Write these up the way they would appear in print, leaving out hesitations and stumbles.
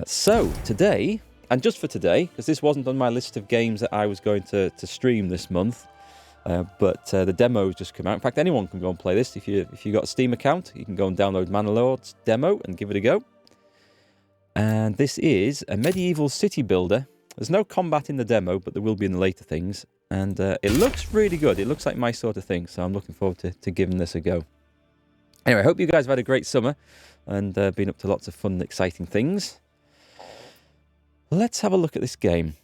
So today, and just for today, because this wasn't on my list of games that I was going to stream this month, but the demo's just come out. In fact, anyone can go and play this. If you got a Steam account, you can go and download Manor's demo and give it a go. And this is a medieval city builder. There's no combat in the demo, but there will be in the later things. And it looks really good. It looks like my sort of thing, so I'm looking forward to giving this a go. Anyway, I hope you guys have had a great summer and been up to lots of fun and exciting things. Let's have a look at this game.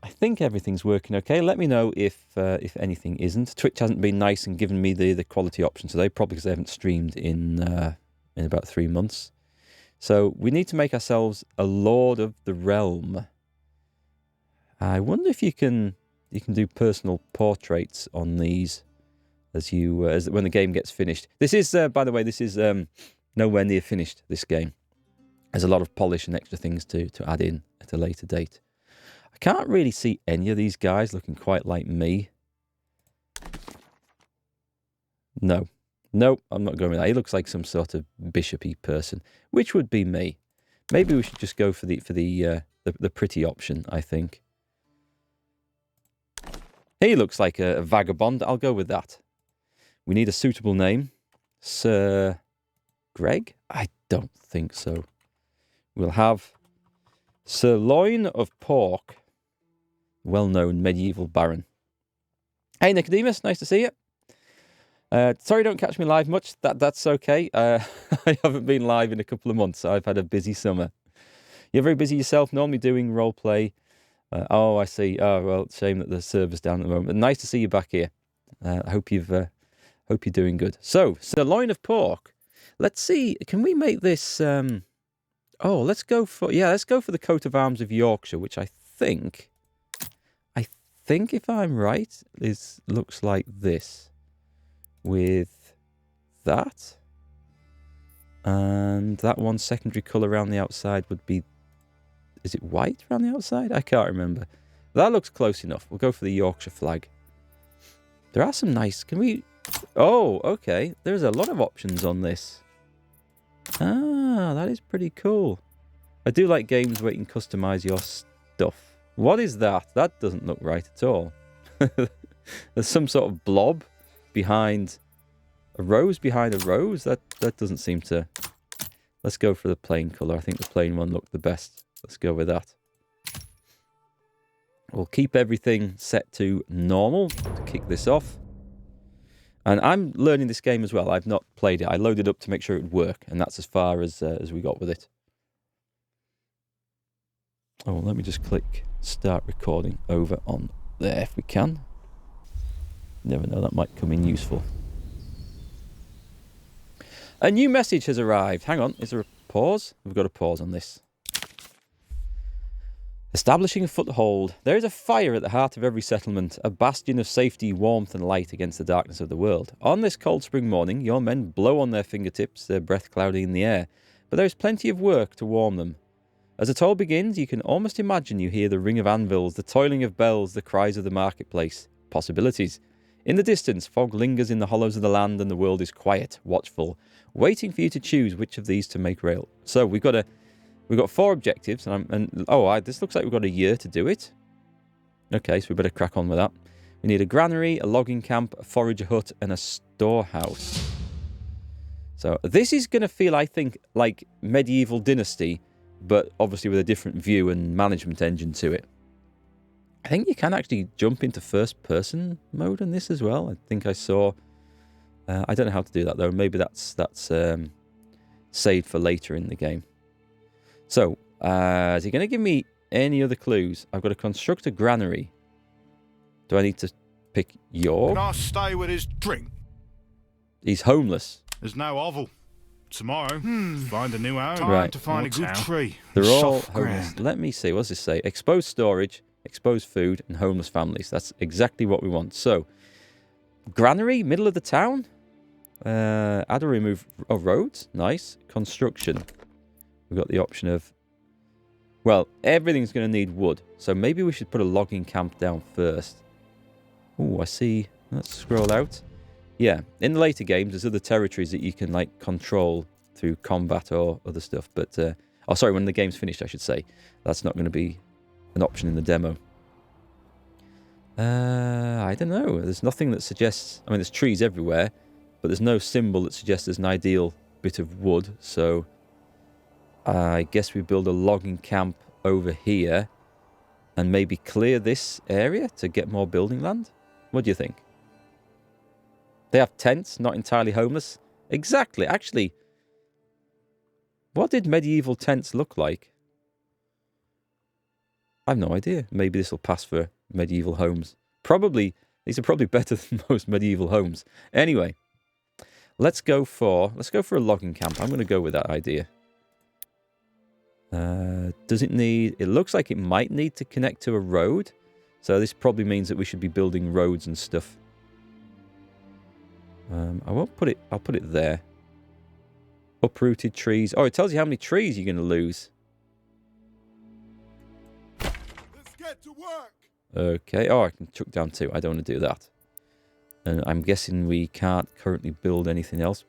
I think everything's working okay. Let me know if anything isn't. Twitch hasn't been nice and given me the quality option today, probably because they haven't streamed in about 3 months. So we need to make ourselves a Lord of the Realm. I wonder if you can do personal portraits on these as when the game gets finished. This is, by the way, this is nowhere near finished. This game. There's a lot of polish and extra things to add in at a later date. I can't really see any of these guys looking quite like me. No, I'm not going with that. He looks like some sort of bishopy person, which would be me. Maybe we should just go for the pretty option, I think. He looks like a vagabond. I'll go with that. We need a suitable name. Sir Greg? I don't think so. We'll have Sirloin of Pork, well-known medieval baron. Hey, Nicodemus, nice to see you. Sorry don't catch me live much. That's okay. I haven't been live in a couple of months. I've had a busy summer. You're very busy yourself, normally doing roleplay. Oh, I see. Oh, well, shame that the server's down at the moment. But nice to see you back here. I hope you're doing good. So, Sirloin of Pork. Let's see. Can we make this... let's go for the coat of arms of Yorkshire, which I think if I'm right, looks like this. With that. And that one secondary colour around the outside would be... Is it white around the outside? I can't remember. That looks close enough. We'll go for the Yorkshire flag. There are some nice... Can we... Oh, okay. There's a lot of options on this. Ah, that is pretty cool. I do like games where you can customise your stuff. What is that? That doesn't look right at all. There's some sort of blob behind a rose behind a rose. That doesn't seem to... Let's go for the plain colour. I think the plain one looked the best. Let's go with that. We'll keep everything set to normal to kick this off. And I'm learning this game as well. I've not played it. I loaded up to make sure it would work, and that's as far as we got with it. Oh, let me just click start recording over on there if we can. Never know, that might come in useful. A new message has arrived. Hang on, is there a pause? We've got a pause on this. Establishing a foothold. There is a fire at the heart of every settlement, a bastion of safety, warmth and light against the darkness of the world. On this cold spring morning, your men blow on their fingertips, their breath clouding in the air, but there is plenty of work to warm them. As the toll begins, you can almost imagine you hear the ring of anvils, the toiling of bells, the cries of the marketplace. Possibilities. In the distance, fog lingers in the hollows of the land and the world is quiet, watchful, waiting for you to choose which of these to make real. So we've got 4 objectives, this looks like we've got a year to do it. Okay, so we better crack on with that. We need a granary, a logging camp, a forager hut, and a storehouse. So this is going to feel, I think, like Medieval Dynasty, but obviously with a different view and management engine to it. I think you can actually jump into first-person mode in this as well. I think I saw... I don't know how to do that, though. Maybe that's saved for later in the game. So, is he going to give me any other clues? I've got to construct a granary. Do I need to pick York? Can I stay with his drink? He's homeless. There's no oval. Tomorrow, find a new home. Right. To find a good tree. They're all Soft homeless. ground. Let me see. What does this say? Exposed storage, exposed food, and homeless families. That's exactly what we want. So, granary, middle of the town. Add or remove roads. Nice. Construction. We've got the option of... Well, everything's going to need wood. So maybe we should put a logging camp down first. Oh, I see. Let's scroll out. Yeah, in the later games, there's other territories that you can, like, control through combat or other stuff. But Oh, sorry, when the game's finished, I should say. That's not going to be an option in the demo. I don't know. There's nothing that suggests... I mean, there's trees everywhere, but there's no symbol that suggests there's an ideal bit of wood. So I guess we build a logging camp over here and maybe clear this area to get more building land. What do you think? They have tents, not entirely homeless. Exactly. Actually, what did medieval tents look like? I have no idea. Maybe this will pass for medieval homes. Probably, these are probably better than most medieval homes. Anyway, let's go for a logging camp. I'm going to go with that idea. Does it need... It looks like it might need to connect to a road. So this probably means that we should be building roads and stuff. I won't put it... I'll put it there. Uprooted trees. Oh, it tells you how many trees you're going to lose. Let's get to work. Okay. Oh, I can chuck down 2. I don't want to do that. And I'm guessing we can't currently build anything else.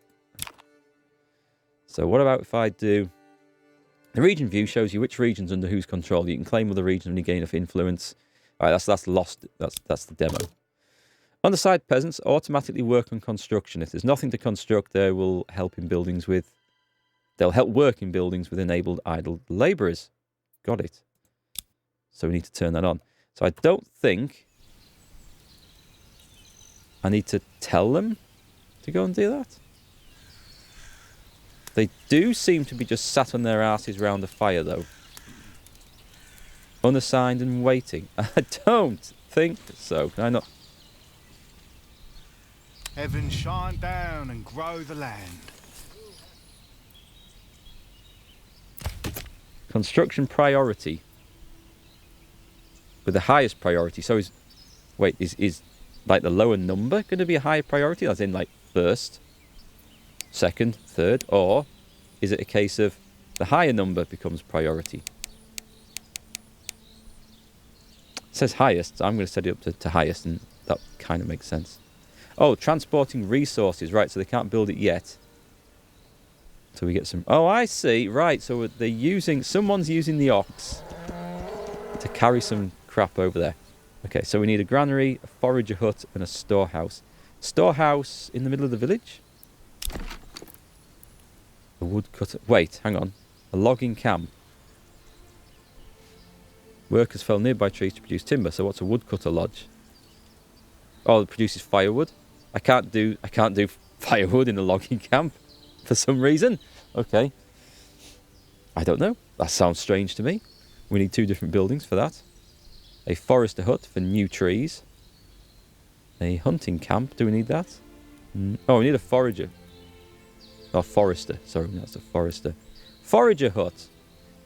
So what about if I do... The region view shows you which region's under whose control. You can claim other regions when you gain enough influence. All right, that's lost. That's the demo. Underside peasants automatically work on construction. If there's nothing to construct, they will help in buildings with... They'll help work in buildings with enabled idle labourers. Got it. So we need to turn that on. So I don't think I need to tell them to go and do that. They do seem to be just sat on their asses round the fire, though. Unassigned and waiting. I don't think so. Can I not... Heaven shine down and grow the land. Construction priority. With the highest priority. So is... Wait, is like the lower number going to be a higher priority? As in like first, second, third? Or is it a case of the higher number becomes priority? It says highest. So I'm going to set it up to highest, and that kind of makes sense. Oh, transporting resources. Right, so they can't build it yet. So we get some... Oh, I see. Right, so they're using... Someone's using the ox to carry some crap over there. Okay, so we need a granary, a forager hut, and a storehouse. Storehouse in the middle of the village? A woodcutter... Wait, hang on. A logging camp. Workers fell nearby trees to produce timber. So what's a woodcutter lodge? Oh, it produces firewood. I can't do firewood in a logging camp for some reason. Okay. I don't know. That sounds strange to me. We need 2 different buildings for that. A forester hut for new trees. A hunting camp. Do we need that? Oh, we need a forager. Oh, forester. Sorry, that's a forester. Forager hut.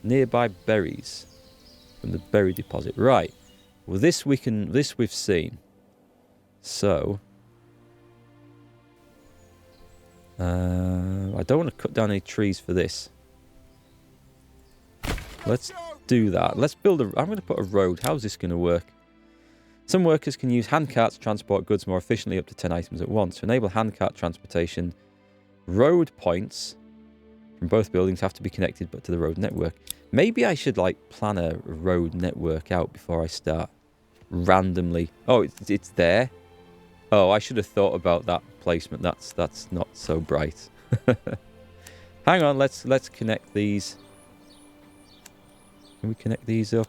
Nearby berries. From the berry deposit. Right. Well, this we've seen. So, I don't want to cut down any trees for this. Let's do that. Let's build a... I'm going to put a road. How's this going to work? Some workers can use handcarts to transport goods more efficiently, up to 10 items at once. To enable handcart transportation, road points from both buildings have to be connected but to the road network. Maybe I should like plan a road network out before I start randomly. Oh, it's there. Oh, I should have thought about that placement. That's not so bright. Hang on, let's connect these. Can we connect these up?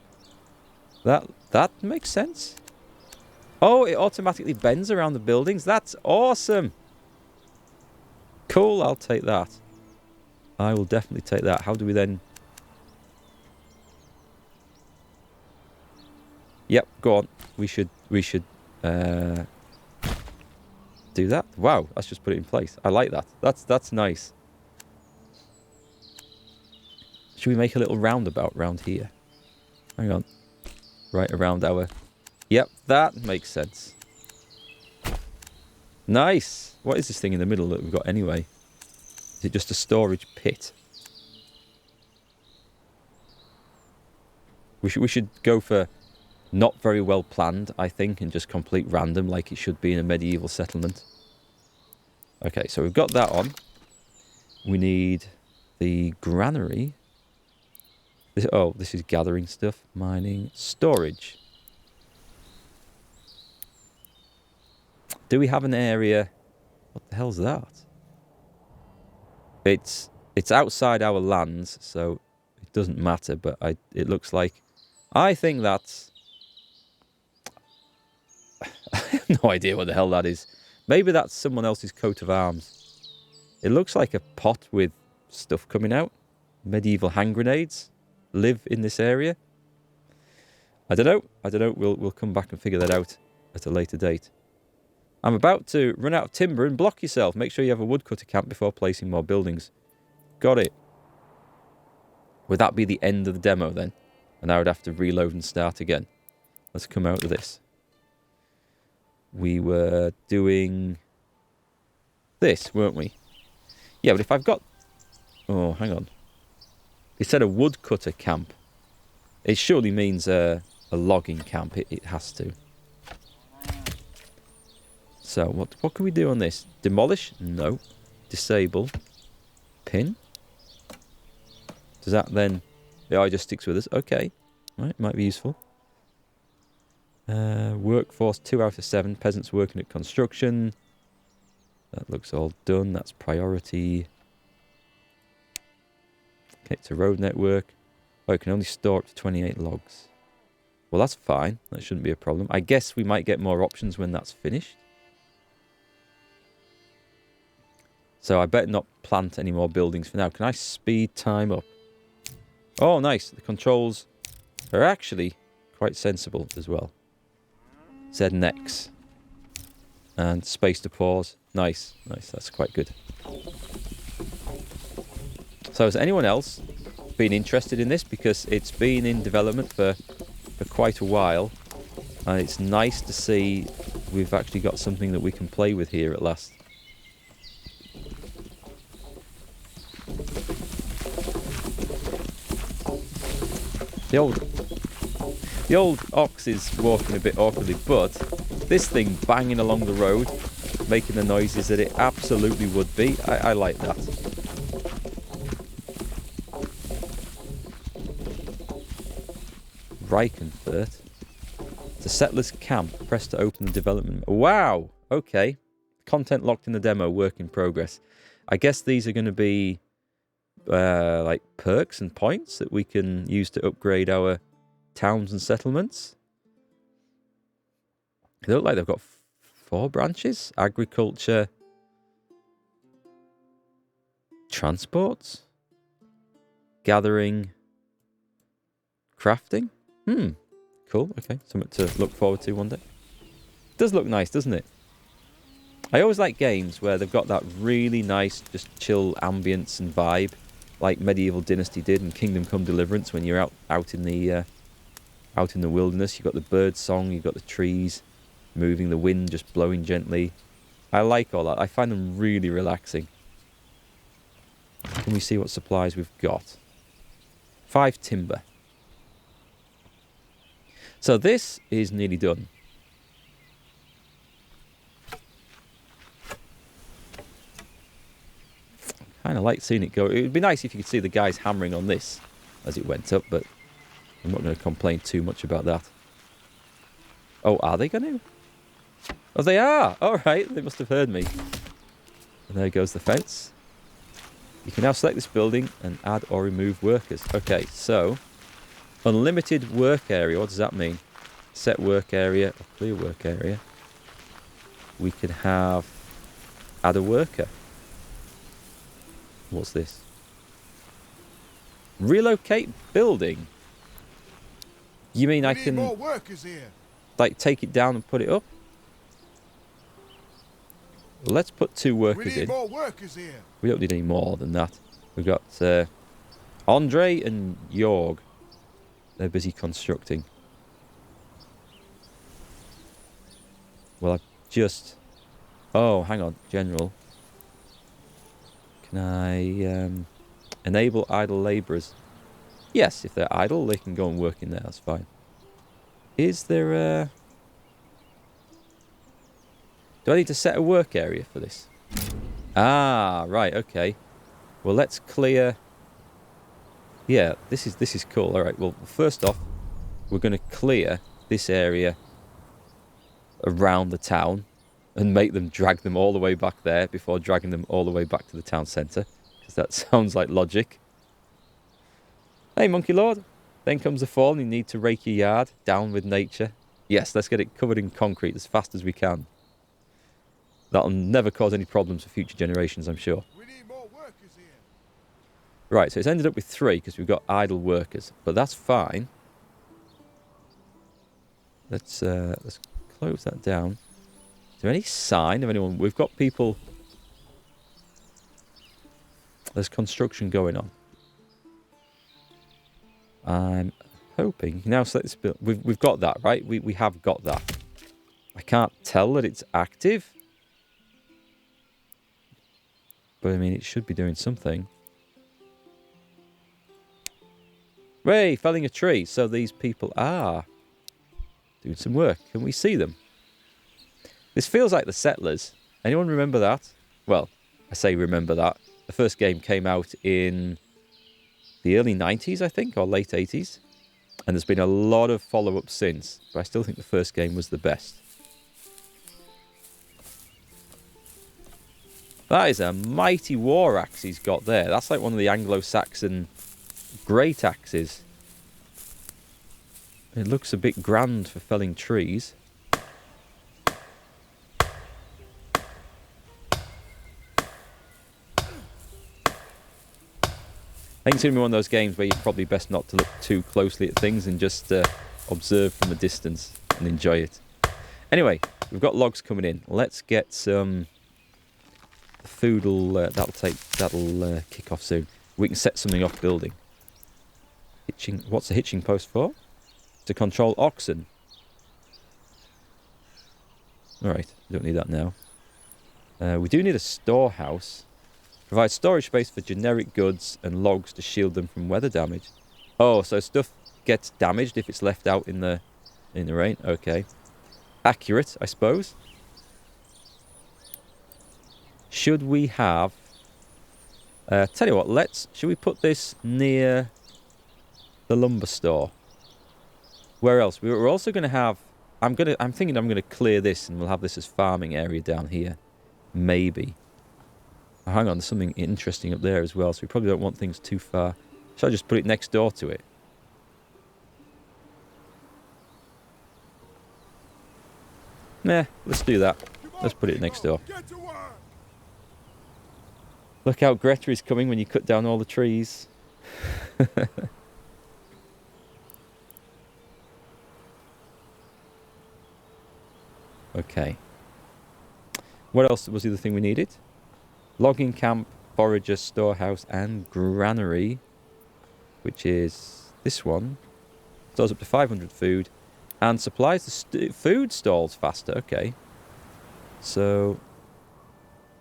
That makes sense. Oh, it automatically bends around the buildings. That's awesome. Cool, I'll take that. I will definitely take that. How do we then... Yep, go on. We should do that. Wow, let's just put it in place. I like that. That's nice. Should we make a little roundabout round here? Hang on. Right around our... Yep, that makes sense. Nice. What is this thing in the middle that we've got anyway? Is it just a storage pit? We should go for not very well planned, I think, and just complete random like it should be in a medieval settlement. Okay, so we've got that on. We need the granary. This is gathering stuff. Mining. Storage. Do we have an area? What the hell's that? It's outside our lands, so it doesn't matter, but it looks like... I think that's... I have no idea what the hell that is. Maybe that's someone else's coat of arms. It looks like a pot with stuff coming out. Medieval hand grenades live in this area. I don't know. We'll come back and figure that out at a later date. I'm about to run out of timber and block yourself. Make sure you have a woodcutter camp before placing more buildings. Got it. Would that be the end of the demo then? And I would have to reload and start again. Let's come out of this. We were doing this, weren't we? Yeah, but if I've got... Oh, hang on. It said a woodcutter camp. It surely means a logging camp. It has to. So, what can we do on this? Demolish? No. Disable. Pin? Does that then... The eye just sticks with us. Okay. Right, might be useful. Workforce 2 out of 7. Peasants working at construction. That looks all done. That's priority. Okay, it's a road network. Oh, it can only store up to 28 logs. Well, that's fine. That shouldn't be a problem. I guess we might get more options when that's finished. So I better not plant any more buildings for now. Can I speed time up? Oh, nice. The controls are actually quite sensible as well. Z and X. And space to pause. Nice. Nice. That's quite good. So has anyone else been interested in this? Because it's been in development for quite a while. And it's nice to see we've actually got something that we can play with here at last. The old ox is walking a bit awkwardly, but this thing banging along the road, making the noises that it absolutely would be, I like that. Reichenfurt. It's a settler's camp. Press to open the development. Wow! Okay. Content locked in the demo. Work in progress. I guess these are going to be like perks and points that we can use to upgrade our towns and settlements. They look like they've got 4 branches. Agriculture. Transports. Gathering. Crafting. Cool. Okay. Something to look forward to one day. It does look nice, doesn't it? I always like games where they've got that really nice, just chill ambience and vibe, like Medieval Dynasty did and Kingdom Come Deliverance. When you're out in the wilderness, you've got the bird song, you've got the trees moving, the wind just blowing gently. I like all that. I find them really relaxing. Can we see what supplies we've got? 5 timber. So this is nearly done. Kind of like seeing it go. It would be nice if you could see the guys hammering on this as it went up, but I'm not going to complain too much about that. Oh, are they going to? Oh, they are! Alright, they must have heard me. And there goes the fence. You can now select this building and add or remove workers. Okay, so unlimited work area. What does that mean? Set work area or clear work area. We can have add a worker. What's this? Relocate building. You mean I can more workers here. like take it down and put it up? Let's put 2 workers We need in. more workers here. We don't need any more than that. We've got Andre and Jorg. They're busy constructing. Well, I've just... Oh, hang on. General. Can I enable idle labourers? Yes, if they're idle, they can go and work in there. That's fine. Is there a... Do I need to set a work area for this? Ah, right, okay. Well, let's clear Yeah, this is cool. All right, well, first off, we're going to clear this area around the town and make them drag them all the way back there before dragging them all the way back to the town centre, because that sounds like logic. Hey, Monkey Lord. Then comes the fall and you need to rake your yard. Down with nature. Yes, let's get it covered in concrete as fast as we can. That'll never cause any problems for future generations, I'm sure. We need more workers here. Right, so it's ended up with 3 because we've got idle workers. But that's fine. Let's close that down. Is there any sign of anyone? We've got people... There's construction going on. I'm hoping... Now select this build. We've got that, right? We have got that. I can't tell that it's active. But, I mean, it should be doing something. Hooray! Felling a tree. So these people are doing some work. Can we see them? This feels like the Settlers. Anyone remember that? Well, I say remember that. The first game came out in the early 90s, I think, or late 80s. And there's been a lot of follow-ups since. But I still think the first game was the best. That is a mighty war axe he's got there. That's like one of the Anglo-Saxon great axes. It looks a bit grand for felling trees. I think it's going to be one of those games where you're probably best not to look too closely at things and just observe from a distance and enjoy it. Anyway, we've got logs coming in. Let's get some... The food will that'll kick off soon. We can set something off building. Hitching. What's the hitching post for? To control oxen. All right, we don't need that now. We do need a storehouse. Provide storage space for generic goods and logs to shield them from weather damage. Oh, so stuff gets damaged if it's left out in the rain. Okay, accurate, I suppose. Should we have... tell you what, should we put this near the lumber store? Where else? We're also going to have... I'm thinking I'm going to clear this and we'll have this as farming area down here. Maybe. Oh, hang on, there's something interesting up there as well, so we probably don't want things too far. Shall I just put it next door to it? Nah, let's do that. Let's put it next door. Get to work. Look how Greta is coming when you cut down all the trees. Okay. What else was the other thing we needed? Logging camp, forager, storehouse, and granary, which is this one. Stores up to 500 food, and supplies the food stalls faster. Okay. So,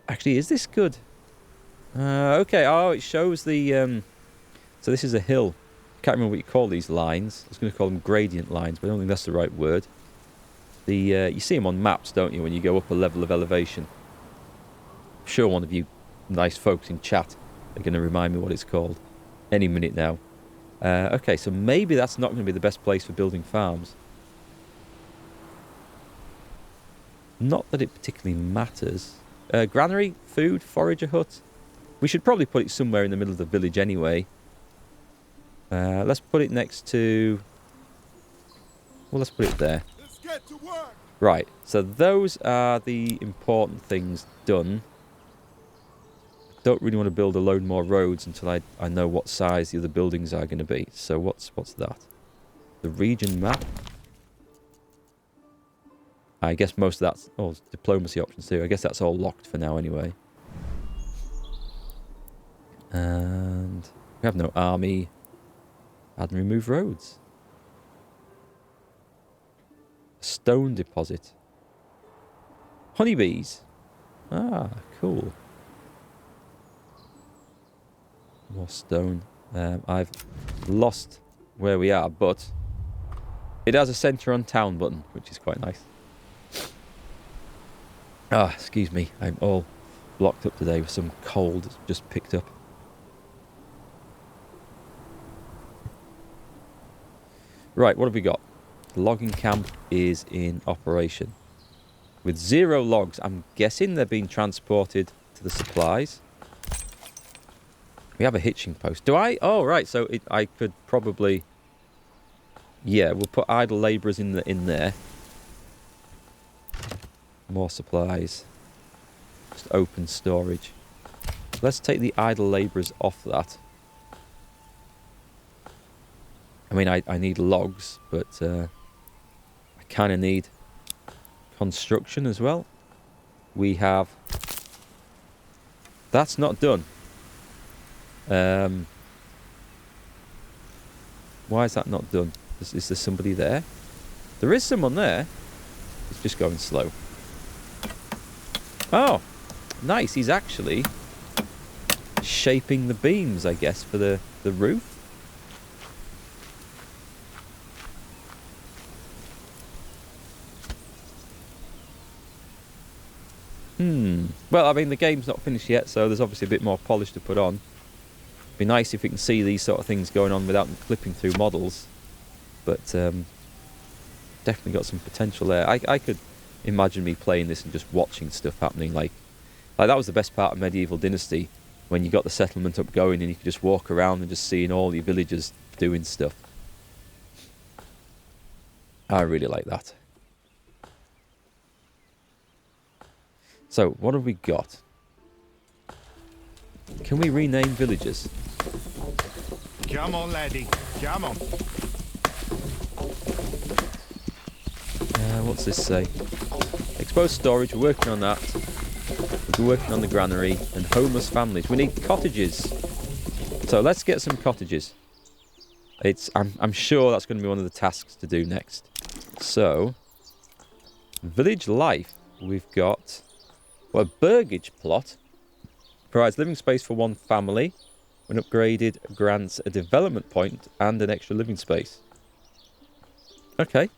actually, is this good? Okay. Oh, it shows the. So this is a hill. Can't remember what you call these lines. I was going to call them gradient lines, but I don't think that's the right word. You see them on maps, don't you, when you go up a level of elevation? I'm sure one of you nice folks in chat are going to remind me what it's called any minute now. Okay, so maybe that's not going to be the best place for building farms. Not that it particularly matters. Granary, food, forager hut. We should probably put it somewhere in the middle of the village anyway. Let's put it next to... Well, let's put it there. Let's get to work. Right, so those are the important things done. Don't really want to build a load more roads until I know what size the other buildings are going to be. So what's that? The region map. I guess most of that's... Oh, diplomacy options too. I guess that's all locked for now anyway. And we have no army. Add and remove roads. Stone deposit. Honeybees. Ah, cool. More stone. I've lost where we are, but it has a centre on town button, which is quite nice. Ah, excuse me. I'm all blocked up today with some cold that's just picked up. Right, what have we got? The logging camp is in operation. With 0 logs, I'm guessing they're being transported to the supplies. We have a hitching post. Do I? Oh, right, so I could probably... Yeah, we'll put idle labourers in there. More supplies. Just open storage. Let's take the idle labourers off that. I mean, I need logs, but I kind of need construction as well. We have... That's not done. Why is that not done? Is there somebody there? There is someone there. It's just going slow. Oh, nice. He's actually shaping the beams, I guess, for the roof. Well, I mean, the game's not finished yet, so there's obviously a bit more polish to put on. Be nice if we can see these sort of things going on without them clipping through models. But definitely got some potential there. I could imagine me playing this and just watching stuff happening. Like that was the best part of Medieval Dynasty, when you got the settlement up going and you could just walk around and just seeing all your villagers doing stuff. I really like that. So, what have we got? Can we rename villages? Come on, laddie. Come on. What's this say? Exposed storage, we're working on that. We're working on the granary. And homeless families. We need cottages. So let's get some cottages. I'm sure that's going to be one of the tasks to do next. So, village life. We've got... Well, a burgage plot. Provides living space for 1 family. When upgraded, grants a development point and an extra living space. Okay.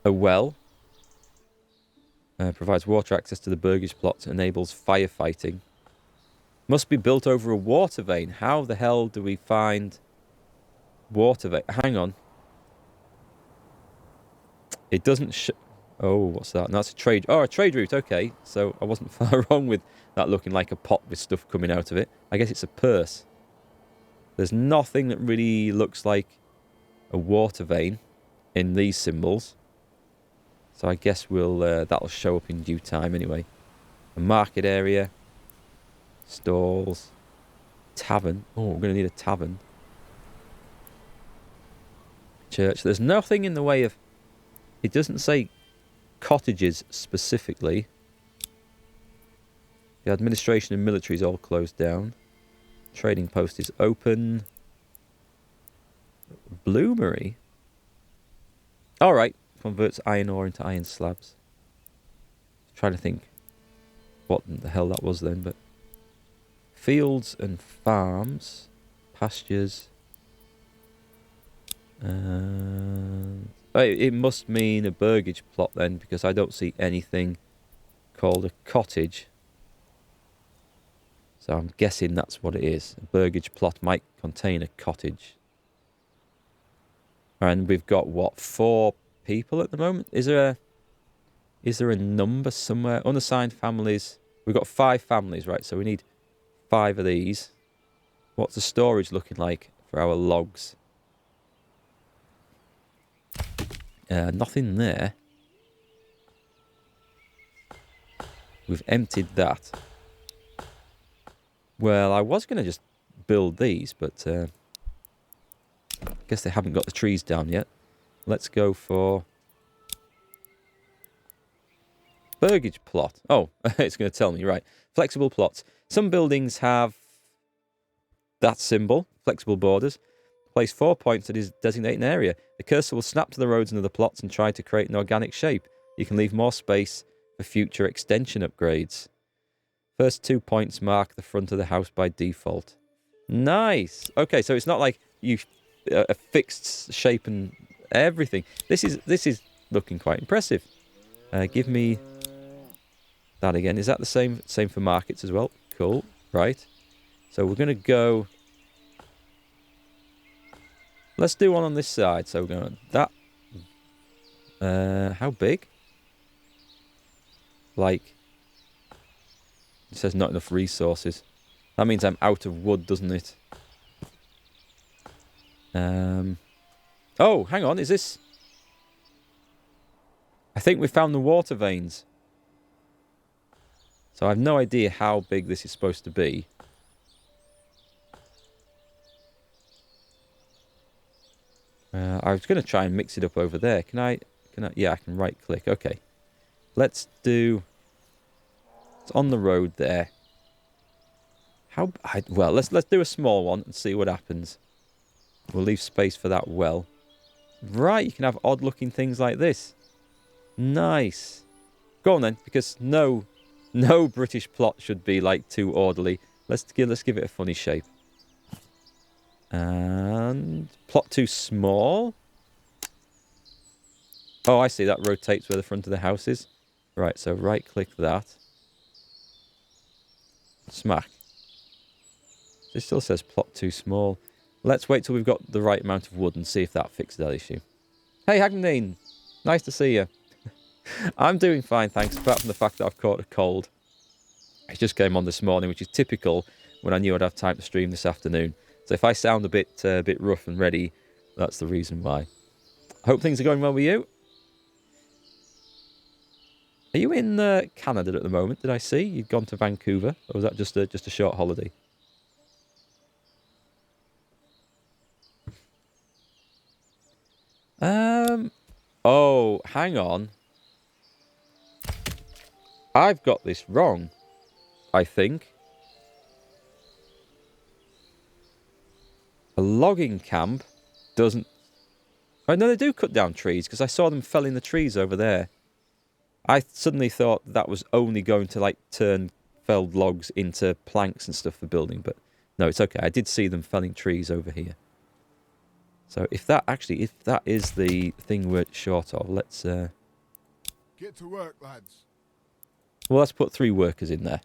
A well. Provides water access to the burgage plot. Enables firefighting. Must be built over a water vein. How the hell do we find water vein? Hang on. It doesn't... Oh, what's that? No, that's a trade... Oh, a trade route. Okay. So I wasn't far wrong with that looking like a pot with stuff coming out of it. I guess it's a purse. There's nothing that really looks like a water vein in these symbols. So I guess that'll show up in due time anyway. A market area. Stalls. Tavern. Oh, we're going to need a tavern. Church. There's nothing in the way of... It doesn't say cottages specifically. The administration and military is all closed down. Trading post is open. Bloomery. Alright. Converts iron ore into iron slabs. Trying to think what the hell that was then, but... Fields and farms. Pastures. It must mean a burgage plot then, because I don't see anything called a cottage. So I'm guessing that's what it is. A burgage plot might contain a cottage. And we've got, what, 4 people at the moment? Is there a number somewhere? Unassigned families. We've got 5 families, right? So we need 5 of these. What's the storage looking like for our logs? Nothing there. We've emptied that. Well, I was going to just build these, but I guess they haven't got the trees down yet. Let's go for burgage plot. Oh, it's going to tell me, right. Flexible plots. Some buildings have that symbol, flexible borders. Place 4 points that designate an area. The cursor will snap to the roads and other plots and try to create an organic shape. You can leave more space for future extension upgrades. First 2 points mark the front of the house by default. Nice. Okay, so it's not like you a fixed shape and everything. This is looking quite impressive. Give me that again. Is that the same for markets as well? Cool. Right. So we're going to go Let's do one on this side. So we're going that. How big? Like, it says not enough resources. That means I'm out of wood, doesn't it? Oh, hang on. Is this... I think we found the water veins. So I have no idea how big this is supposed to be. I was going to try and mix it up over there. Can I? Yeah, I can right click. Okay. Let's do... It's on the road there. Well, let's do a small one and see what happens. We'll leave space for that well. Right, you can have odd looking things like this. Nice. Go on then, because no British plot should be like too orderly. Let's give it a funny shape. And plot too small. Oh, I see. That rotates where the front of the house is. Right, so right click that. Smack. It still says plot too small. Let's wait till we've got the right amount of wood and see if that fixes that issue. Hey, Hagnine. Nice to see you. I'm doing fine, thanks, apart from the fact that I've caught a cold. It just came on this morning, which is typical when I knew I'd have time to stream this afternoon. So if I sound a bit rough and ready, that's the reason why. I hope things are going well with you. Are you in Canada at the moment? Did I see you'd gone to Vancouver, or was that just a short holiday? Oh, hang on. I've got this wrong, I think. A logging camp doesn't... Oh, no, they do cut down trees, because I saw them felling the trees over there. I suddenly thought that was only going to, like, turn felled logs into planks and stuff for building, but no, it's okay. I did see them felling trees over here. So if that is the thing we're short of, let's... Get to work, lads. Well, let's put 3 workers in there.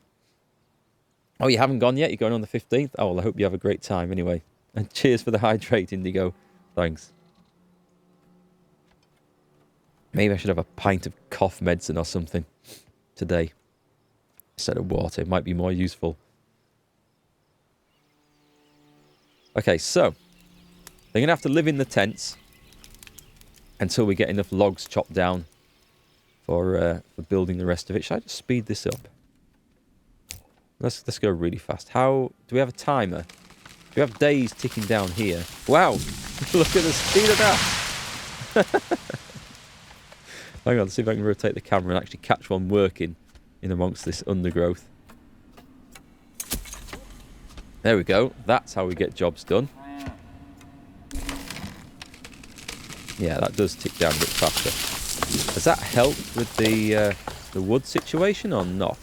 Oh, you haven't gone yet? You're going on the 15th? Oh, well, I hope you have a great time anyway. And cheers for the hydrate, Indigo. Thanks. Maybe I should have a pint of cough medicine or something today. Instead of water. It might be more useful. Okay, so... They're going to have to live in the tents until we get enough logs chopped down for building the rest of it. Should I just speed this up? Let's go really fast. How... Do we have a timer? Do we have days ticking down here? Wow! Look at the speed of that! Hang on, let's see if I can rotate the camera and actually catch one working in amongst this undergrowth. There we go. That's how we get jobs done. Yeah, that does tick down a bit faster. Has that helped with the wood situation or not?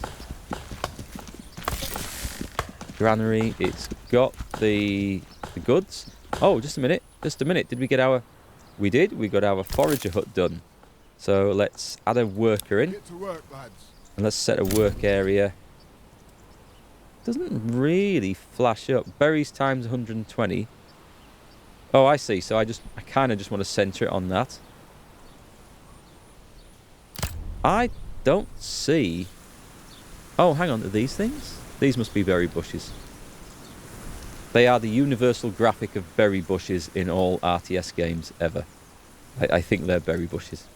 Granary, it's got the goods. Oh, just a minute. Just a minute. Did we get our... We did. We got our forager hut done. So let's add a worker in. Get to work, lads. And let's set a work area. Doesn't really flash up. Berries times 120. Oh, I see. So I kind of just want to center it on that. I don't see... Oh, hang on. Are these things? These must be berry bushes. They are the universal graphic of berry bushes in all RTS games ever. I think they're berry bushes.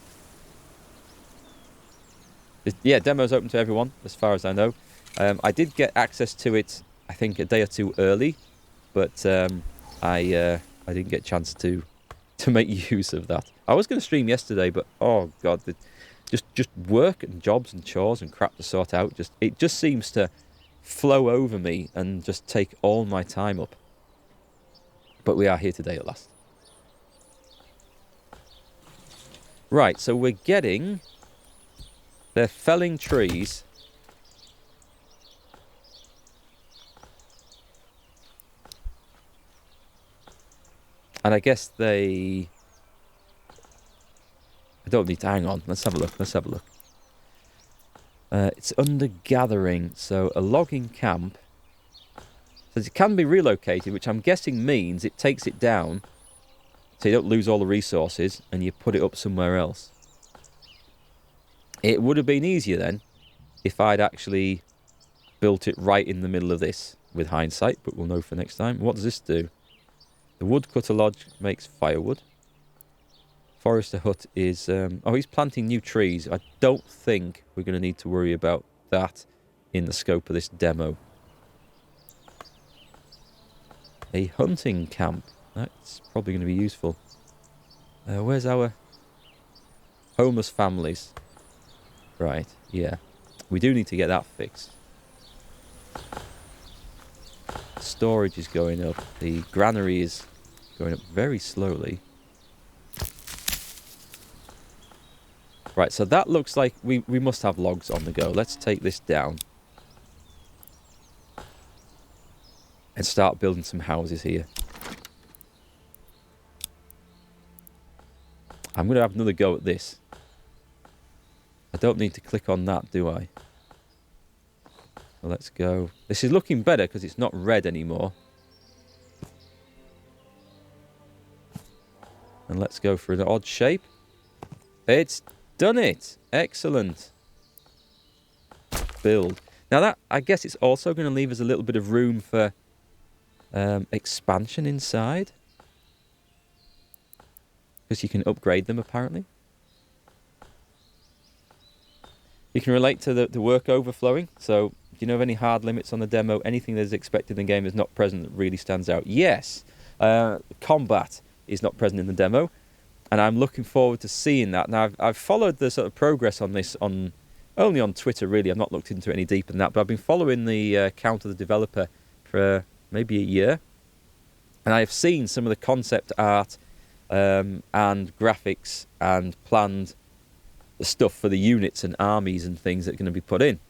Yeah, demo's open to everyone, as far as I know. I did get access to it, I think, a day or two early, but I didn't get a chance to make use of that. I was going to stream yesterday, but oh god, just work and jobs and chores and crap to sort out. It just seems to flow over me and just take all my time up. But we are here today at last. Right, so we're getting... They're felling trees. And I guess they... I don't need to... Hang on, let's have a look, let's have a look. It's under gathering, so a logging camp says it can be relocated, which I'm guessing means it takes it down so you don't lose all the resources and you put it up somewhere else. It would have been easier then if I'd actually built it right in the middle of this with hindsight, but we'll know for next time. What does this do? The Woodcutter Lodge makes firewood. Forester Hut is... oh, he's planting new trees. I don't think we're going to need to worry about that in the scope of this demo. A hunting camp. That's probably going to be useful. Where's our homeless families? Right, yeah. We do need to get that fixed. Storage is going up. The granary is going up very slowly. Right, so that looks like we must have logs on the go. Let's take this down. And start building some houses here. I'm going to have another go at this. I don't need to click on that, do I? So let's go. This is looking better because it's not red anymore. And let's go for an odd shape. It's done it. Excellent. Build. Now that, I guess it's also going to leave us a little bit of room for expansion inside. Because you can upgrade them apparently. You can relate to the work overflowing. So, do you know of any hard limits on the demo? Anything that is expected in the game is not present that really stands out? Yes. Combat is not present in the demo. And I'm looking forward to seeing that. Now, I've followed the sort of progress on this only on Twitter, really. I've not looked into it any deeper than that. But I've been following the account of the developer for maybe a year. And I have seen some of the concept art and graphics and planned stuff for the units and armies and things that are going to be put in.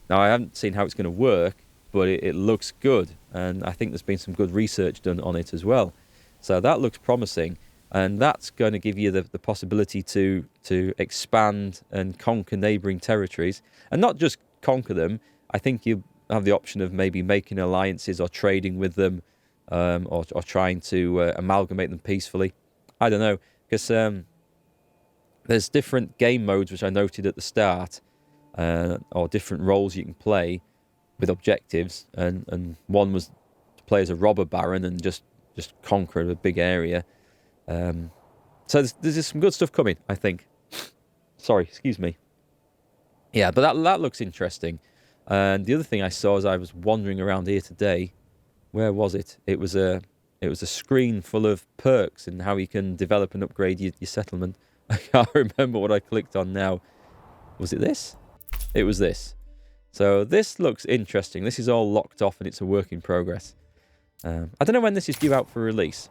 Now, I haven't seen how it's going to work, but it looks good. And I think there's been some good research done on it as well. So that looks promising. And that's going to give you the possibility to expand and conquer neighbouring territories. And not just conquer them. I think you have the option of maybe making alliances or trading with them or trying to amalgamate them peacefully. I don't know. Because there's different game modes, which I noted at the start, or different roles you can play with objectives. And one was to play as a robber baron and just conquer a big area. So there's some good stuff coming, I think. Sorry, excuse me. Yeah, but that looks interesting. And the other thing I saw as I was wandering around here today, where was it? It was a screen full of perks and how you can develop and upgrade your settlement. I can't remember what I clicked on now. Was it this? It was this. So this looks interesting. This is all locked off and it's a work in progress. I don't know when this is due out for release.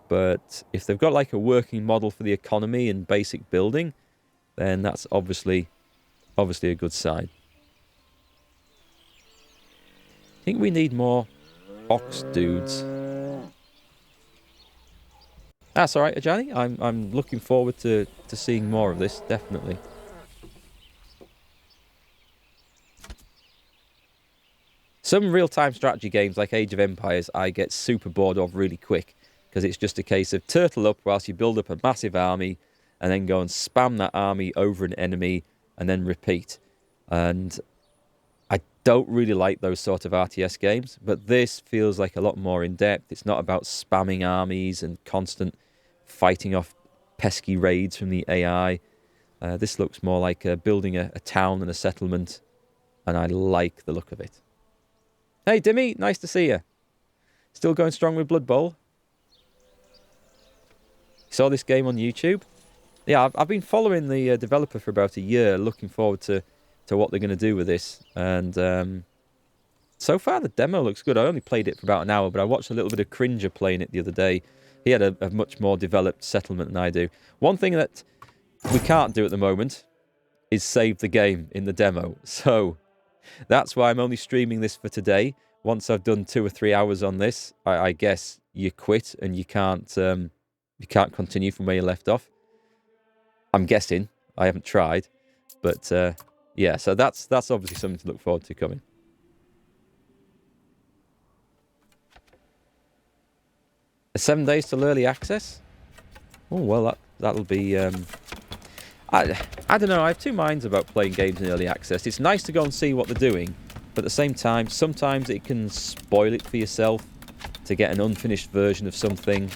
But if they've got like a working model for the economy and basic building, then that's obviously a good sign. I think we need more ox dudes. That's all right, Ajani. I'm looking forward to seeing more of this, definitely. Some real-time strategy games like Age of Empires I get super bored of really quick. Because it's just a case of turtle up whilst you build up a massive army and then go and spam that army over an enemy and then repeat. And I don't really like those sort of RTS games, but this feels like a lot more in-depth. It's not about spamming armies and constant fighting off pesky raids from the AI. This looks more like building a town and a settlement, and I like the look of it. Hey, Dimmy, nice to see you. Still going strong with Blood Bowl? Saw this game on YouTube. Yeah, I've been following the developer for about a year, looking forward to what they're going to do with this. And so far, the demo looks good. I only played it for about an hour, but I watched a little bit of Cringer playing it the other day. He had a much more developed settlement than I do. One thing that we can't do at the moment is save the game in the demo. So that's why I'm only streaming this for today. Once I've done 2 or 3 hours on this, I guess you quit and you can't continue from where you left off. I'm guessing. I haven't tried. But yeah, so that's obviously something to look forward to coming. A 7 days till early access? Oh, well, that'll be... I don't know, I have two minds about playing games in early access. It's nice to go and see what they're doing, but at the same time, sometimes it can spoil it for yourself to get an unfinished version of something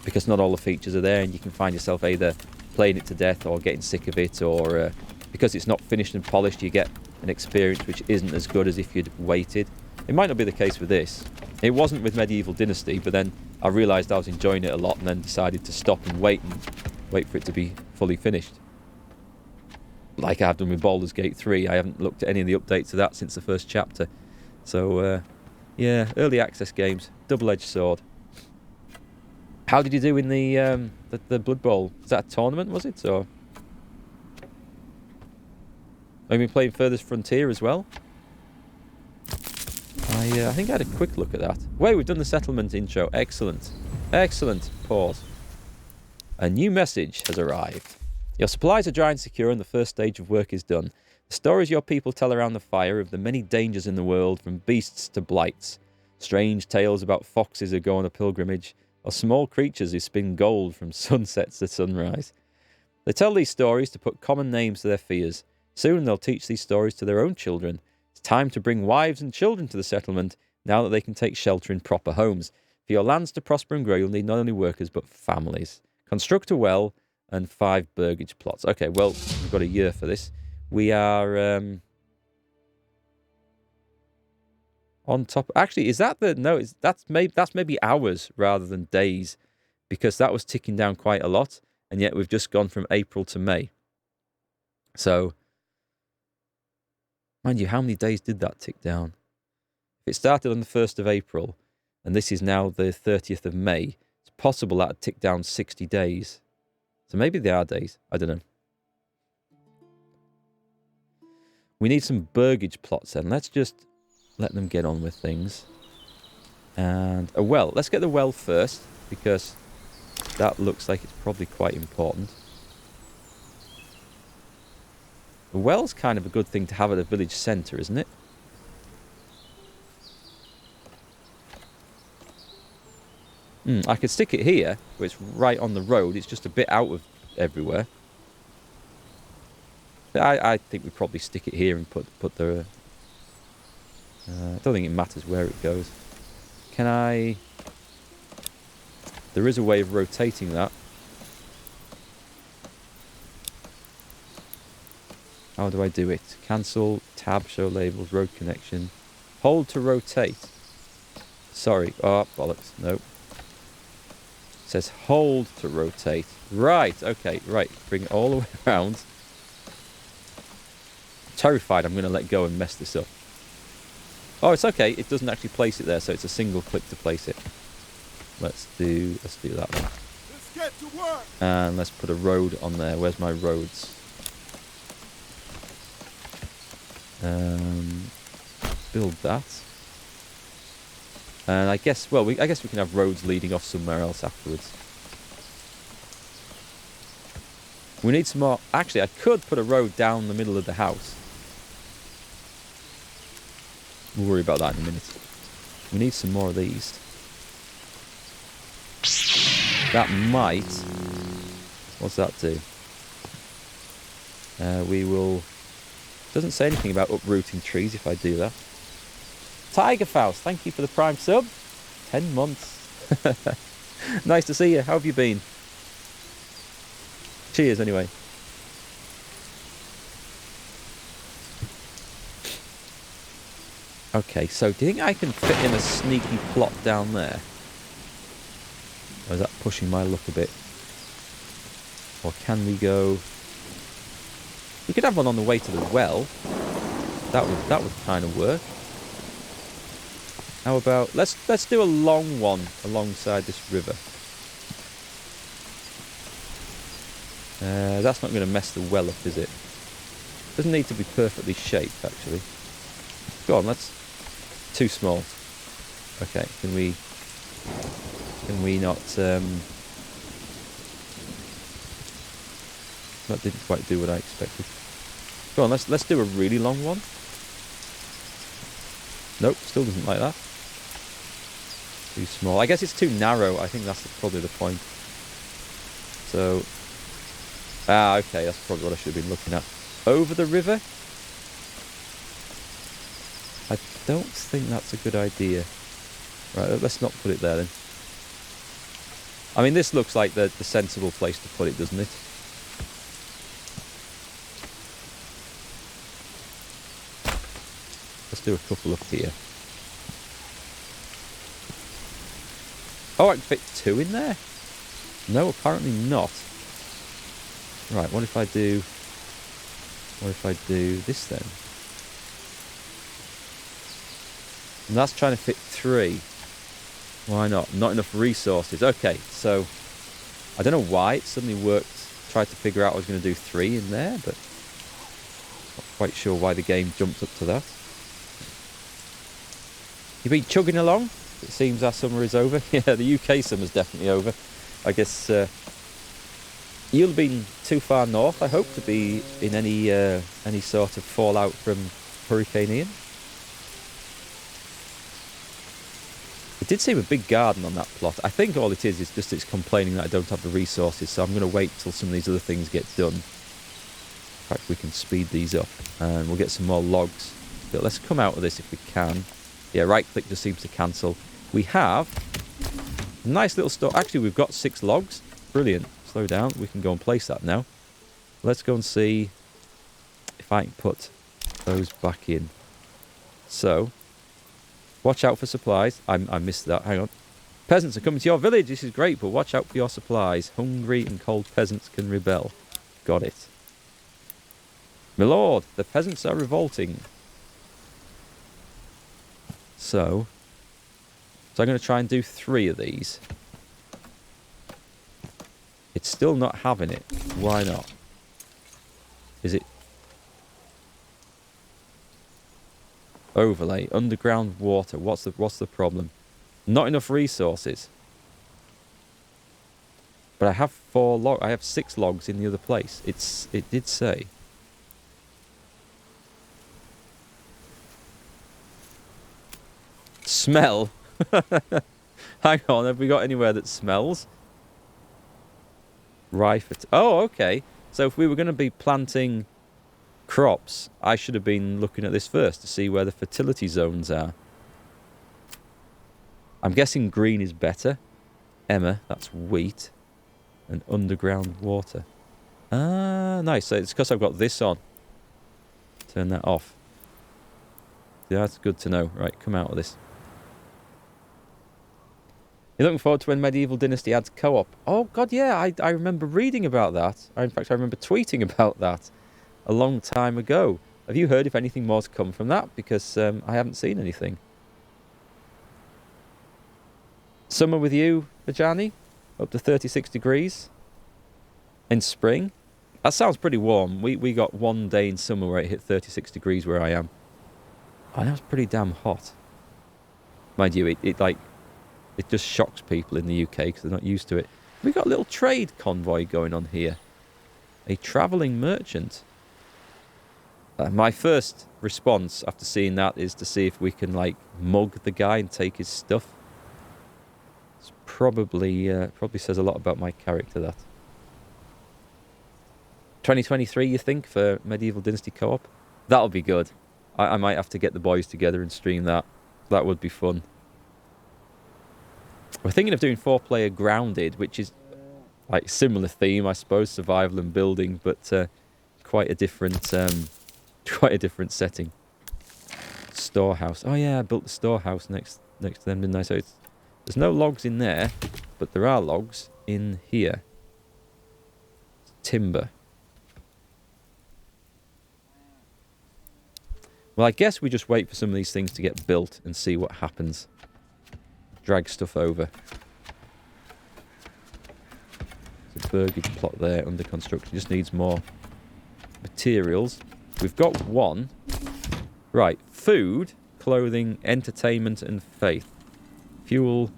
because not all the features are there, and you can find yourself either playing it to death or getting sick of it, or because it's not finished and polished, you get an experience which isn't as good as if you'd waited. It might not be the case with this. It wasn't with Medieval Dynasty, but then I realised I was enjoying it a lot and then decided to stop and wait for it to be fully finished. Like I have done with Baldur's Gate 3, I haven't looked at any of the updates to that since the first chapter. So, yeah, early access games, double-edged sword. How did you do in the Blood Bowl? Was that a tournament, was it? Or have you been playing Furthest Frontier as well? I think I had a quick look at that. Wait, we've done the settlement intro. Excellent. Excellent. Pause. A new message has arrived. Your supplies are dry and secure and the first stage of work is done. The stories your people tell around the fire of the many dangers in the world, from beasts to blights. Strange tales about foxes who go on a pilgrimage, or small creatures who spin gold from sunsets to sunrise. They tell these stories to put common names to their fears. Soon they'll teach these stories to their own children. It's time to bring wives and children to the settlement, now that they can take shelter in proper homes. For your lands to prosper and grow, you'll need not only workers, but families. Construct a well and 5 burgage plots. Okay, well, we've got a year for this. We are on top. Actually, is that the... No, that's maybe hours rather than days, because that was ticking down quite a lot, and yet we've just gone from April to May. So, mind you, how many days did that tick down? If it started on the 1st of April, and this is now the 30th of May, it's possible that would tick down 60 days. So maybe they are days. I don't know. We need some burgage plots then. Let's just let them get on with things. And a well. Let's get the well first, because that looks like it's probably quite important. A well's kind of a good thing to have at a village centre, isn't it? I could stick it here, where it's right on the road. It's just a bit out of everywhere. But I think we probably stick it here and put the... I don't think it matters where it goes. Can I... There is a way of rotating that. How do I do it? Cancel, tab, show labels, road connection. Hold to rotate. Sorry. Oh, bollocks. Nope. It says hold to rotate. Right, okay, right. Bring it all the way around. I'm terrified I'm going to let go and mess this up. Oh, it's okay. It doesn't actually place it there, so it's a single click to place it. Let's do that one. Let's get to work. And let's put a road on there. Where's my roads? Build that. And I guess, well, I guess we can have roads leading off somewhere else afterwards. We need some more. Actually, I could put a road down the middle of the house. We'll worry about that in a minute. We need some more of these. That might... What's that do? We will... Doesn't say anything about uprooting trees if I do that. Tiger Faust, thank you for the Prime sub. 10 months. Nice to see you. How have you been? Cheers, anyway. Okay, so do you think I can fit in a sneaky plot down there? Or is that pushing my luck a bit? Or can we go... We could have one on the way to the well. That would kind of work. How about... Let's do a long one alongside this river. That's not going to mess the well up, is it? Doesn't need to be perfectly shaped, actually. Go on, let's... Too small. Okay, can we not... That didn't quite do what I expected. Go on, let's do a really long one. Nope, still doesn't like that. Too small. I guess it's too narrow. I think that's probably the point. So... Ah, okay, that's probably what I should have been looking at. Over the river? I don't think that's a good idea. Right, let's not put it there then. I mean, this looks like the sensible place to put it, doesn't it? Let's do a couple up here. Oh, I can fit 2 in there? No, apparently not. Right, what if I do... What if I do this then? And that's trying to fit 3. Why not? Not enough resources. Okay, so... I don't know why it suddenly worked. Tried to figure out I was going to do 3 in there, but... Not quite sure why the game jumped up to that. You been chugging along? It seems our summer is over. Yeah, the UK summer's definitely over. I guess you'll have been too far north, I hope, to be in any sort of fallout from Hurricane Ian. It did seem a big garden on that plot. I think all it is just it's complaining that I don't have the resources, so I'm going to wait till some of these other things get done. In fact, we can speed these up, and we'll get some more logs. But let's come out of this if we can. Yeah, right-click just seems to cancel. We have a nice little store. Actually, we've got 6 logs. Brilliant. Slow down. We can go and place that now. Let's go and see if I can put those back in. So, watch out for supplies. I missed that. Hang on. Peasants are coming to your village. This is great, but watch out for your supplies. Hungry and cold peasants can rebel. Got it. My lord, the peasants are revolting. So I'm going to try and do 3 of these. It's still not having it. Why not? Is it... Overlay, underground water. What's the problem? Not enough resources. But I have 4 logs. I have 6 logs in the other place. It did say. Smell? Hang on, have we got anywhere that smells? Rife. Oh, okay. So if we were going to be planting crops, I should have been looking at this first to see where the fertility zones are. I'm guessing green is better. Emma, that's wheat. And underground water. Ah, nice. So it's because I've got this on. Turn that off. Yeah, that's good to know. Right, come out of this. You're looking forward to when Medieval Dynasty adds co-op. Oh, God, yeah, I remember reading about that. In fact, I remember tweeting about that a long time ago. Have you heard if anything more's come from that? Because I haven't seen anything. Summer with you, Vajani? Up to 36 degrees? In spring? That sounds pretty warm. We got one day in summer where it hit 36 degrees where I am. Oh, that was pretty damn hot. Mind you, it just shocks people in the UK because they're not used to it. We got a little trade convoy going on here. A travelling merchant. My first response after seeing that is to see if we can, mug the guy and take his stuff. It's probably says a lot about my character, that. 2023, you think, for Medieval Dynasty co-op? That'll be good. I might have to get the boys together and stream that. That would be fun. We're thinking of doing 4-player Grounded, which is similar theme, I suppose, survival and building, but quite a different setting. Storehouse. Oh yeah, I built the storehouse next to them, didn't I? So there's no logs in there, but there are logs in here. Timber. Well, I guess we just wait for some of these things to get built and see what happens. Drag stuff over. There's a burgage plot there under construction. Just needs more materials. We've got 1. Right. Food, clothing, entertainment, and faith. Fuel.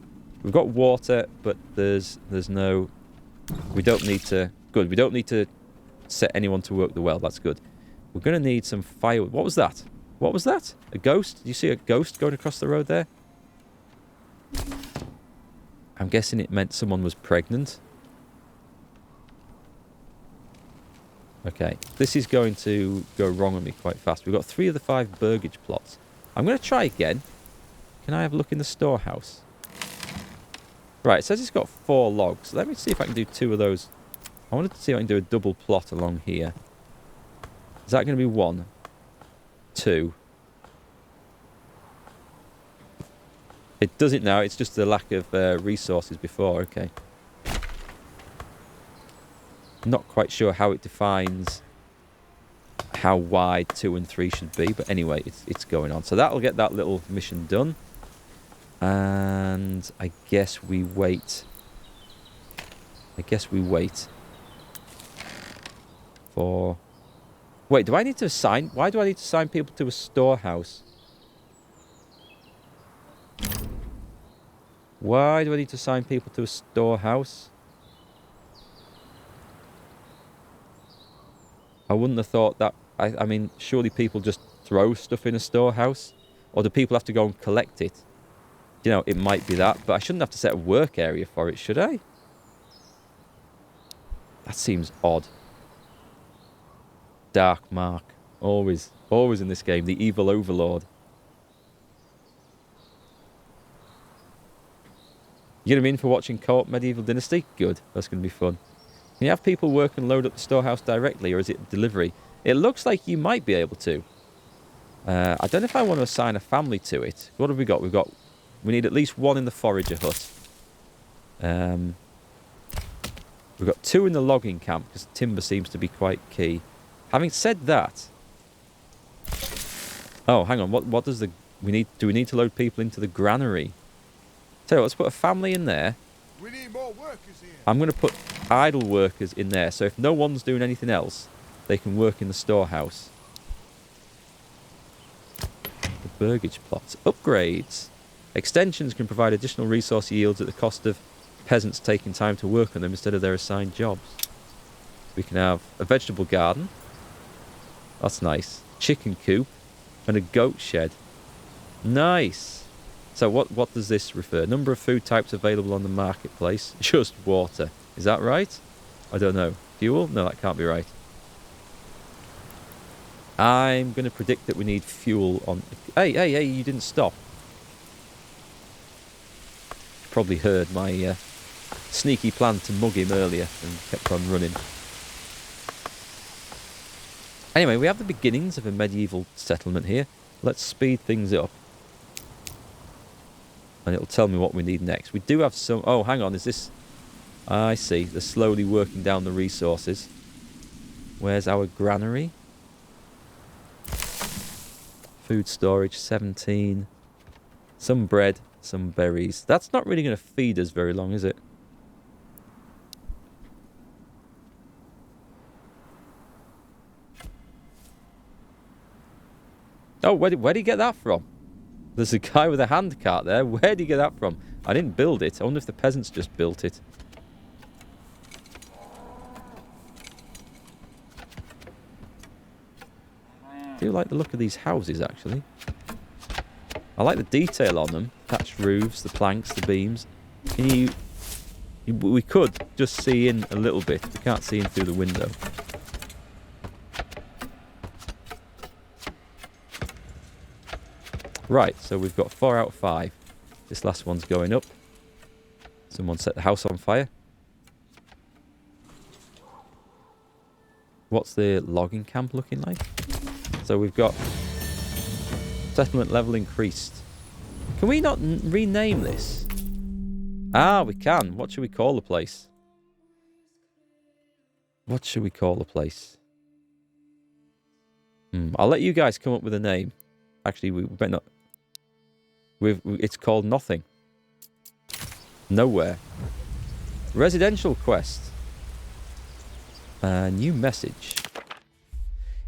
We've got water, but there's no... We don't need to... Good. We don't need to set anyone to work the well. That's good. We're going to need some firewood. What was that? What was that? A ghost? Did you see a ghost going across the road there? I'm guessing it meant someone was pregnant. Okay, this is going to go wrong on me quite fast. We've got 3 of the 5 burgage plots. I'm going to try again. Can I have a look in the storehouse? Right, it says it's got 4 logs. Let me see if I can do 2 of those. I wanted to see if I can do a double plot along here. Is that going to be 1? 2? It does it now. It's just the lack of resources before. Okay. Not quite sure how it defines how wide 2 and 3 should be. But anyway, it's going on. So that'll get that little mission done. And I guess we wait. For... Wait, do I need to assign... Why do I need to assign people to a storehouse? Why do I need to assign people to a storehouse? I wouldn't have thought that... I mean, surely people just throw stuff in a storehouse? Or do people have to go and collect it? You know, it might be that, but I shouldn't have to set a work area for it, should I? That seems odd. Dark Mark. Always in this game, the evil overlord. You gonna be in for watching Co-op Medieval Dynasty? Good, that's gonna be fun. Can you have people work and load up the storehouse directly, or is it delivery? It looks like you might be able to. I don't know if I want to assign a family to it. What have we got? We need at least 1 in the forager hut. We've got 2 in the logging camp, because timber seems to be quite key. Having said that... Oh, hang on. What does the... Do we need to load people into the granary? So let's put a family in there. We need more workers here. I'm going to put idle workers in there, so if no one's doing anything else, they can work in the storehouse. The burgage plots. Upgrades. Extensions can provide additional resource yields at the cost of peasants taking time to work on them instead of their assigned jobs. We can have a vegetable garden. That's nice. Chicken coop. And a goat shed. Nice. So what does this refer? Number of food types available on the marketplace. Just water. Is that right? I don't know. Fuel? No, that can't be right. I'm going to predict that we need fuel on... Hey, you didn't stop. Probably heard my sneaky plan to mug him earlier and kept on running. Anyway, we have the beginnings of a medieval settlement here. Let's speed things up. And it'll tell me what we need next. We do have some... Oh, hang on, is this... I see, they're slowly working down the resources. Where's our granary? Food storage, 17. Some bread, some berries. That's not really going to feed us very long, is it? Oh, where did he get that from? There's a guy with a hand cart there. Where did he get that from? I didn't build it. I wonder if the peasants just built it. I do like the look of these houses, actually. I like the detail on them. Thatched roofs, the planks, the beams. We could just see in a little bit. We can't see in through the window. Right, so we've got 4 out of 5. This last one's going up. Someone set the house on fire. What's the logging camp looking like? So we've got settlement level increased. Can we not rename this? Ah, we can. What should we call the place? What should we call the place? I'll let you guys come up with a name. Actually, we better not. It's called nothing. Nowhere. Residential quest. New message.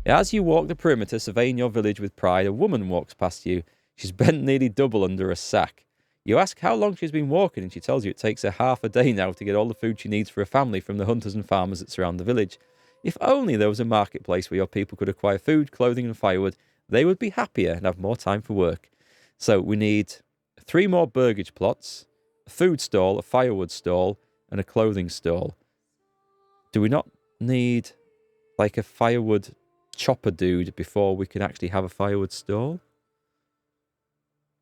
As you walk the perimeter surveying your village with pride, a woman walks past you. She's bent nearly double under a sack. You ask how long she's been walking, and she tells you it takes her half a day now to get all the food she needs for a family from the hunters and farmers that surround the village. If only there was a marketplace where your people could acquire food, clothing and firewood, they would be happier and have more time for work. So we need 3 more burgage plots, a food stall, a firewood stall, and a clothing stall. Do we not need like a firewood chopper dude before we can actually have a firewood stall.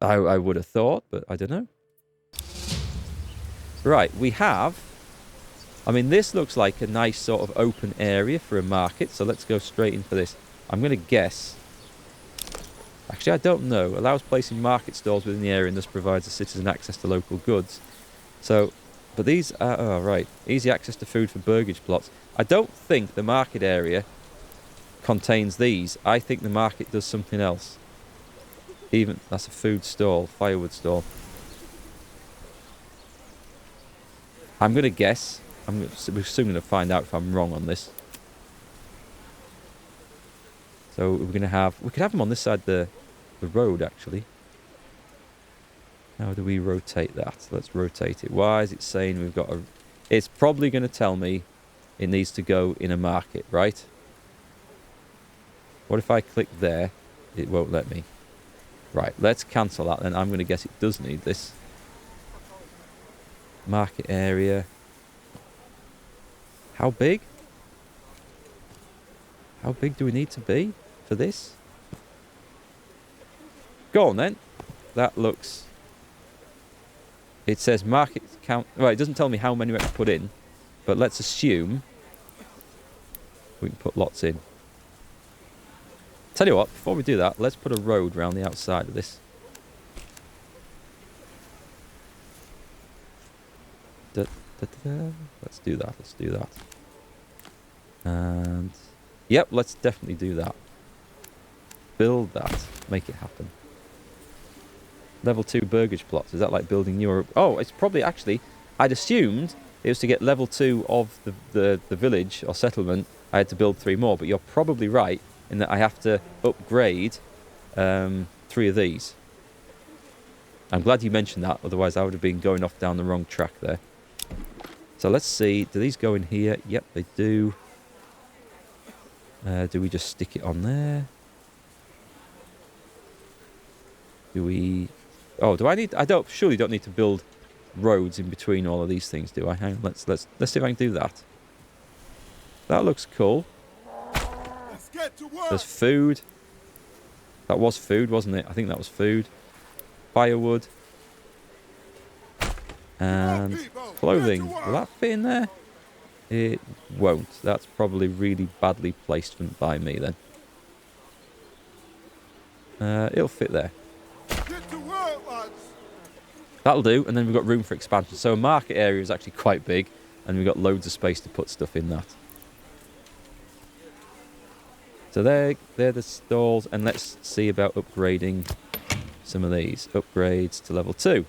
I would have thought, but I don't know. Right, we have... I mean, this looks like a nice sort of open area for a market, so let's go straight in for this. I'm going to guess... Actually, I don't know. Allows placing market stalls within the area and thus provides the citizen access to local goods. So, but these are... Oh, right. Easy access to food for burgage plots. I don't think the market area contains these. I think the market does something else. Even... That's a food stall. Firewood stall. I'm going to guess... We're soon going to find out if I'm wrong on this. So we're going to have... We could have them on this side of the road, actually. How do we rotate that? Let's rotate it. Why is it saying we've got a... It's probably going to tell me it needs to go in a market, right? What if I click there? It won't let me. Right, let's cancel that then. I'm going to guess it does need this. Market area. How big? How big do we need to be for this? Go on then. That looks... It says market count... Well, it doesn't tell me how many we have to put in. But let's assume we can put lots in. Tell you what, before we do that, let's put a road around the outside of this. Let's do that, let's do that. And... Yep, let's definitely do that. Build that. Make it happen. Level 2 burgage plots. Is that like building newer... Oh, it's probably actually... I'd assumed it was to get level 2 of the village or settlement. I had to build 3 more. But you're probably right in that I have to upgrade 3 of these. I'm glad you mentioned that. Otherwise, I would have been going off down the wrong track there. So let's see. Do these go in here? Yep, they do. Do we just stick it on there? Do we... Oh, do I need... I don't... Surely don't need to build roads in between all of these things, do I? Hang on, let's see if I can do that. That looks cool. Let's get to work. There's food. That was food, wasn't it? I think that was food. Firewood. And clothing. Will that fit in there? It won't. That's probably really badly placed by me then. It'll fit there. Get to work, lads. That'll do, and then we've got room for expansion. So a market area is actually quite big, and we've got loads of space to put stuff in that. So they're the stalls, and let's see about upgrading some of these. Upgrades to level 2.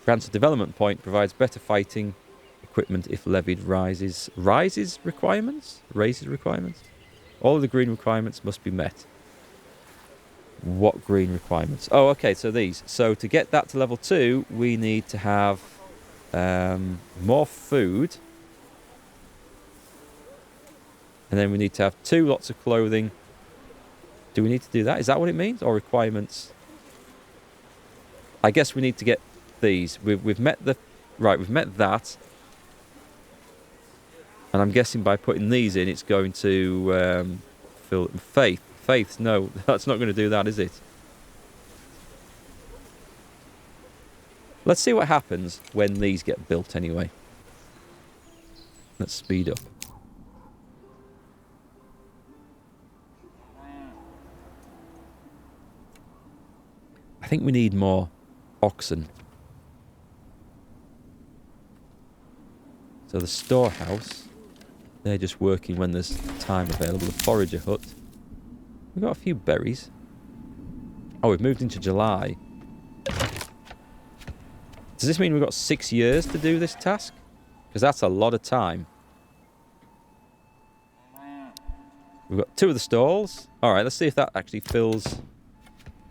Grants a development point, provides better fighting equipment if levied raises requirements? Raises requirements? All of the green requirements must be met. What green requirements? Oh, okay, so these. So to get that to level 2, we need to have more food. And then we need to have 2 lots of clothing. Do we need to do that? Is that what it means? Or requirements? I guess we need to get these. We've met the... Right, we've met that. And I'm guessing by putting these in, it's going to fill... Faith, no, that's not going to do that, is it? Let's see what happens when these get built anyway. Let's speed up. I think we need more oxen. So the storehouse, they're just working when there's time available. The forager hut. We've got a few berries. Oh, we've moved into July. Does this mean we've got 6 years to do this task? Because that's a lot of time. We've got 2 of the stalls. Alright, let's see if that actually fills.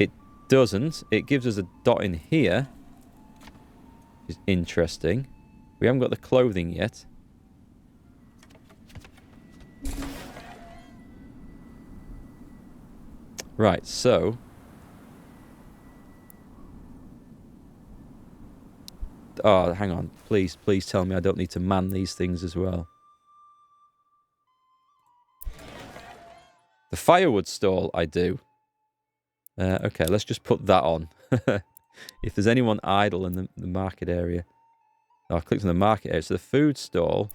It doesn't. It gives us a dot in here. Which is interesting. We haven't got the clothing yet. Right, so... Oh, hang on. Please tell me I don't need to man these things as well. The firewood stall, I do. Okay, let's just put that on. If there's anyone idle in the market area. Oh, I clicked on the market area. So the food stall.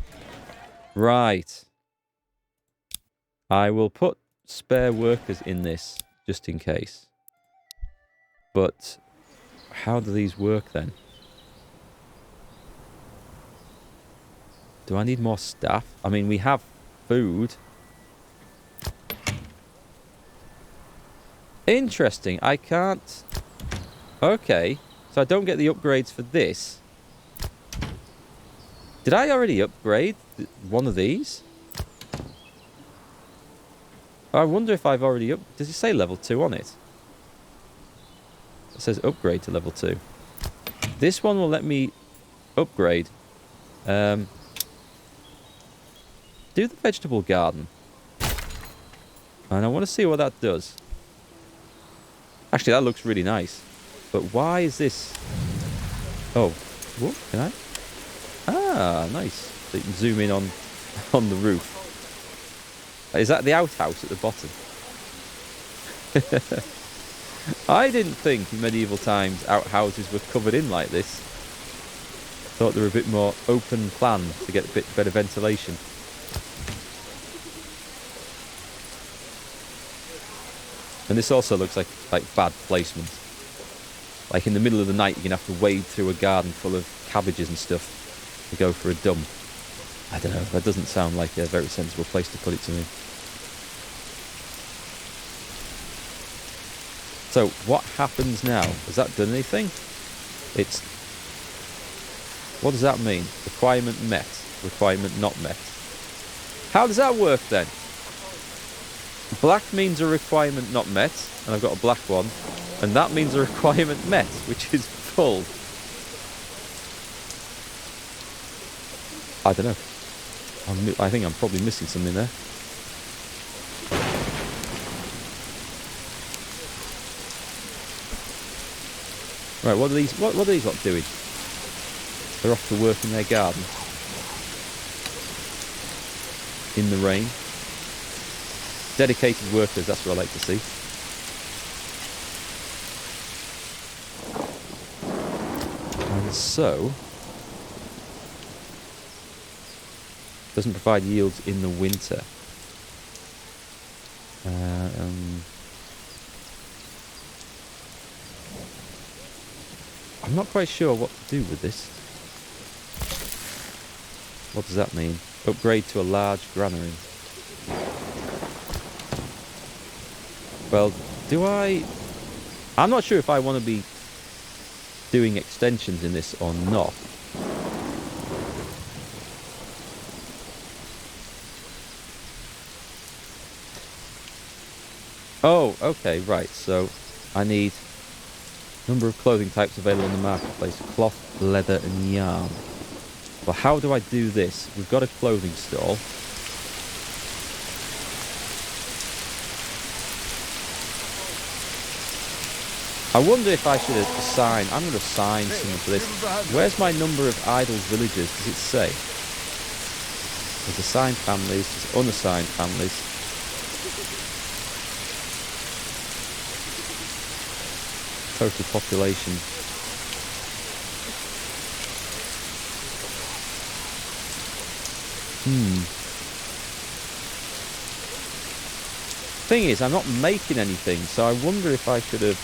Right. I will put spare workers in this, just in case. But how do these work then? Do I need more staff? I mean, we have food. Interesting. I can't... Okay. So I don't get the upgrades for this. Did I already upgrade one of these? I wonder if I've already up... Does it say level 2 on it? It says upgrade to level 2. This one will let me upgrade. Do the vegetable garden. And I want to see what that does. Actually, that looks really nice. But why is this... Oh. Whoop, can I? Ah, nice. So you can zoom in on the roof. Is that the outhouse at the bottom? I didn't think in medieval times outhouses were covered in like this. Thought they were a bit more open plan to get a bit better ventilation. And this also looks like bad placement. Like in the middle of the night, you're going to have to wade through a garden full of cabbages and stuff to go for a dump. I don't know, that doesn't sound like a very sensible place to put it to me. So, what happens now? Has that done anything? It's... What does that mean? Requirement met. Requirement not met. How does that work then? Black means a requirement not met, and I've got a black one. And that means a requirement met, which is full. I don't know. I think I'm probably missing something there. Right, what are these lot doing? They're off to work in their garden. In the rain. Dedicated workers, that's what I like to see. And so... Doesn't provide yields in the winter. I'm not quite sure what to do with this. What does that mean? Upgrade to a large granary. Well, do I... I'm not sure if I want to be doing extensions in this or not. Oh, okay, right. So I need number of clothing types available on the marketplace. Cloth, leather and yarn. Well, how do I do this? We've got a clothing stall. I wonder if I should assign... I'm going to assign someone for this. Where's my number of idle villagers? Does it say? There's assigned families, there's unassigned families. Total population. Thing is, I'm not making anything, so I wonder if I should have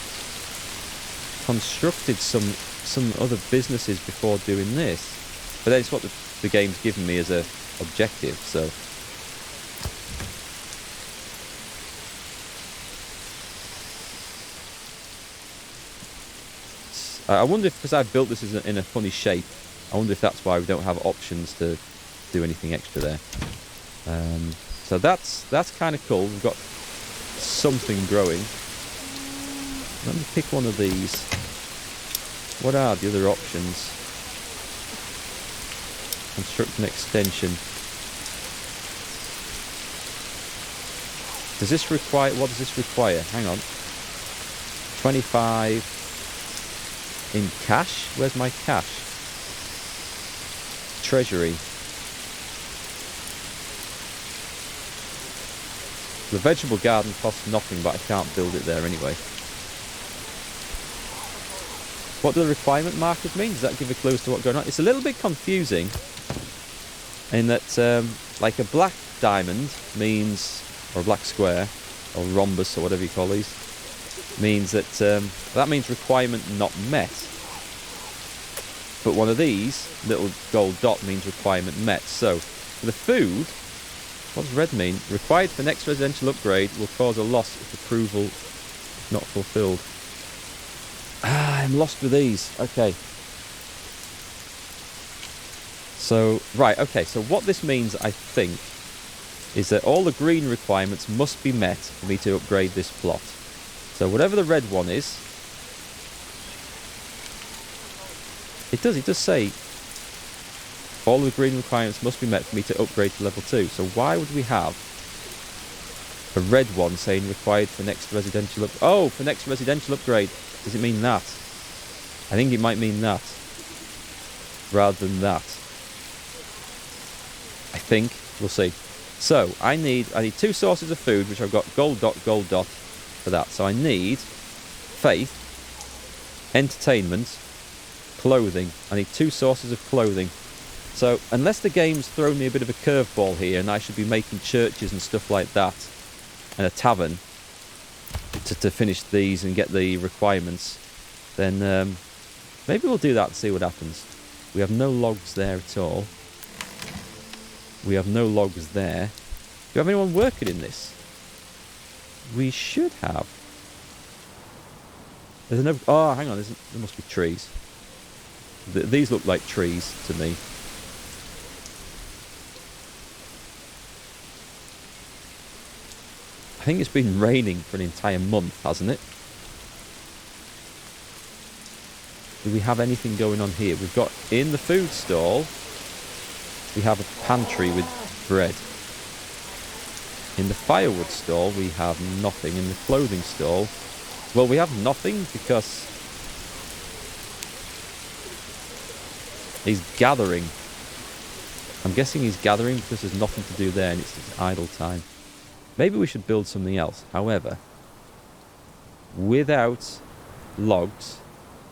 constructed some other businesses before doing this. But that's what the game's given me as a objective, so... I wonder if, because I've built this in a funny shape, I wonder if that's why we don't have options to do anything extra there. So that's kind of cool. We've got something growing. Let me pick one of these. What are the other options? Construct an extension. Does this require... What does this require? Hang on. 25... In cash? Where's my cash? treasury. The vegetable garden costs nothing, but I can't build it there anyway. What do the requirement markers mean? Does that give a clue as to what's going on? It's a little bit confusing in that, like a black diamond means, or a black square, or rhombus, or whatever you call these, means that that means requirement not met. But one of these little gold dot means requirement met. So for the food, what does red mean? Required for next residential upgrade will cause a loss if approval is not fulfilled. I'm lost with these. Okay. So, right, okay. So what this means, I think, is that all the green requirements must be met for me to upgrade this plot. So whatever the red one is, it does say all the green requirements must be met for me to upgrade to level 2. So why would we have a red one saying required for next residential for next residential upgrade? Does it mean that? I think it might mean that rather than that. I think. We'll see. So I need 2 sources of food, which I've got gold dot for that. So I need faith, entertainment, clothing. I need 2 sources of clothing. So unless the game's thrown me a bit of a curveball here and I should be making churches and stuff like that and a tavern to finish these and get the requirements, then maybe we'll do that and see what happens. We have no logs there at all. We have no logs there. Do you have anyone working in this? We should have. There's no... Oh, hang on. There must be trees. These look like trees to me. I think it's been raining for an entire month, hasn't it? Do we have anything going on here? We've got in the food stall, we have a pantry with bread. In the firewood stall, we have nothing. In the clothing stall, well, we have nothing because he's gathering. I'm guessing he's gathering because there's nothing to do there and it's his idle time. Maybe we should build something else. However, without logs,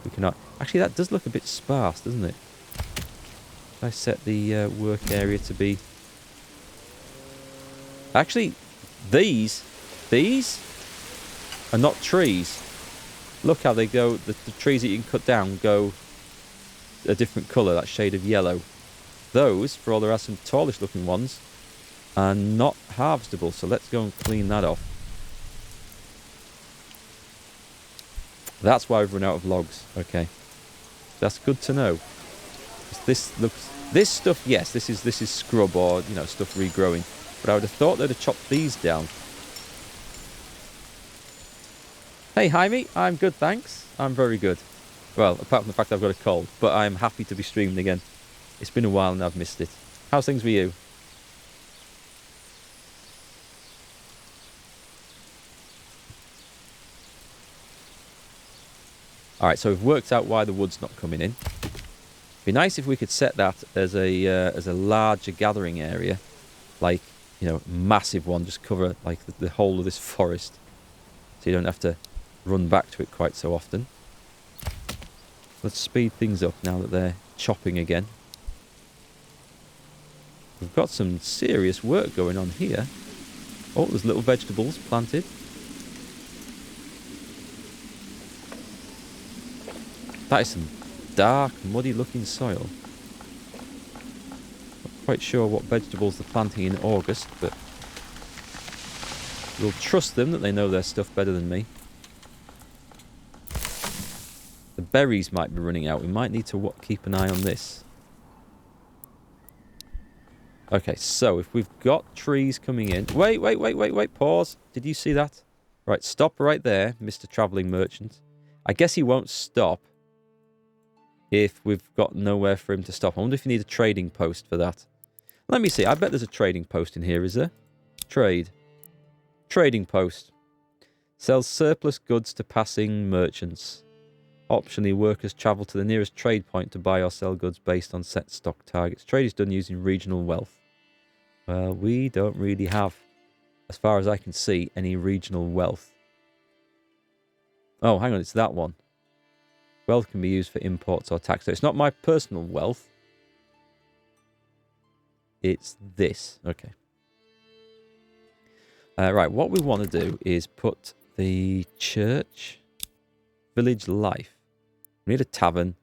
we cannot... Actually, that does look a bit sparse, doesn't it? If I set the work area to be... Actually, these are not trees. Look how they go... The trees that you can cut down go a different colour, that shade of yellow. Those, for all there are some tallish looking ones, are not harvestable, so let's go and clean that off. That's why we've run out of logs. Okay, that's good to know. This stuff, yes, this is scrub or stuff regrowing, but I would have thought they'd have chopped these down. Hey Jaime, I'm good, thanks. I'm very good. Well, apart from the fact I've got a cold, but I'm happy to be streaming again. It's been a while and I've missed it. How's things with you? Alright, so we've worked out why the wood's not coming in. It'd be nice if we could set that as a larger gathering area. Like, massive one, just cover like the whole of this forest. So you don't have to run back to it quite so often. Let's speed things up now that they're chopping again. We've got some serious work going on here. Oh, there's little vegetables planted. That is some dark, muddy looking soil. Not quite sure what vegetables they're planting in August, but we'll trust them that they know their stuff better than me. The berries might be running out. We might need to keep an eye on this. Okay, so if we've got trees coming in... Wait, pause. Did you see that? Right, stop right there, Mr. Travelling Merchant. I guess he won't stop if we've got nowhere for him to stop. I wonder if you need a trading post for that. Let me see. I bet there's a trading post in here, is there? Trade. Trading post. Sells surplus goods to passing merchants. Optionally, workers travel to the nearest trade point to buy or sell goods based on set stock targets. Trade is done using regional wealth. Well, we don't really have, as far as I can see, any regional wealth. Oh, hang on, it's that one. Wealth can be used for imports or tax. So it's not my personal wealth. It's this. Okay. Right, what we want to do is put the church, village life. We need a tavern.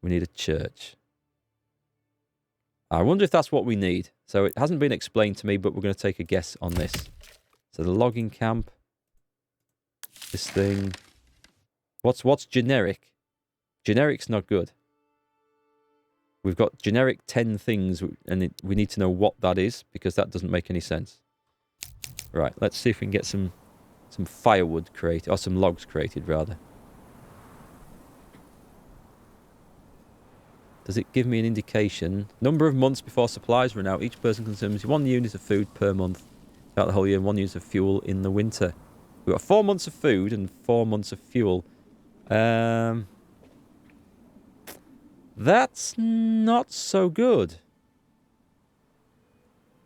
We need a church. I wonder if that's what we need. So it hasn't been explained to me, but we're going to take a guess on this. So the logging camp. This thing. What's generic? Generic's not good. We've got generic 10 things, and we need to know what that is, because that doesn't make any sense. Right, let's see if we can get some firewood created, or some logs created, rather. Does it give me an indication? Number of months before supplies run out. Each person consumes 1 unit of food per month throughout the whole year, and 1 unit of fuel in the winter. We've got 4 months of food and 4 months of fuel. That's not so good.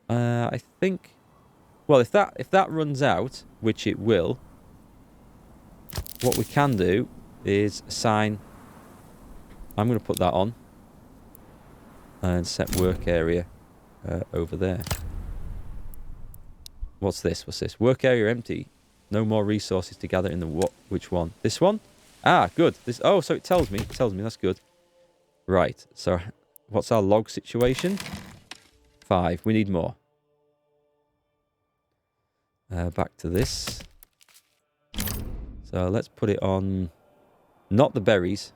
I think... Well, if that runs out, which it will, what we can do is assign... I'm going to put that on. And set work area over there. What's this? What's this? Work area empty. No more resources to gather in the what? Which one? This one? Ah, good. This. Oh, so it tells me. It tells me. That's good. Right. So, what's our log situation? 5. We need more. Back to this. So let's put it on. Not the berries.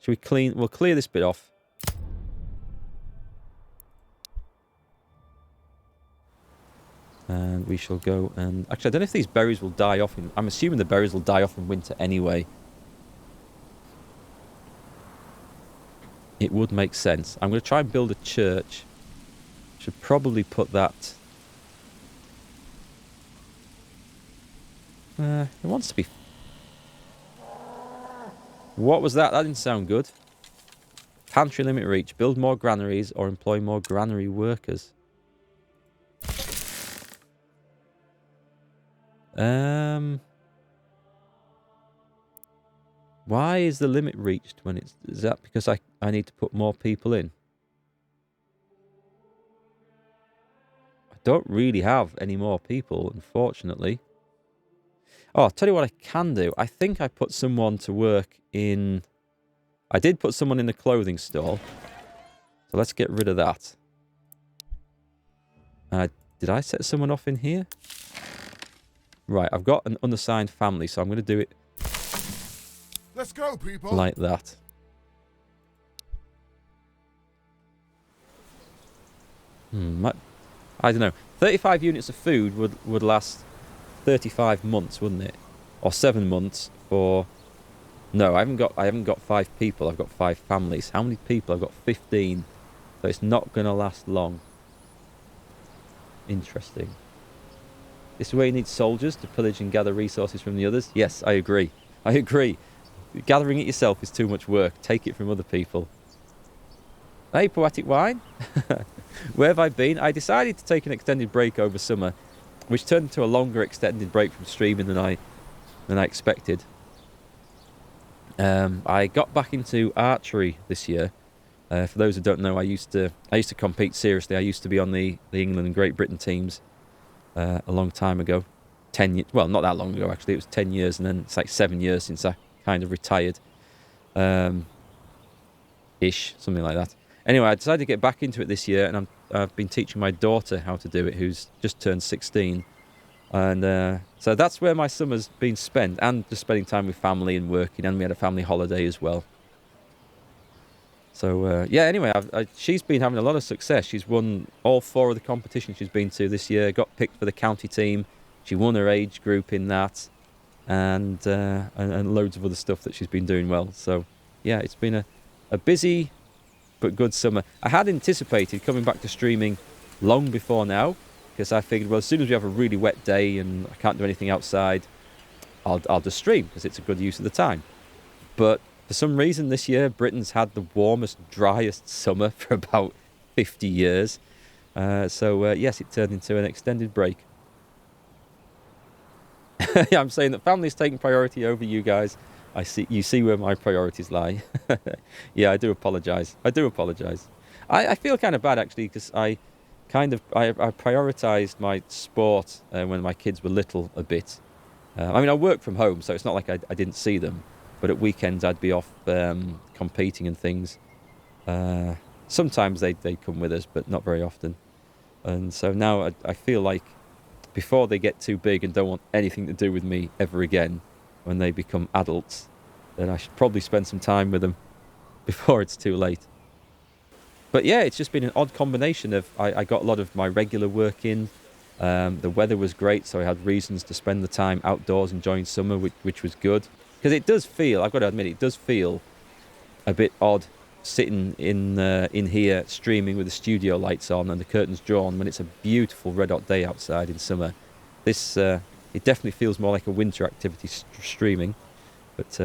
Should we clean? We'll clear this bit off. And we shall go and... Actually, I don't know if these berries will die off. I'm assuming the berries will die off in winter anyway. It would make sense. I'm going to try and build a church. Should probably put that... it wants to be... What was that? That didn't sound good. Pantry limit reach. Build more granaries or employ more granary workers. Why is the limit reached when it's... Is that because I need to put more people in? I don't really have any more people, unfortunately. Oh, I'll tell you what I can do. I think I put someone to work in... I did put someone in the clothing store. So let's get rid of that. Did I set someone off in here? Right, I've got an unassigned family, so I'm going to do it... Let's go, people. Like that. I don't know. 35 units of food would last 35 months, wouldn't it? Or 7 months for... No, I haven't got 5 people. I've got 5 families. How many people? I've got 15. So it's not going to last long. Interesting. This is where you need soldiers to pillage and gather resources from the others. Yes, I agree. I agree. Gathering it yourself is too much work. Take it from other people. Hey, Poetic Wine. Where have I been? I decided to take an extended break over summer, which turned into a longer extended break from streaming than I expected. I got back into archery this year. For those who don't know, I used to compete seriously. I used to be on the England and Great Britain teams a long time ago. 10 years, well, not that long ago actually. It was 10 years, and then it's like 7 years since I kind of retired. Ish, something like that. Anyway, I decided to get back into it this year, and I've been teaching my daughter how to do it, who's just turned 16. And so that's where my summer's been spent, and just spending time with family and working, and we had a family holiday as well. So, yeah, anyway, she's been having a lot of success. She's won all 4 of the competitions she's been to this year, got picked for the county team. She won her age group in that, and loads of other stuff that she's been doing well. So, yeah, it's been a busy but good summer. I had anticipated coming back to streaming long before now, because I figured, well, as soon as we have a really wet day and I can't do anything outside, I'll just stream, because it's a good use of the time. But for some reason this year, Britain's had the warmest, driest summer for about 50 years. So yes, it turned into an extended break. Yeah, I'm saying that family's taking priority over you guys. You see where my priorities lie. Yeah, I do apologise. I feel kind of bad actually because I prioritised my sport when my kids were little a bit. I mean, I work from home, so it's not like I didn't see them. But at weekends, I'd be off competing and things. Sometimes they'd come with us, but not very often. And so now I feel like before they get too big and don't want anything to do with me ever again, when they become adults, then I should probably spend some time with them before it's too late. But yeah, it's just been an odd combination of I got a lot of my regular work in. The weather was great, so I had reasons to spend the time outdoors enjoying summer, which was good. Because it does feel, I've got to admit, it does feel a bit odd sitting in here streaming with the studio lights on and the curtains drawn when it's a beautiful red hot day outside in summer. This it definitely feels more like a winter activity streaming, but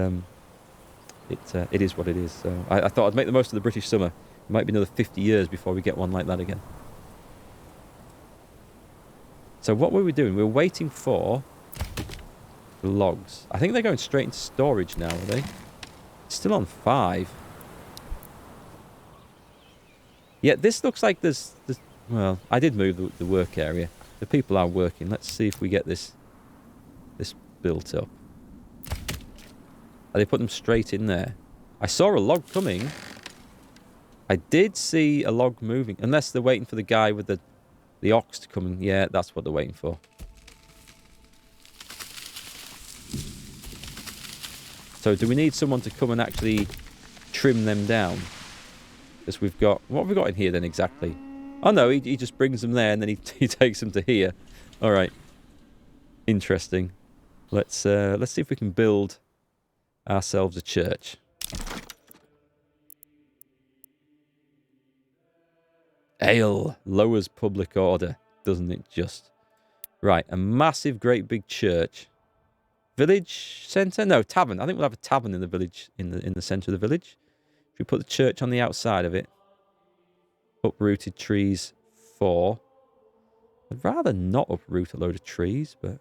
it is what it is. So I thought I'd make the most of the British summer. It might be another 50 years before we get one like that again. So what were we doing? We were waiting for the logs. I think they're going straight into storage now, are they? It's still on 5. Yeah, this looks like there's well, I did move the work area. The people are working. Let's see if we get this built up. They put them straight in there. I saw a log coming. I did see a log moving. Unless they're waiting for the guy with the ox to come in. Yeah, that's what they're waiting for. So do we need someone to come and actually trim them down? Because we've got... What have we got in here then exactly? Oh no, he just brings them there and then he takes them to here. Alright. Interesting. Let's see if we can build ourselves a church. Ale lowers public order, doesn't it just? Right, a massive, great big church. Village centre? No, tavern. I think we'll have a tavern in the village, in the centre of the village. If we put the church on the outside of it. Uprooted trees 4. I'd rather not uproot a load of trees, but...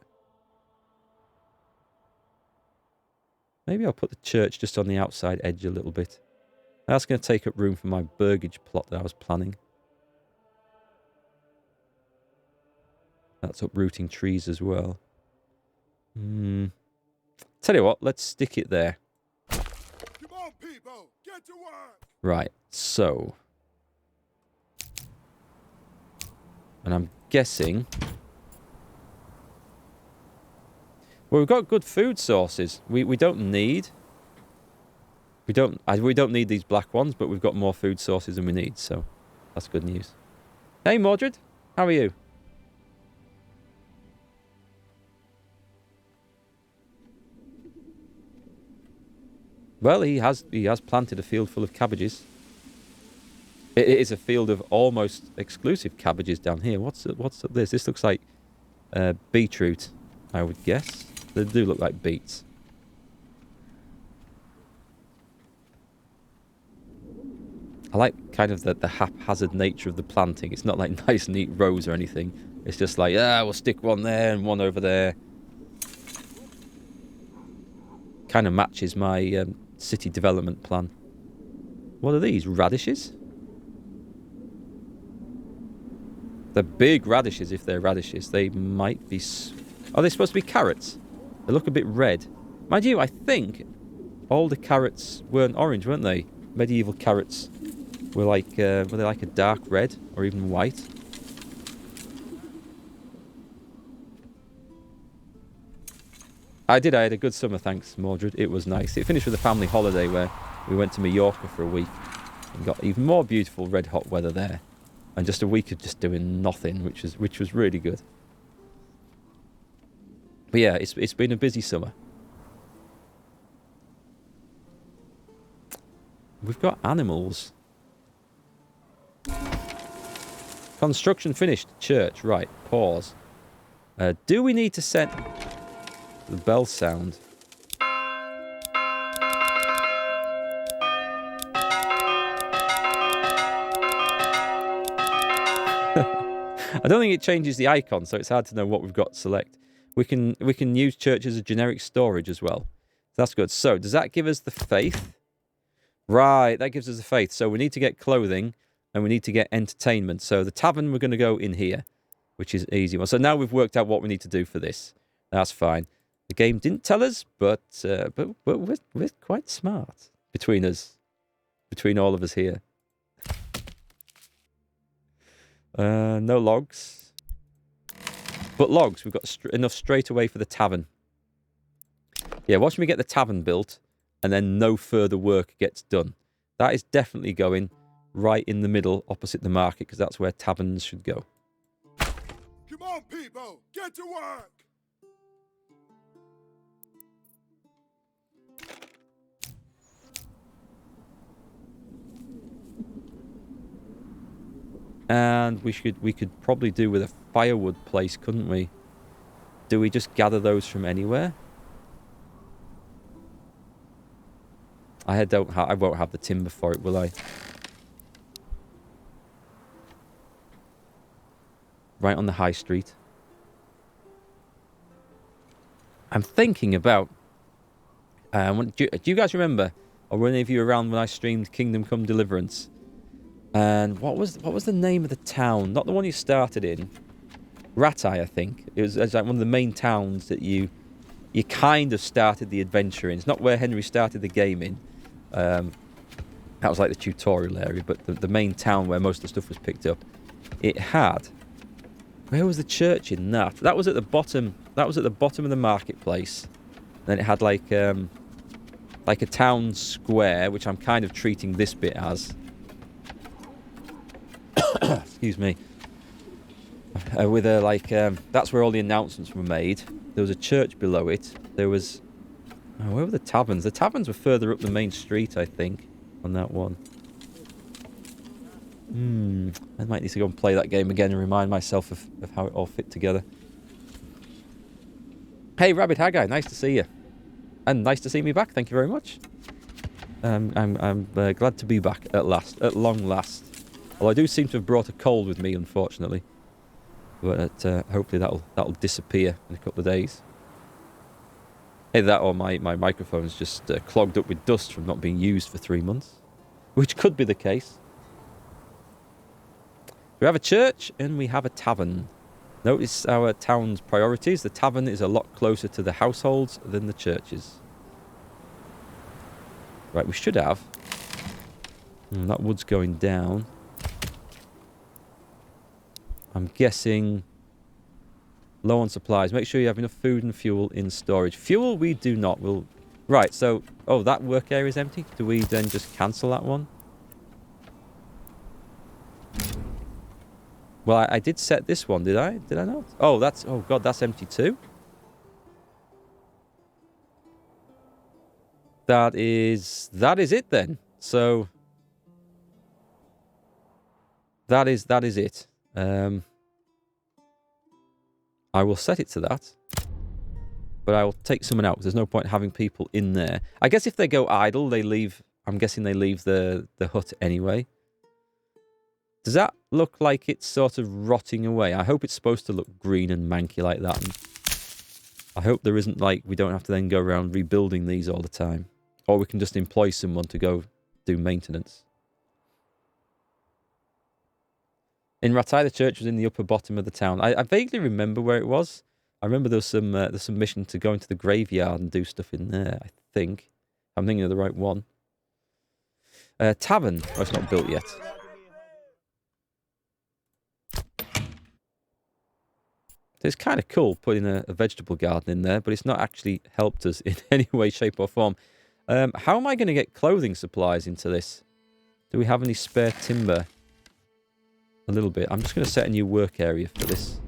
Maybe I'll put the church just on the outside edge a little bit. That's going to take up room for my burgage plot that I was planning. That's uprooting trees as well. Tell you what, let's stick it there. Come on, people, get to work. Right, so... And I'm guessing... Well, we've got good food sources. We don't need... We don't need these black ones, but we've got more food sources than we need, so that's good news. Hey, Mordred, how are you? Well, he has planted a field full of cabbages. It is a field of almost exclusive cabbages down here. What's this? This looks like beetroot, I would guess. They do look like beets. I like kind of the haphazard nature of the planting. It's not like nice, neat rows or anything. It's just like, we'll stick one there and one over there. Kind of matches my city development plan. What are these? Radishes? They're big radishes if they're radishes. They might be... Are they supposed to be carrots? They look a bit red. Mind you, I think all the carrots weren't orange, weren't they? Medieval carrots were like... were they like a dark red or even white? I had a good summer, thanks, Mordred. It was nice. It finished with a family holiday where we went to Mallorca for a week and got even more beautiful red hot weather there. And just a week of just doing nothing, which was really good. But yeah, it's been a busy summer. We've got animals. Construction finished. Church. Right. Pause. Do we need to set the bell sound? I don't think it changes the icon, so it's hard to know what we've got to select. We can use church as a generic storage as well. That's good. So, does that give us the faith? Right, that gives us the faith. So, we need to get clothing, and we need to get entertainment. So, the tavern, we're going to go in here, which is an easy one. So, now we've worked out what we need to do for this. That's fine. The game didn't tell us, but we're quite smart between us. Between all of us here. No logs. But logs, we've got enough straight away for the tavern. Yeah, watch me get the tavern built, and then no further work gets done. That is definitely going right in the middle, opposite the market, because that's where taverns should go. Come on, people, get to work. And we could probably do with a firewood place, couldn't we? Do we just gather those from anywhere? I won't have the timber for it, will I? Right on the high street. I'm thinking about... do you guys remember, or were any of you around when I streamed Kingdom Come Deliverance? And what was the name of the town? Not the one you started in. Ratai, I think. It was like one of the main towns that you kind of started the adventure in. It's not where Henry started the game in. That was like the tutorial area, but the main town where most of the stuff was picked up. It had... Where was the church in that? That was at the bottom. That was at the bottom of the marketplace. Then it had like a town square, which I'm kind of treating this bit as. Excuse me. With a that's where all the announcements were made. There was a church below it. There was... Oh, where were the taverns? The taverns were further up the main street, I think, on that one. I might need to go and play that game again and remind myself of how it all fit together. Hey, Rabbit Haggai, nice to see you. And nice to see me back, thank you very much. I'm glad to be back at long last. Well, I do seem to have brought a cold with me, unfortunately. But hopefully that'll disappear in a couple of days. Either that or my microphone's just clogged up with dust from not being used for 3 months. Which could be the case. We have a church and we have a tavern. Notice our town's priorities. The tavern is a lot closer to the households than the churches. Right, we should have... that wood's going down. I'm guessing low on supplies. Make sure you have enough food and fuel in storage. Fuel we do not. Right, so... Oh, that work area is empty. Do we then just cancel that one? Well, I did set this one, did I? Did I not? Oh, that's... Oh, God, that's empty too? That is it then. So... That is it. I will set it to that. But I will take someone out, because there's no point having people in there. I guess if they go idle, they leave... I'm guessing they leave the hut anyway. Does that look like it's sort of rotting away? I hope it's supposed to look green and manky like that. And I hope there isn't like... We don't have to then go around rebuilding these all the time. Or we can just employ someone to go do maintenance. In Ratai, the church was in the upper bottom of the town. I vaguely remember where it was. I remember there's some mission to go into the graveyard and do stuff in there, I think. I'm thinking of the right one. Tavern. Oh, it's not built yet. It's kind of cool putting a vegetable garden in there, but it's not actually helped us in any way, shape or form. How am I going to get clothing supplies into this? Do we have any spare timber? A little bit. I'm just going to set a new work area for this.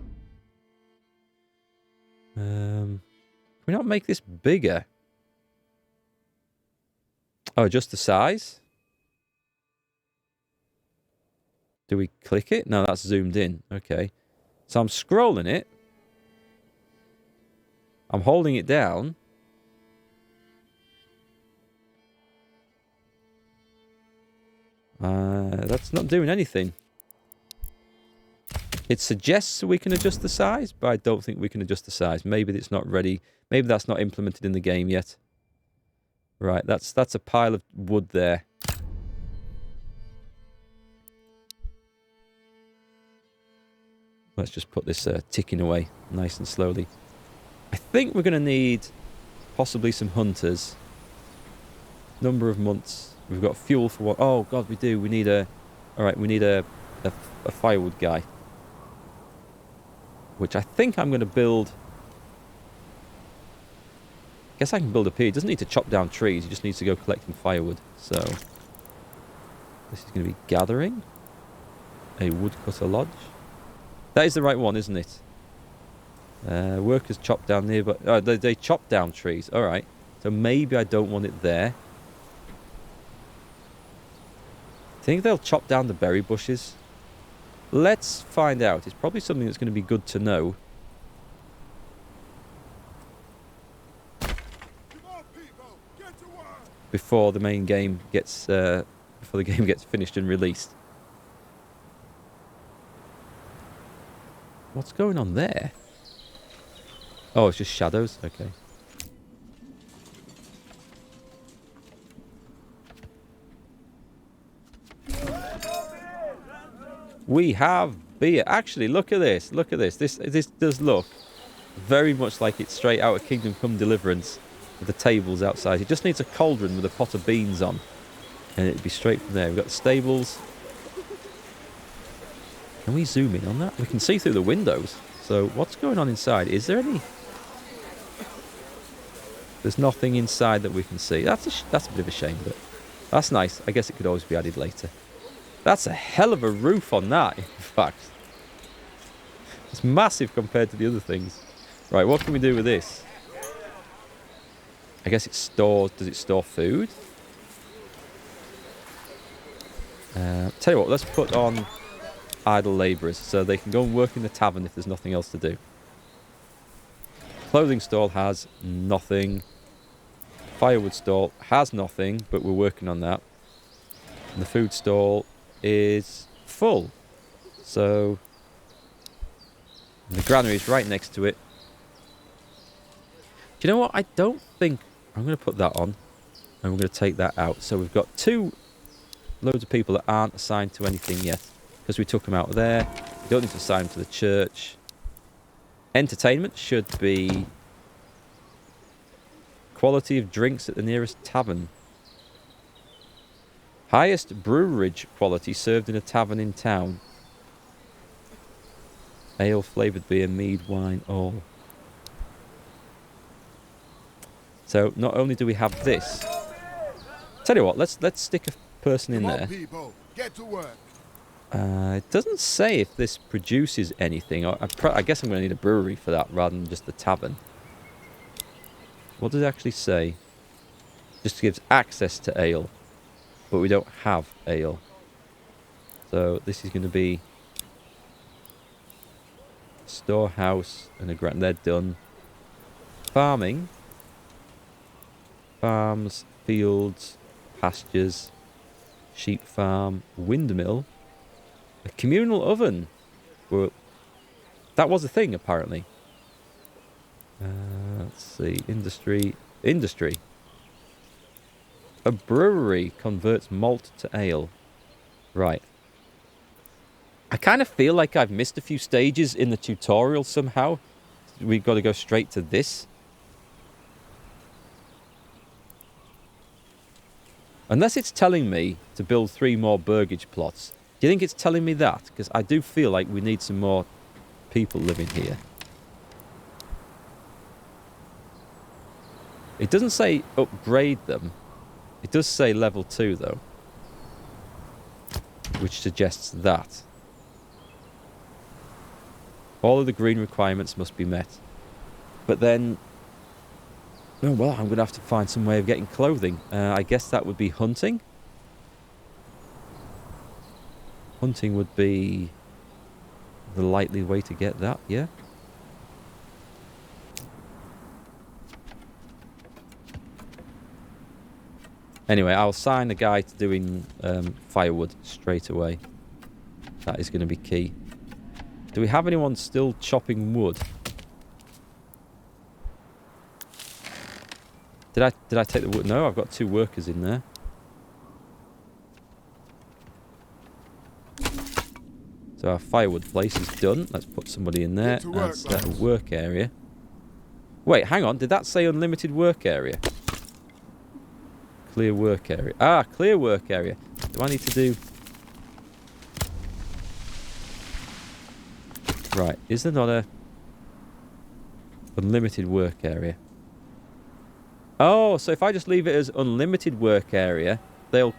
Can we not make this bigger? Oh, just the size? Do we click it? No, that's zoomed in. Okay. So I'm scrolling it. I'm holding it down. That's not doing anything. It suggests we can adjust the size, but I don't think we can adjust the size. Maybe it's not ready. Maybe that's not implemented in the game yet. Right, that's a pile of wood there. Let's just put this ticking away nice and slowly. I think we're going to need possibly some hunters. Number of months. We've got fuel for what? Oh, God, we do. We need a... Alright, we need a firewood guy. Which I think I'm going to build... I guess I can build up here. He doesn't need to chop down trees. He just needs to go collecting firewood. So, this is going to be gathering. A Woodcutter Lodge. That is the right one, isn't it? Workers chop down nearby... Oh, they chop down trees. Alright. So maybe I don't want it there. Think they'll chop down the berry bushes? Let's find out. It's probably something that's going to be good to know. Before the main game gets before the game gets finished and released. What's going on there? Oh, it's just shadows. Okay. We have beer. Actually, look at this. Look at this. This does look very much like it's straight out of Kingdom Come Deliverance. With the tables outside. It just needs a cauldron with a pot of beans on. And it'd be straight from there. We've got the stables. Can we zoom in on that? We can see through the windows. So what's going on inside? Is there any... There's nothing inside that we can see. That's a bit of a shame, but that's nice. I guess it could always be added later. That's a hell of a roof on that, in fact. It's massive compared to the other things. Right, what can we do with this? I guess it stores... Does it store food? Tell you what, let's put on idle labourers so they can go and work in the tavern if there's nothing else to do. Clothing stall has nothing. Firewood stall has nothing, but we're working on that. And the food stall is full. So the granary is right next to it. Do you know what? I don't think... I'm going to put that on. And we're going to take that out. So we've got loads of people that aren't assigned to anything yet. Because we took them out there. We don't need to assign them to the church. Entertainment should be... Quality of drinks at the nearest tavern. Highest brewerage quality served in a tavern in town. Ale, flavoured beer, mead, wine, all. So not only do we have this, tell you what, let's stick a person in there. People, get to work. It doesn't say if this produces anything. I guess I'm going to need a brewery for that rather than just the tavern. What does it actually say? Just gives access to ale, but we don't have ale. So this is going to be storehouse and a grand. They're done. Farming. Farms, fields, pastures, sheep farm, windmill, a communal oven. Well, that was a thing apparently. Let's see, industry. A brewery converts malt to ale. Right. I kind of feel like I've missed a few stages in the tutorial somehow. We've got to go straight to this. Unless it's telling me to build 3 more burgage plots. Do you think it's telling me that? Because I do feel like we need some more people living here. It doesn't say upgrade them. It does say level 2 though. Which suggests that. All of the green requirements must be met. But then... Oh, well, I'm going to have to find some way of getting clothing. I guess that would be hunting. Hunting would be the likely way to get that, yeah? Anyway, I'll assign a guy to doing firewood straight away. That is going to be key. Do we have anyone still chopping wood? Did I take the wood? No, I've got 2 workers in there. So our firewood place is done. Let's put somebody in there. Get to work, And set a lads. work area. Wait, hang on. Did that say unlimited work area? Clear work area. Ah, clear work area. Do I need to do... Right, is there not a unlimited work area? Oh, so if I just leave it as unlimited work area, they will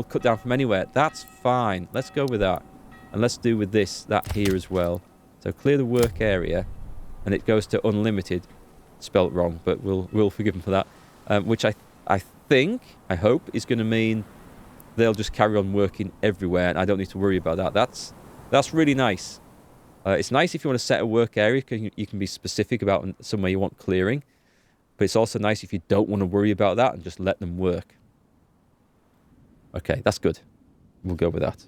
cut down from anywhere. That's fine. Let's go with that. And let's do with that here as well. So clear the work area, and it goes to unlimited. Spelt wrong, but we'll forgive them for that. Which I hope is going to mean they'll just carry on working everywhere, and I don't need to worry about that. That's really nice. It's nice if you want to set a work area, because you can be specific about somewhere you want clearing. But it's also nice if you don't want to worry about that and just let them work. Okay, that's good. We'll go with that.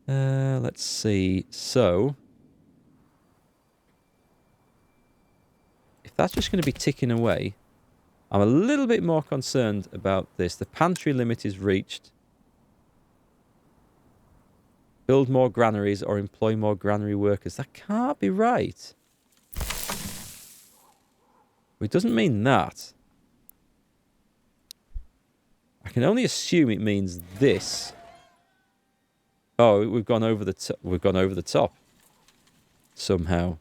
Let's see. So, if that's just going to be ticking away, I'm a little bit more concerned about this. The pantry limit is reached. Build more granaries or employ more granary workers. That can't be right. It doesn't mean that. I can only assume it means this. Oh, we've gone over the top. We've gone over the top. Somehow.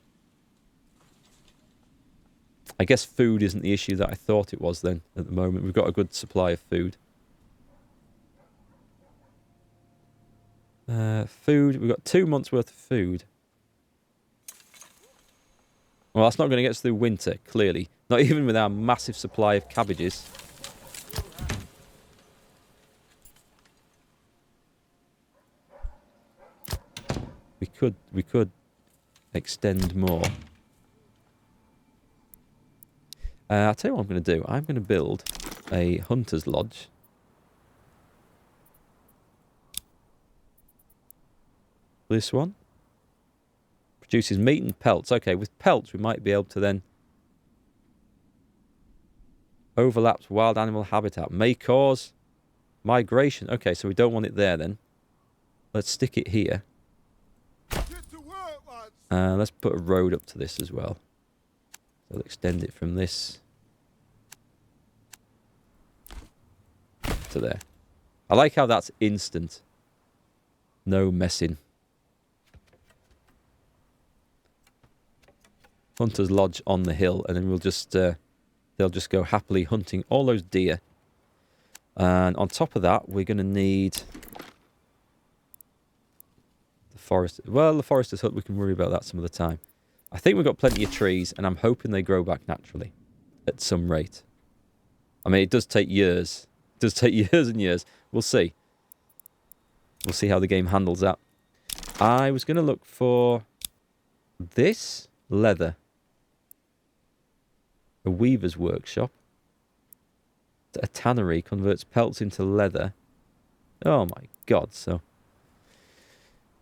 I guess food isn't the issue that I thought it was then at the moment. We've got a good supply of food. Food. We've got 2 months worth of food. Well, that's not going to get us through winter, clearly. Not even with our massive supply of cabbages. We could extend more. I'll tell you what I'm going to do. I'm going to build a hunter's lodge. This one. Produces meat and pelts. Okay, with pelts we might be able to then... Overlaps wild animal habitat. May cause migration. Okay, so we don't want it there then. Let's stick it here. Get to work, lads. Let's put a road up to this as well. So we'll extend it from this to there. I like how that's instant. No messing. Hunter's Lodge on the hill, and then we'll just they'll just go happily hunting all those deer. And on top of that, we're going to need the forest. Well, the forester's hut, we can worry about that some of the time. I think we've got plenty of trees, and I'm hoping they grow back naturally at some rate. I mean, it does take years. It does take years and years. We'll see. We'll see how the game handles that. I was going to look for this leather. A weaver's workshop. A tannery converts pelts into leather. Oh my god, so...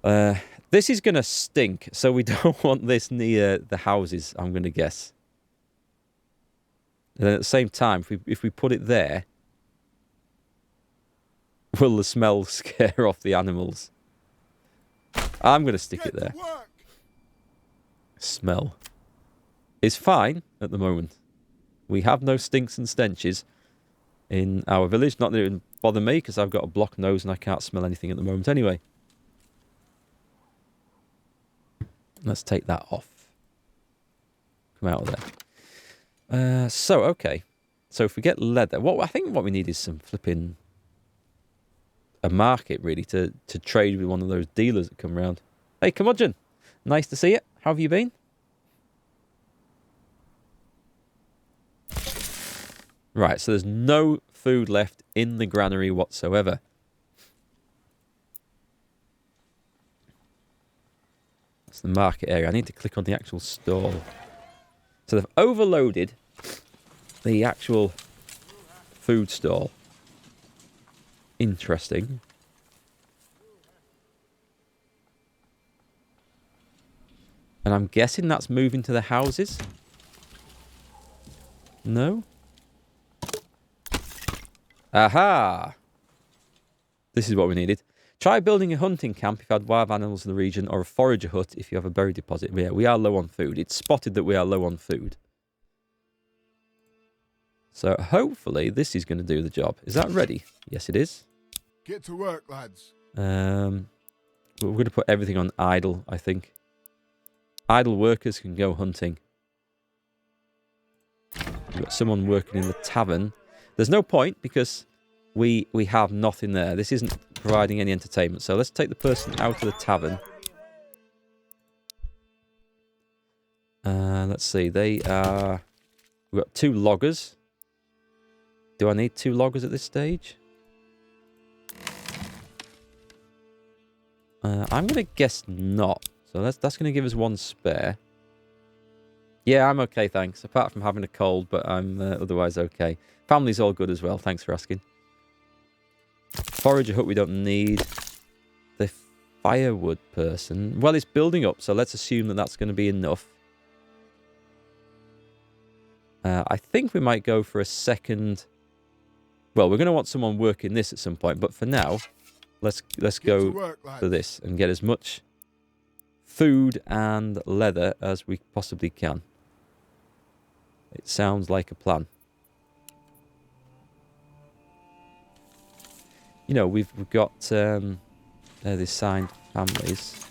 this is going to stink, so we don't want this near the houses, I'm going to guess. And then at the same time, if we put it there, will the smell scare off the animals? I'm going to stick it there. Get to work. Smell. It's fine at the moment. We have no stinks and stenches in our village. Not that it would bother me, because I've got a blocked nose and I can't smell anything at the moment anyway. Let's take that off. Come out of there. So, okay. So if we get leather... I think what we need is some flipping... a market, really, to trade with one of those dealers that come round. Hey, curmudgeon. Nice to see you. How have you been? Right, so there's no food left in the granary whatsoever. That's the market area. I need to click on the actual stall. So they've overloaded the actual food stall. Interesting. And I'm guessing that's moving to the houses. No? Aha! This is what we needed. Try building a hunting camp if you had wild animals in the region, or a forager hut if you have a berry deposit. Yeah, we are low on food. It's spotted that we are low on food. So hopefully this is going to do the job. Is that ready? Yes, it is. Get to work, lads. We're going to put everything on idle, I think. Idle workers can go hunting. We've got someone working in the tavern. There's no point because we have nothing there. This isn't providing any entertainment. So let's take the person out of the tavern. Let's see. They are... We've got 2 loggers. Do I need 2 loggers at this stage? I'm going to guess not. So that's going to give us 1 spare. Yeah, I'm okay, thanks. Apart from having a cold, but I'm otherwise okay. Family's all good as well. Thanks for asking. Forager hut we don't need. The firewood person. Well, it's building up, so let's assume that that's going to be enough. I think we might go for a second... Well, we're going to want someone working this at some point, but for now, let's go for this and get as much food and leather as we possibly can. It sounds like a plan. You know, we've got the assigned families.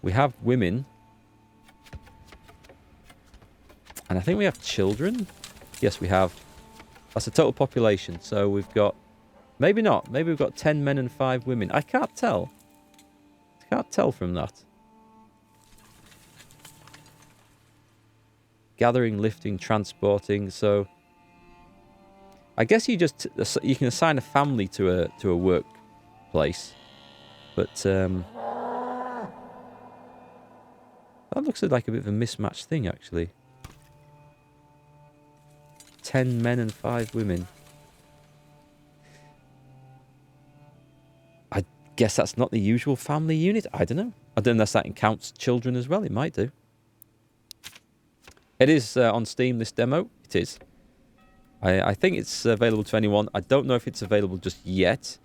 We have women. And I think we have children. Yes, we have. That's the total population. So we've got... Maybe not. Maybe we've got 10 men and 5 women. I can't tell. I can't tell from that. Gathering, lifting, transporting. So I guess you can assign a family to a workplace. But that looks like a bit of a mismatched thing, actually. 10 men and 5 women. I guess that's not the usual family unit. I don't know. I don't know unless that counts children as well. It might do. It is on Steam, this demo. It is. I think it's available to anyone. I don't know if it's available just yet.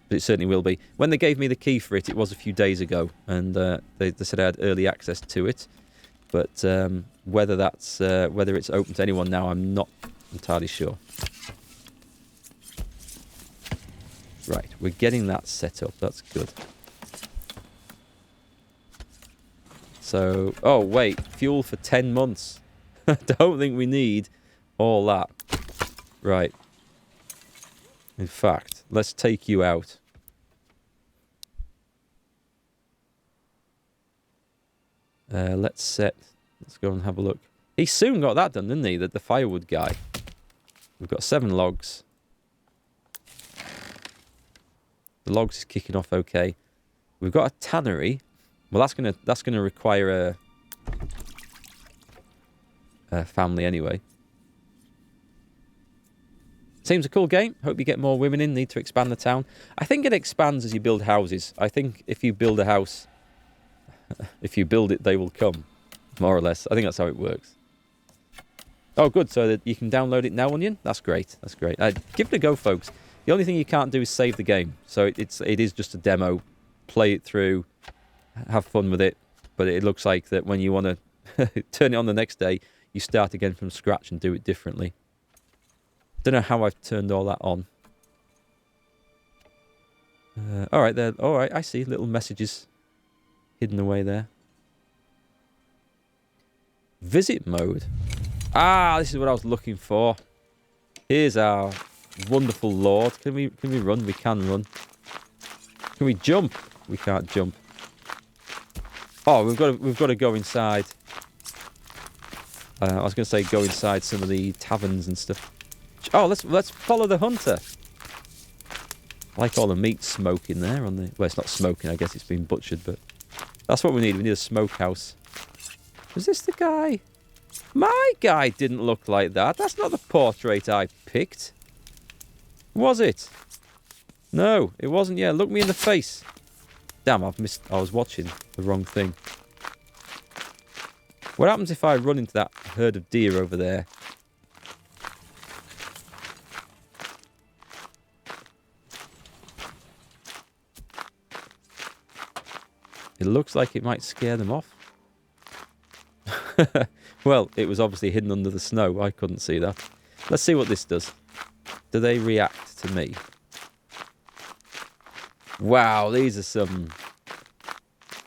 But it certainly will be. When they gave me the key for it, it was a few days ago. And they said I had early access to it. But whether it's open to anyone now, I'm not entirely sure. Right, we're getting that set up. That's good. So, oh wait, fuel for 10 months. I don't think we need all that. Right. In fact, let's take you out. Let's go and have a look. He soon got that done, didn't he? The firewood guy. We've got 7 logs. The logs is kicking off okay. We've got a tannery. Well, that's gonna require a family anyway. Seems a cool game. Hope you get more women in. Need to expand the town. I think it expands as you build houses. I think if you build a house, if you build it, they will come. More or less. I think that's how it works. Oh, good. So that you can download it now, Onion? That's great. That's great. Give it a go, folks. The only thing you can't do is save the game. So it is just a demo. Play it through. Have fun with it. But it looks like that when you want to turn it on the next day, you start again from scratch and do it differently. Don't know how I've turned all that on. All right, there. All right, I see little messages hidden away there. Visit mode. Ah, this is what I was looking for. Here's our wonderful lord. Can we run? We can run. Can we jump? We can't jump. Oh, we've got to go inside. I was going to say go inside some of the taverns and stuff. Oh, let's follow the hunter. I like all the meat smoking there on the... Well, it's not smoking. I guess it's been butchered, but that's what we need. We need a smokehouse. Was this the guy? My guy didn't look like that. That's not the portrait I picked. Was it? No, it wasn't. Yeah, look me in the face. Damn, I've missed... I was watching the wrong thing. What happens if I run into that herd of deer over there? It looks like it might scare them off. Well, it was obviously hidden under the snow. I couldn't see that. Let's see what this does. Do they react to me? Wow, these are some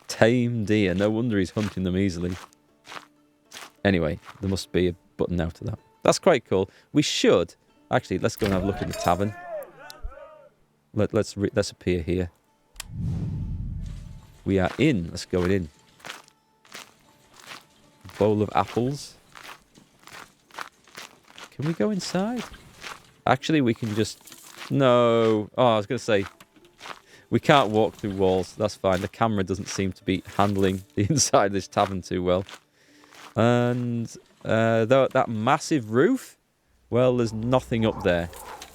tame deer. No wonder he's hunting them easily. Anyway, there must be a button now to that. That's quite cool. We should... Actually, let's go and have a look in the tavern. Let's appear here. We are in. Let's go in. Bowl of apples. Can we go inside? Actually, we can just... No. Oh, I was going to say... We can't walk through walls. That's fine. The camera doesn't seem to be handling the inside of this tavern too well. And that massive roof... Well, there's nothing up there.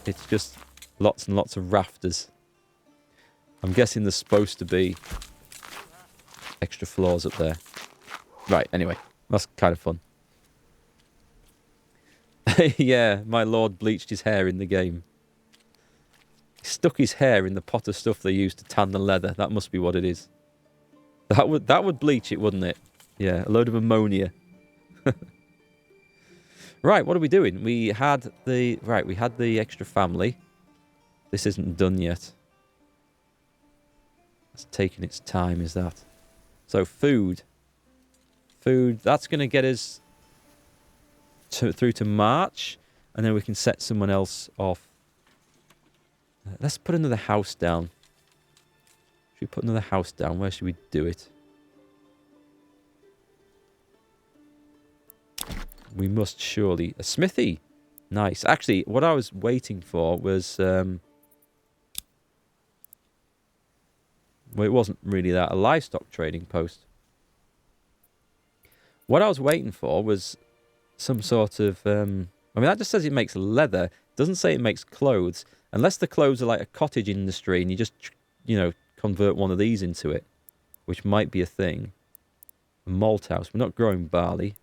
It's just lots and lots of rafters. I'm guessing there's supposed to be extra floors up there. Right, anyway. That's kind of fun. Yeah, my lord bleached his hair in the game. He stuck his hair in the pot of stuff they used to tan the leather. That must be what it is. That would bleach it, wouldn't it? Yeah, a load of ammonia. Right, what are we doing? We had the extra family. This isn't done yet. It's taking its time, is that? So food. Food, that's going to get us through to March, and then we can set someone else off. Let's put another house down. Should we put another house down? Where should we do it? We must surely... A smithy! Nice. Actually, what I was waiting for was... Well, it wasn't really that. A livestock trading post. What I was waiting for was some sort of... I mean, that just says it makes leather. It doesn't say it makes clothes. Unless the clothes are like a cottage industry and you just, you know, convert one of these into it. Which might be a thing. A malt house. We're not growing barley.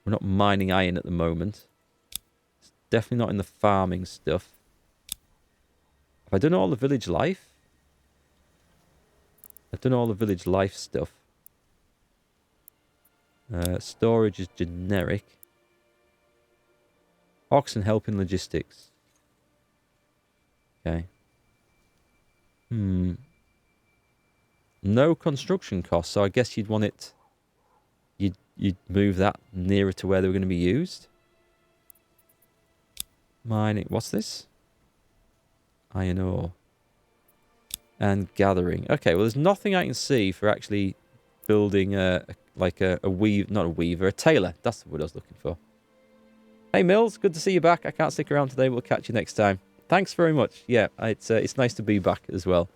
We're not mining iron at the moment. It's definitely not in the farming stuff. Have I done all the village life? I've done all the village life stuff. Storage is generic. Oxen helping logistics. Okay. No construction costs, so I guess you'd want it... You'd move that nearer to where they were going to be used. Mining. What's this? Iron ore. And gathering. Okay, well, there's nothing I can see for actually building a tailor. That's the word I was looking for. Hey, Mills, good to see you back. I can't stick around today. We'll catch you next time. Thanks very much. Yeah, it's nice to be back as well.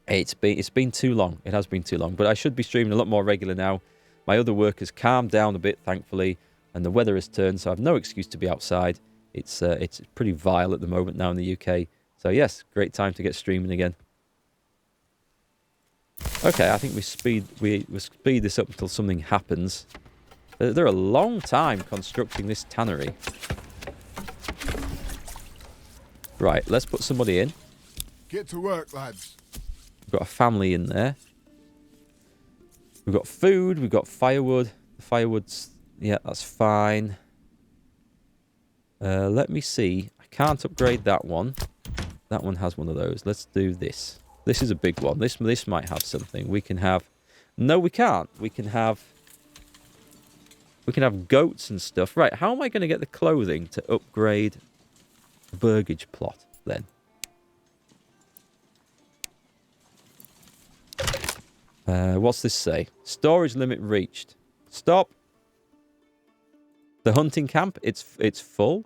It's been too long. It has been too long, but I should be streaming a lot more regular now. My other work has calmed down a bit, thankfully, and the weather has turned, so I have no excuse to be outside. It's pretty vile at the moment now in the UK. So yes, great time to get streaming again. Okay, I think we speed this up until something happens. They're a long time constructing this tannery. Right, let's put somebody in. Get to work, lads. We've got a family in there. We've got food, we've got firewood. The firewood's... Yeah, that's fine. Let me see. I can't upgrade that one. That one has one of those. Let's do this. This is a big one. This might have something. We can have... No, we can't. We can have goats and stuff. Right, how am I going to get the clothing to upgrade the burgage plot then? What's this say? Storage limit reached. Stop. The hunting camp, it's full.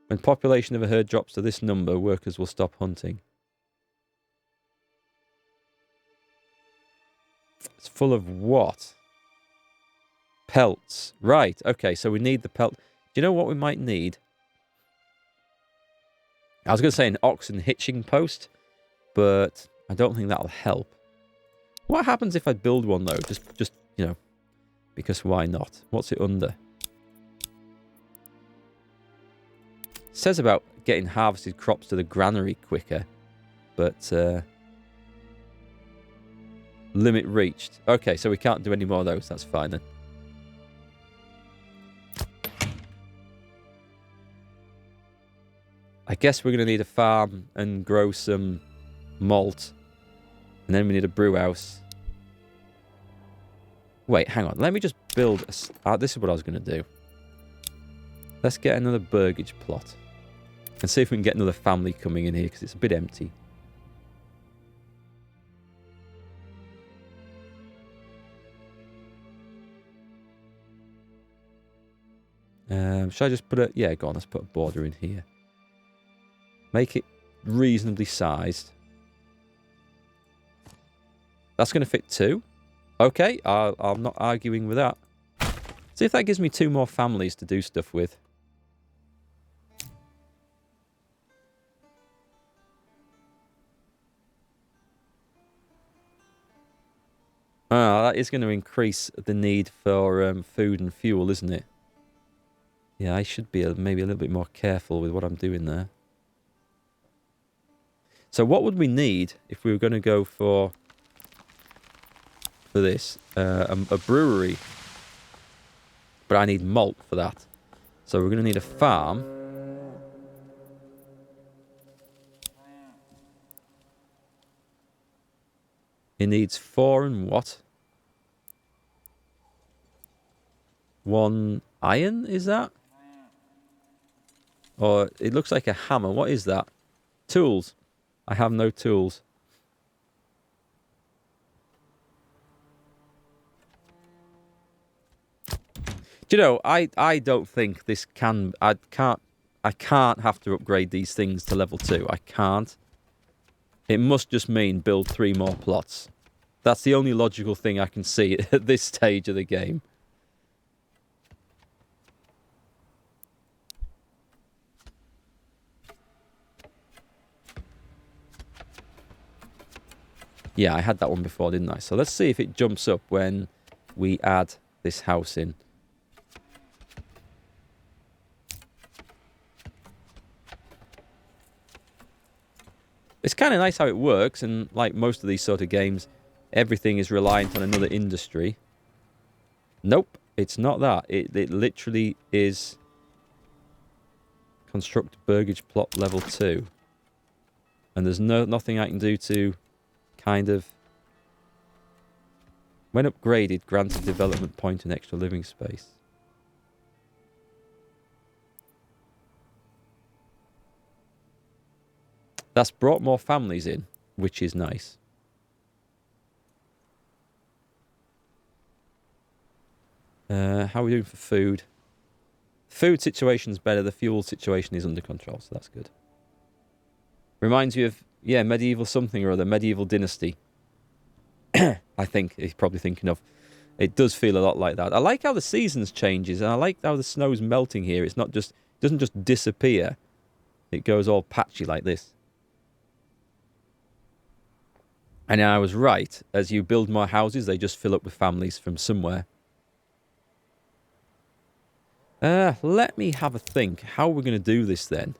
When population of a herd drops to this number, workers will stop hunting. It's full of what? Pelts. Right, okay, so we need the pelt. Do you know what we might need? I was going to say an oxen hitching post, but I don't think that'll help. What happens if I build one, though? Just you know, because why not? What's it under? It says about getting harvested crops to the granary quicker, but limit reached. Okay, so we can't do any more of those. That's fine then. I guess we're going to need a farm and grow some malt. And then we need a brew house. Wait, hang on. Let me just build a... this is what I was going to do. Let's get another burgage plot. And see if we can get another family coming in here, because it's a bit empty. Should I just put a... Yeah, go on. Let's put a border in here. Make it reasonably sized. That's going to fit 2. Okay, I'm not arguing with that. See if that gives me 2 more families to do stuff with. That is going to increase the need for food and fuel, isn't it? Yeah, I should be maybe a little bit more careful with what I'm doing there. So what would we need if we were going to go for this? A brewery. But I need malt for that. So we're going to need a farm. It needs 4 and what? 1 iron, is that? Or it looks like a hammer. What is that? Tools. I have no tools. Do you know, I don't think this can... I can't have to upgrade these things to level 2. I can't. It must just mean build 3 more plots. That's the only logical thing I can see at this stage of the game. Yeah, I had that one before, didn't I? So let's see if it jumps up when we add this house in. It's kind of nice how it works, and like most of these sort of games, everything is reliant on another industry. Nope, it's not that. It literally is construct burgage plot level 2. And there's nothing I can do to kind of... When upgraded, grants a development point and extra living space. That's brought more families in, which is nice. How are we doing for food? Food situation's better. The fuel situation is under control, so that's good. Reminds you of, yeah, medieval something or other, medieval dynasty. I think he's probably thinking of. It does feel a lot like that. I like how the seasons changes, and I like how the snow's melting here. It's not just, it doesn't just disappear. It goes all patchy like this. And I was right. As you build more houses, they just fill up with families from somewhere. Let me have a think. How are we going to do this then?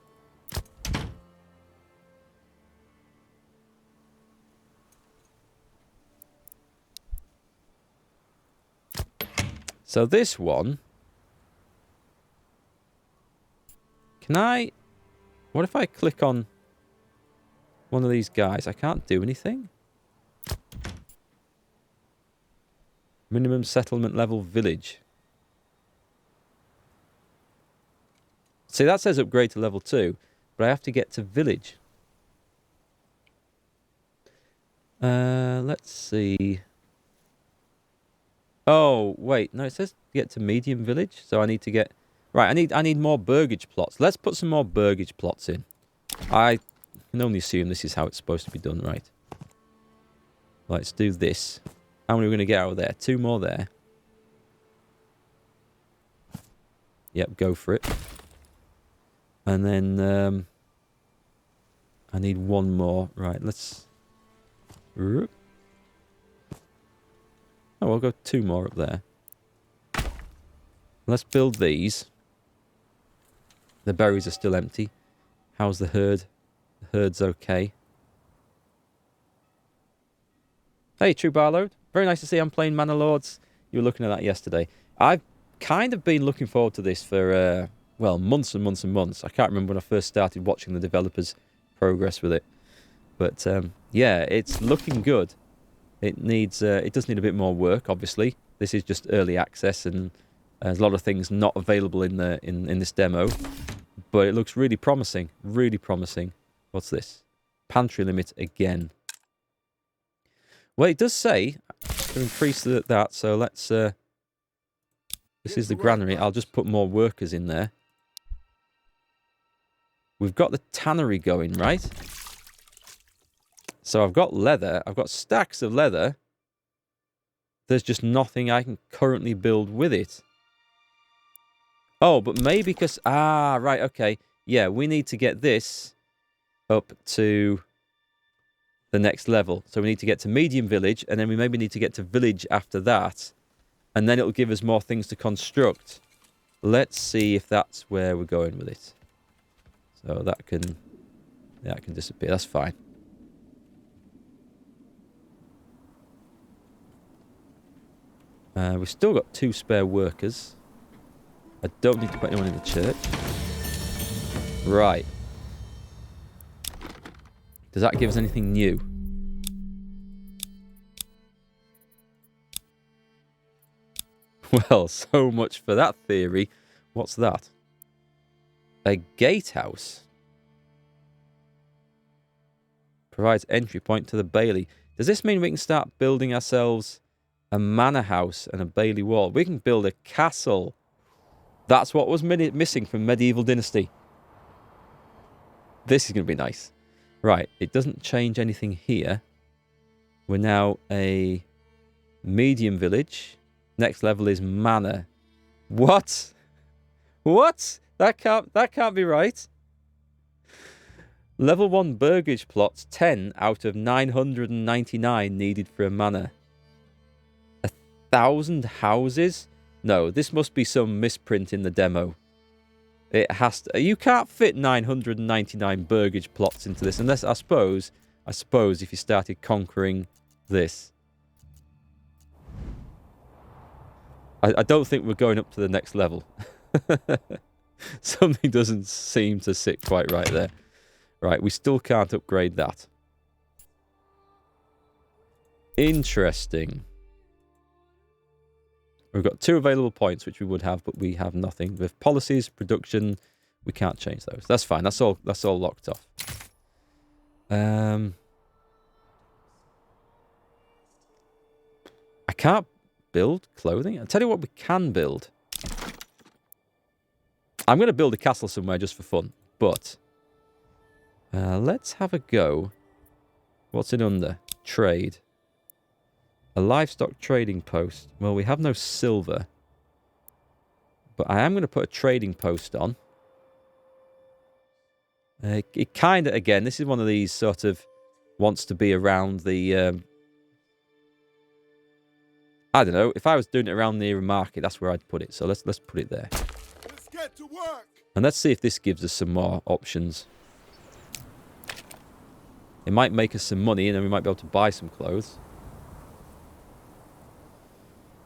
So this one... Can I... What if I click on one of these guys? I can't do anything? Minimum settlement level village. See, that says upgrade to level 2, but I have to get to village. Let's see. Oh, wait. No, it says get to medium village, so I need to get... Right, I need more burgage plots. Let's put some more burgage plots in. I can only assume this is how it's supposed to be done, right? Let's do this. How many are we going to get out of there? 2 more there. Yep, go for it. And then I need one more. Right, let's... Oh, I'll go 2 more up there. Let's build these. The berries are still empty. How's the herd? The herd's okay. Hey, True Barload. Very nice to see I'm playing Manor Lords. You were looking at that yesterday. I've kind of been looking forward to this for, well, months and months and months. I can't remember when I first started watching the developers progress with it. But, yeah, it's looking good. It needs, it does need a bit more work, obviously. This is just early access, and there's a lot of things not available in this demo. But it looks really promising. Really promising. What's this? Pantry limit again. Well, it does say to increase that, so let's... this is the granary. I'll just put more workers in there. We've got the tannery going, right? So I've got leather. I've got stacks of leather. There's just nothing I can currently build with it. Oh, but maybe because... Ah, right, okay. Yeah, we need to get this up to the next level. So we need to get to medium village, and then we maybe need to get to village after that. And then it'll give us more things to construct. Let's see if that's where we're going with it. So that can disappear. That's fine. We've still got 2 spare workers. I don't need to put anyone in the church. Right. Does that give us anything new? Well, so much for that theory. What's that? A gatehouse. Provides entry point to the bailey. Does this mean we can start building ourselves a manor house and a bailey wall? We can build a castle. That's what was missing from Medieval Dynasty. This is going to be nice. Right, it doesn't change anything here. We're now a medium village. Next level is manor. What? What? That can't be right. Level 1 burgage plots, 10 out of 999 needed for a manor. 1,000 houses? No, this must be some misprint in the demo. It has to... You can't fit 999 burgage plots into this, unless, I suppose if you started conquering this. I don't think we're going up to the next level. Something doesn't seem to sit quite right there. Right, we still can't upgrade that. Interesting. We've got 2 available points, which we would have, but we have nothing. With policies, production, we can't change those. That's fine. That's all locked off. I can't build clothing. I'll tell you what we can build. I'm going to build a castle somewhere just for fun, but let's have a go. What's it under? Trade. A livestock trading post. Well, we have no silver. But I am going to put a trading post on. It kind of, again, this is one of these sort of wants to be around the... I don't know. If I was doing it around near a market, that's where I'd put it. So let's put it there. Let's get to work. And let's see if this gives us some more options. It might make us some money, and then we might be able to buy some clothes.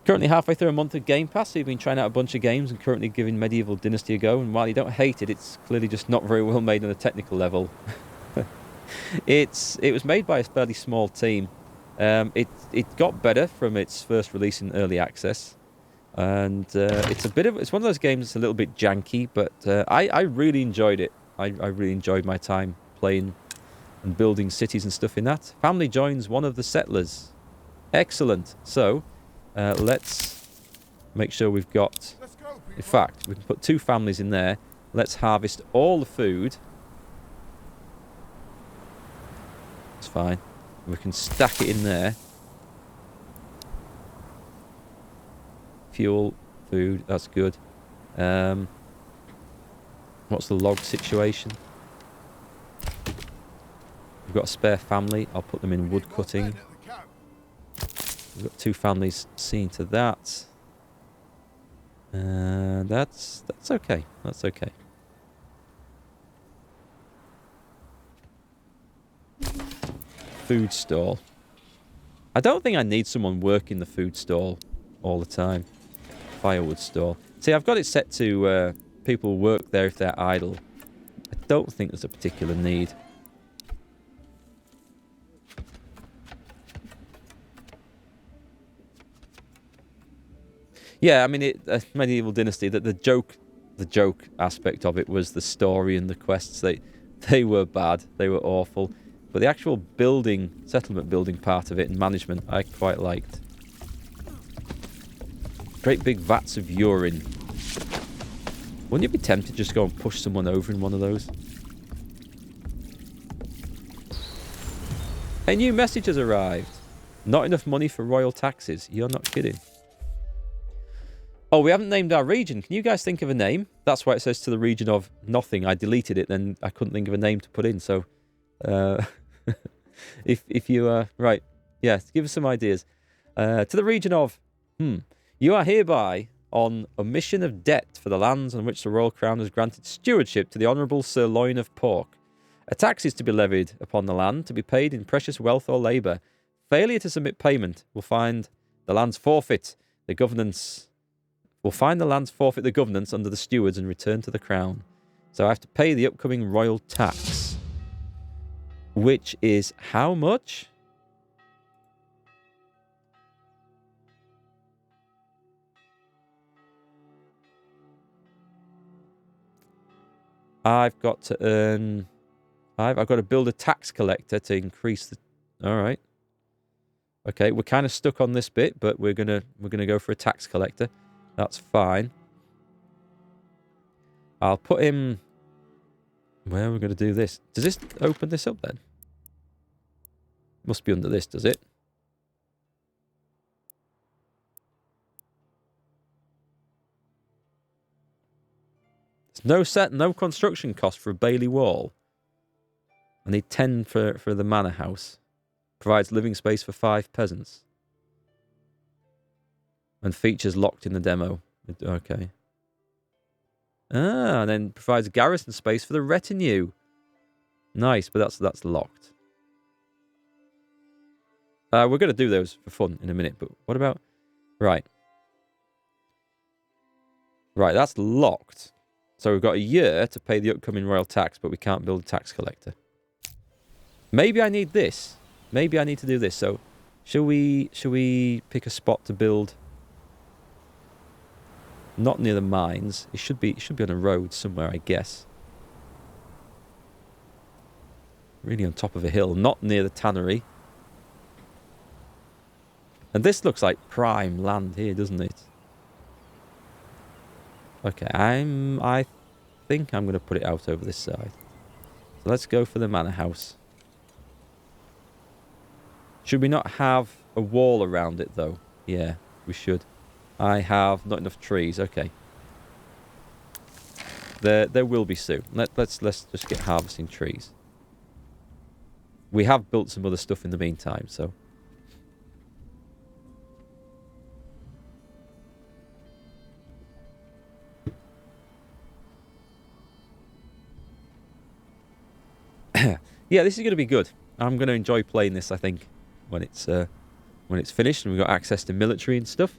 Currently halfway through a month of Game Pass, so you've been trying out a bunch of games and currently giving Medieval Dynasty a go. And while you don't hate it, it's clearly just not very well made on a technical level. It was made by a fairly small team. It got better from its first release in early access, and it's one of those games that's a little bit janky, but I really enjoyed it. I really enjoyed my time playing and building cities and stuff in that. Family joins one of the settlers. Excellent. So let's make sure we've got... Let's go, people. In fact, we can put 2 families in there. Let's harvest all the food. It's fine. We can stack it in there. Fuel, food, that's good. What's the log situation? We've got a spare family. I'll put them in wood cutting. We've got 2 families seeing to that. That's okay. That's okay. Food stall. I don't think I need someone working the food stall all the time. Firewood stall. See, I've got it set to people work there if they're idle. I don't think there's a particular need. Yeah, I mean, Medieval Dynasty, that the joke aspect of it was the story and the quests. They were bad. They were awful. But the actual settlement building part of it and management, I quite liked. Great big vats of urine. Wouldn't you be tempted to just go and push someone over in one of those? A new message has arrived. Not enough money for royal taxes. You're not kidding. Oh, we haven't named our region. Can you guys think of a name? That's why it says to the region of nothing. I deleted it, then I couldn't think of a name to put in. So, if you right, yeah, give us some ideas. To the region of, you are hereby on omission of debt for the lands on which the royal crown has granted stewardship to the honourable sirloin of pork. A tax is to be levied upon the land, to be paid in precious wealth or labour. Failure to submit payment will find the lands forfeit the governance. Will find the lands forfeit the governance under the stewards and return to the crown. So I have to pay the upcoming royal tax. Which is how much? I've got to earn... I've got to build a tax collector to increase the... Alright. Okay, we're kind of stuck on this bit, but we're gonna go for a tax collector. That's fine. I'll put him... Where are we going to do this? Does this open this up then? Must be under this, does it? There's no construction cost for a Bailey wall. I need 10 for the manor house. Provides living space for 5 peasants. And features locked in the demo. Okay. And then provides garrison space for the retinue. Nice, but that's locked. We're going to do those for fun in a minute, but what about... Right. Right, that's locked. So we've got a year to pay the upcoming royal tax, but we can't build a tax collector. Maybe I need this. Maybe I need to do this. So, shall we pick a spot to build? Not near the mines. It should be on a road somewhere, I guess. Really on top of a hill, not near the tannery. And this looks like prime land here, doesn't it? Okay, I think I'm going to put it out over this side. So let's go for the manor house. Should we not have a wall around it, though? Yeah, we should. I have not enough trees. Okay. There will be soon. Let's just get harvesting trees. We have built some other stuff in the meantime, so... Yeah, this is going to be good. I'm going to enjoy playing this, I think, when it's finished and we've got access to military and stuff.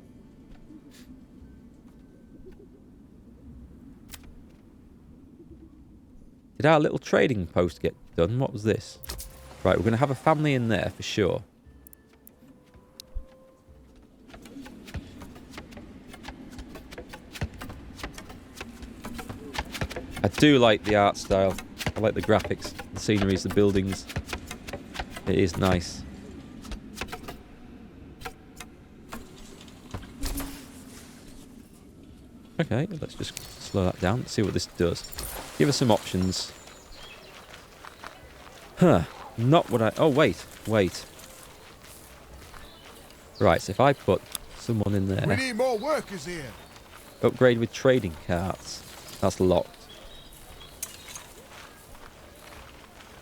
Did our little trading post get done? What was this? Right, we're going to have a family in there for sure. I do like the art style. I like the graphics, the sceneries, the buildings. It is nice. Okay, let's just slow that down. Let's see what this does. Give us some options. Huh. Not what I... Oh, wait. Wait. Right, so if I put someone in there... We need more workers here. Upgrade with trading carts. That's locked.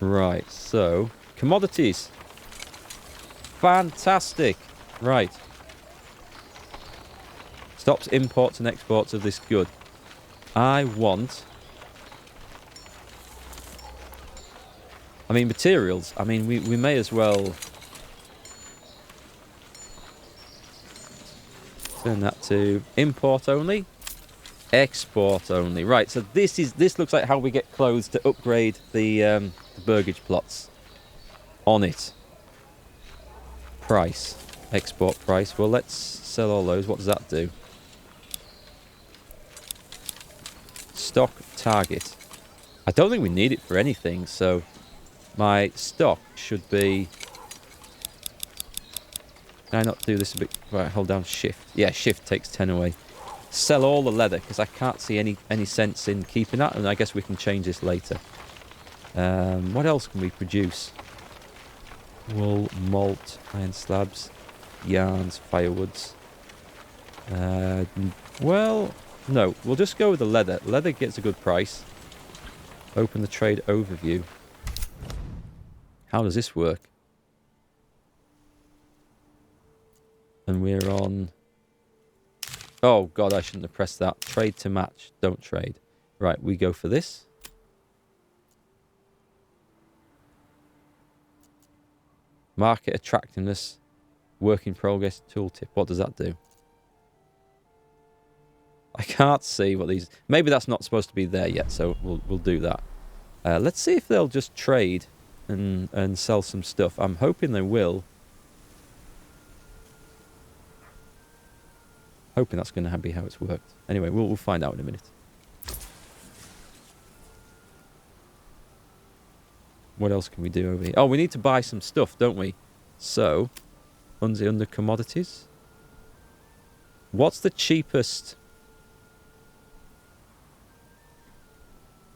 Right, so commodities. Fantastic. Right. Stops imports and exports of this good. I want... I mean, materials. I mean, we may as well... turn that to import only. Export only. Right, so this looks like how we get clothes to upgrade the burgage plots on it. Price. Export price. Well, let's sell all those. What does that do? Stock target. I don't think we need it for anything, so my stock should be... Can I not do this a bit? Right, hold down shift. Yeah, shift takes 10 away. Sell all the leather, because I can't see any sense in keeping that, and I guess we can change this later. What else can we produce? Wool, malt, iron slabs, yarns, firewoods. Well, no, we'll just go with the leather. Leather gets a good price. Open the trade overview. How does this work? And we're on... Oh, God, I shouldn't have pressed that. Trade to match. Don't trade. Right, we go for this. Market attractiveness. Work in progress tooltip. What does that do? I can't see what these... Maybe that's not supposed to be there yet, so we'll do that. Let's see if they'll just trade and sell some stuff. I'm hoping they will. Hoping that's going to be how it's worked. Anyway, we'll find out in a minute. What else can we do over here? Oh, we need to buy some stuff, don't we? So, under commodities. What's the cheapest?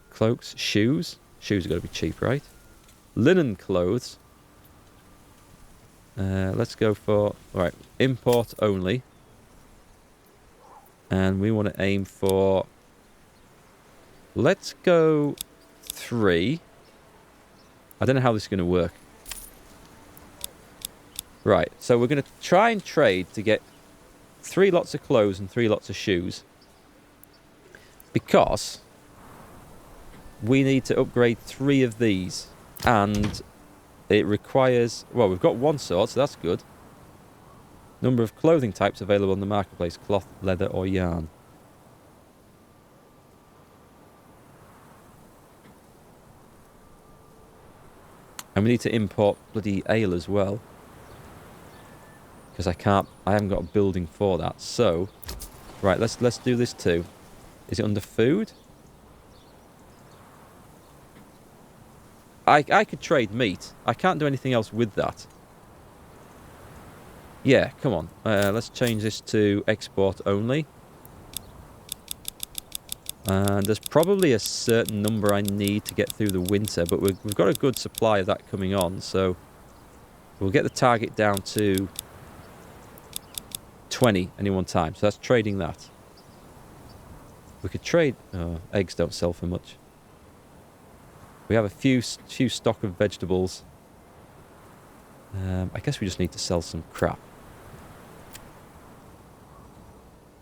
Cloaks, shoes. Shoes are going to be cheap, right? Linen clothes. Let's go for... Alright, import only. And we want to aim for... Let's go 3. I don't know how this is going to work. Right, so we're going to try and trade to get 3 lots of clothes and 3 lots of shoes. Because we need to upgrade 3 of these. And it requires... Well, we've got 1 sword, so that's good. Number of clothing types available on the marketplace. Cloth, leather or yarn. And we need to import bloody ale as well. Because I haven't got a building for that. So, right, let's do this too. Is it under food? I could trade meat. I can't do anything else with that. Yeah, come on. Let's change this to export only. And there's probably a certain number I need to get through the winter, but we've got a good supply of that coming on, so we'll get the target down to 20 any one time. So that's trading that. We could trade... Oh, eggs don't sell for much. We have a few stock of vegetables. I guess we just need to sell some crap.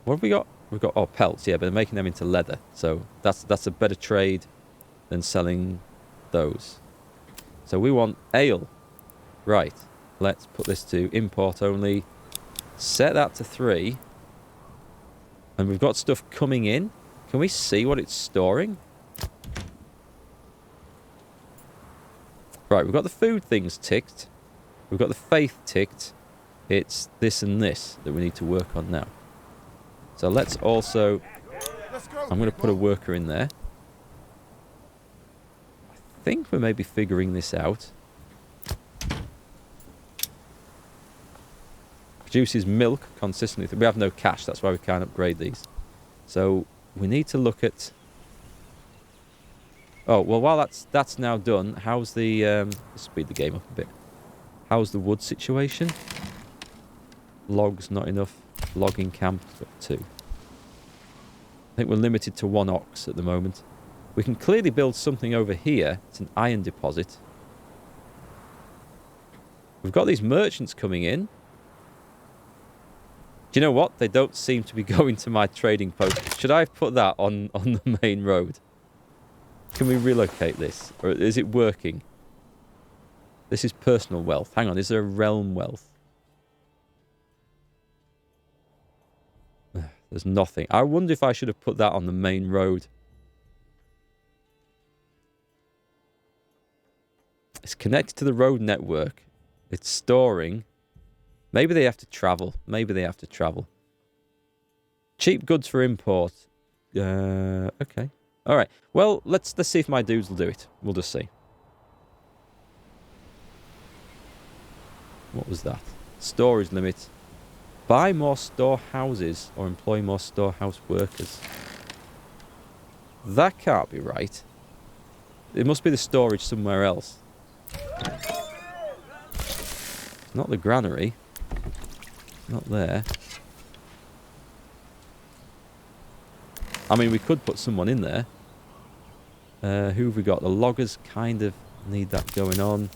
What have we got? We've got, oh, pelts, yeah, but they're making them into leather. So that's a better trade than selling those. So we want ale. Right. Let's put this to import only. Set that to 3. And we've got stuff coming in. Can we see what it's storing? Right, we've got the food things ticked. We've got the faith ticked. It's this and this that we need to work on now. So let's also... I'm going to put a worker in there. I think we're maybe figuring this out. Produces milk consistently. We have no cash, that's why we can't upgrade these. So we need to look at... Oh, well, while that's now done, how's the... let's speed the game up a bit. How's the wood situation? Logs, not enough. Logging camp, got 2. I think we're limited to 1 ox at the moment. We can clearly build something over here. It's an iron deposit. We've got these merchants coming in. Do you know what? They don't seem to be going to my trading post. Should I have put that on the main road? Can we relocate this? Or is it working? This is personal wealth. Hang on, is there a realm wealth? There's nothing. I wonder if I should have put that on the main road. It's connected to the road network. It's storing. Maybe they have to travel. Maybe they have to travel. Cheap goods for import. Okay. All right. Well, let's see if my dudes will do it. We'll just see. What was that? Storage limit. Buy more storehouses or employ more storehouse workers. That can't be right. It must be the storage somewhere else. Not the granary. Not there. I mean, we could put someone in there. Who have we got? The loggers kind of need that going on.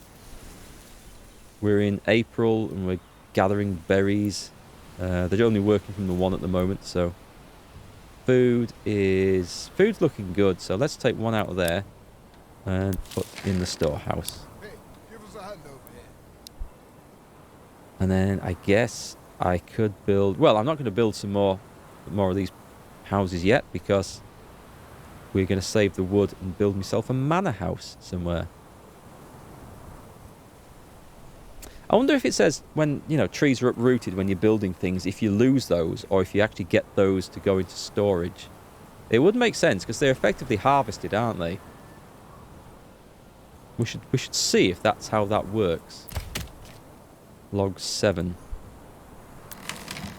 We're in April and we're gathering berries. They're only working from the one at the moment, so... Food's looking good, so let's take one out of there and put in the storehouse. Hey, give us a hand over here. And then I guess I could build... Well, I'm not going to build some more of these houses yet because we're going to save the wood and build myself a manor house somewhere. I wonder if it says when, you know, trees are uprooted when you're building things, if you lose those or if you actually get those to go into storage. It would make sense because they're effectively harvested, aren't they? We should see if that's how that works. Log 7.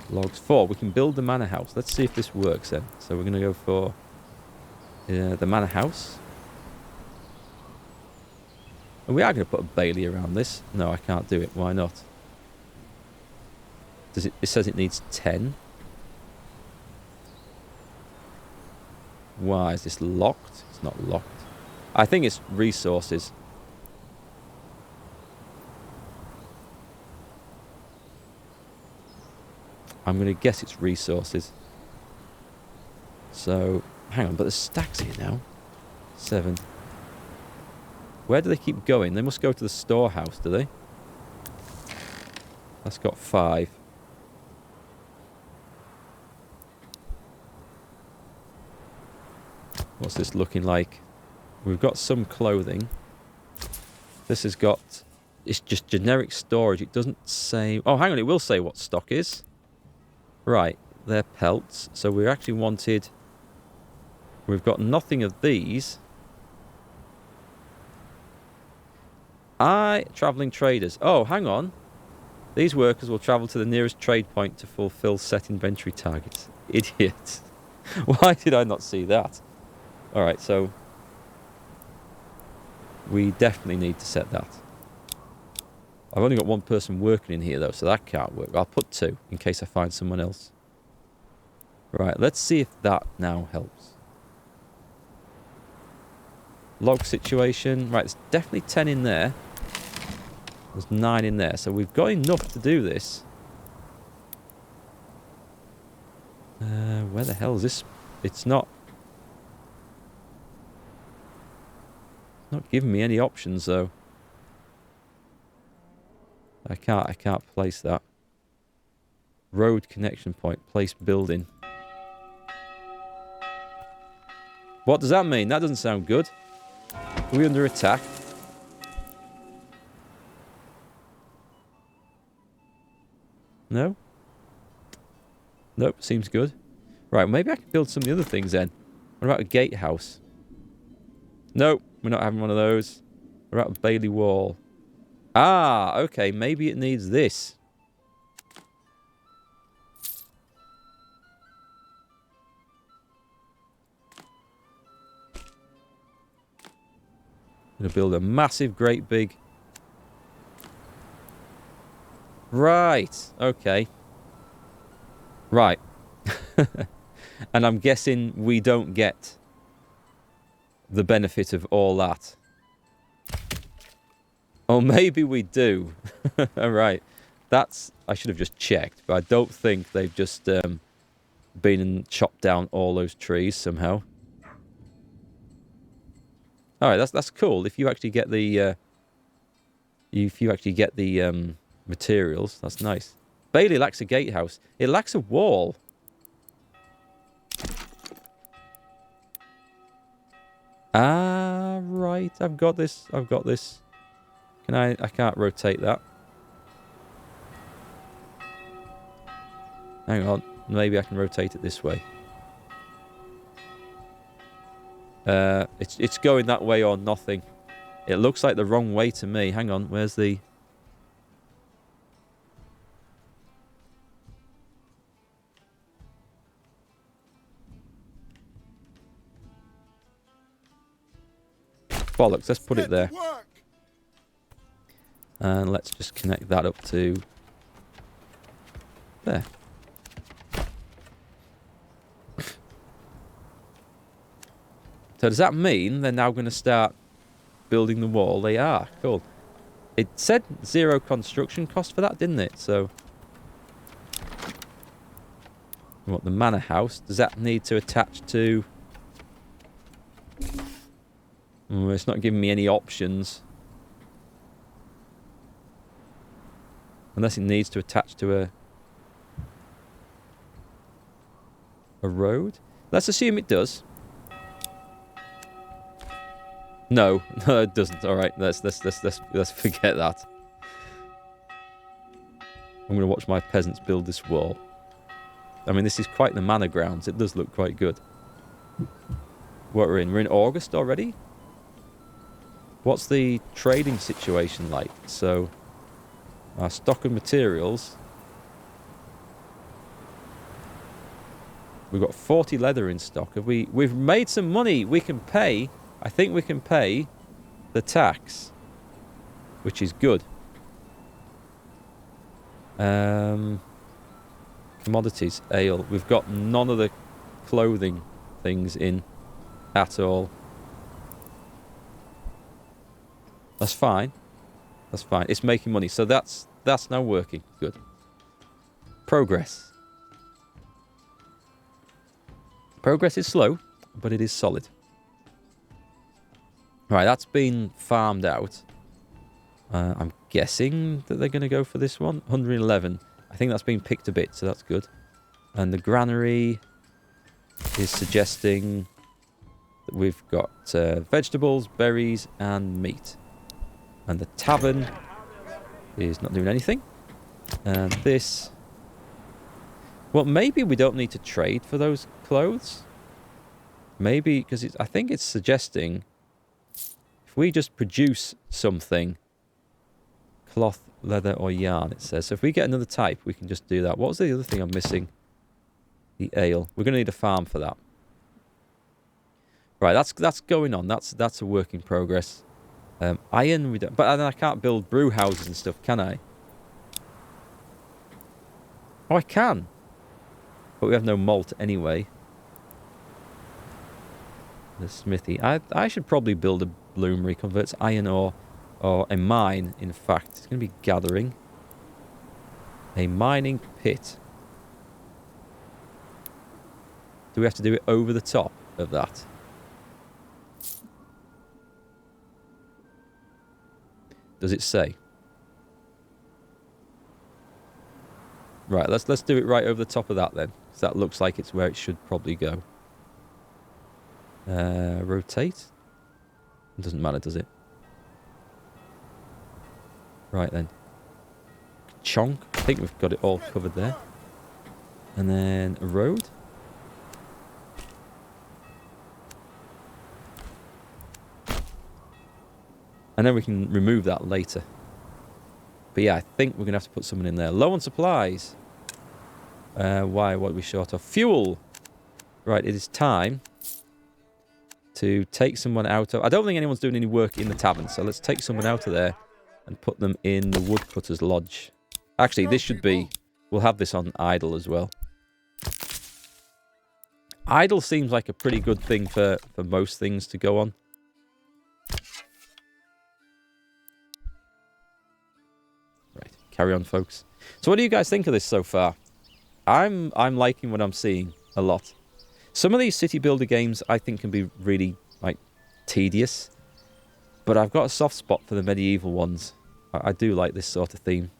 Logs 4. We can build the manor house. Let's see if this works then. So we're going to go for the manor house. And we are going to put a bailey around this. No, I can't do it. Why not? It says it needs 10. Why is this locked? It's not locked. I think it's resources. I'm going to guess it's resources. So, hang on, but there's stacks here now. 7. Where do they keep going? They must go to the storehouse, do they? That's got 5. What's this looking like? We've got some clothing. This has got... It's just generic storage. It doesn't say... Oh, hang on. It will say what stock is. Right. They're pelts. So we actually wanted... We've got nothing of these. Travelling traders. Oh, hang on. These workers will travel to the nearest trade point to fulfill set inventory targets. Idiots. Why did I not see that? Alright, so... We definitely need to set that. I've only got one person working in here, though, so that can't work. I'll put 2, in case I find someone else. Right, let's see if that now helps. Log situation. Right, there's definitely 10 in there. There's 9 in there, so we've got enough to do this. Where the hell is this? It's not giving me any options, though. I can't place that. Road connection point. Place building. What does that mean? That doesn't sound good. Are we under attack? No? Nope, seems good. Right, maybe I can build some of the other things then. What about a gatehouse? Nope, we're not having one of those. What about a bailey wall? Ah, okay, maybe it needs this. I'm going to build a massive, great big... Right, okay. Right. And I'm guessing we don't get the benefit of all that. Or maybe we do. All right. I should have just checked, but I don't think they've just been and chopped down all those trees somehow. All right, that's cool. If you actually get the materials, that's nice. Bailey lacks a gatehouse. It lacks a wall. Ah, right. I've got this. Can I can't rotate that. Hang on. Maybe I can rotate it this way. It's going that way or nothing. It looks like the wrong way to me. Hang on. Where's the... Bollocks. Let's put it there. And let's just connect that up to... there. So does that mean they're now going to start building the wall? They are. Cool. It said 0 construction cost for that, didn't it? So... what, the manor house? Does that need to attach to... oh, it's not giving me any options. Unless it needs to attach to a road. Let's assume it does. No, no, it doesn't. All right, let's forget that. I'm going to watch my peasants build this wall. I mean, this is quite the manor grounds. It does look quite good. What we're in? We're in August already? What's the trading situation like? So, our stock of materials. We've got 40 leather in stock. We've made some money. We can pay... I think we can pay the tax, which is good. Commodities, ale. We've got none of the clothing things in at all. That's fine. That's fine. It's making money. So that's now working. Good. Progress. Progress is slow, but it is solid. Right, that's been farmed out. I'm guessing that they're going to go for this one. 111. I think that's been picked a bit, so that's good. And the granary is suggesting that we've got vegetables, berries, and meat. And the tavern is not doing anything. And this... well, maybe we don't need to trade for those clothes. Maybe, because I think it's suggesting... if we just produce something, cloth, leather, or yarn, it says. So if we get another type, we can just do that. What was the other thing I'm missing? The ale. We're going to need a farm for that. Right, that's going on. That's a work in progress. Iron, we don't... but then I can't build brew houses and stuff, can I? Oh, I can. But we have no malt anyway. The smithy. I should probably build a bloomery, converts iron ore, or a mine, in fact. It's going to be gathering. A mining pit. Do we have to do it over the top of that? Does it say? Right, let's do it right over the top of that then. Because that looks like it's where it should probably go. Rotate. It doesn't matter, does it? Right then. Chonk. I think we've got it all covered there. And then a road. And then we can remove that later. But yeah, I think we're going to have to put someone in there. Low on supplies. Why? What are we short of? Fuel. Right, it is time to take someone out of... I don't think anyone's doing any work in the tavern, so let's take someone out of there and put them in the Woodcutter's Lodge. Actually, this should be... we'll have this on idle as well. Idle seems like a pretty good thing for most things to go on. carry on, folks. So what do you guys think of this so far? I'm liking what I'm seeing a lot. Some of these city builder games I think can be really, like, tedious. But I've got a soft spot for the medieval ones. I do like this sort of theme.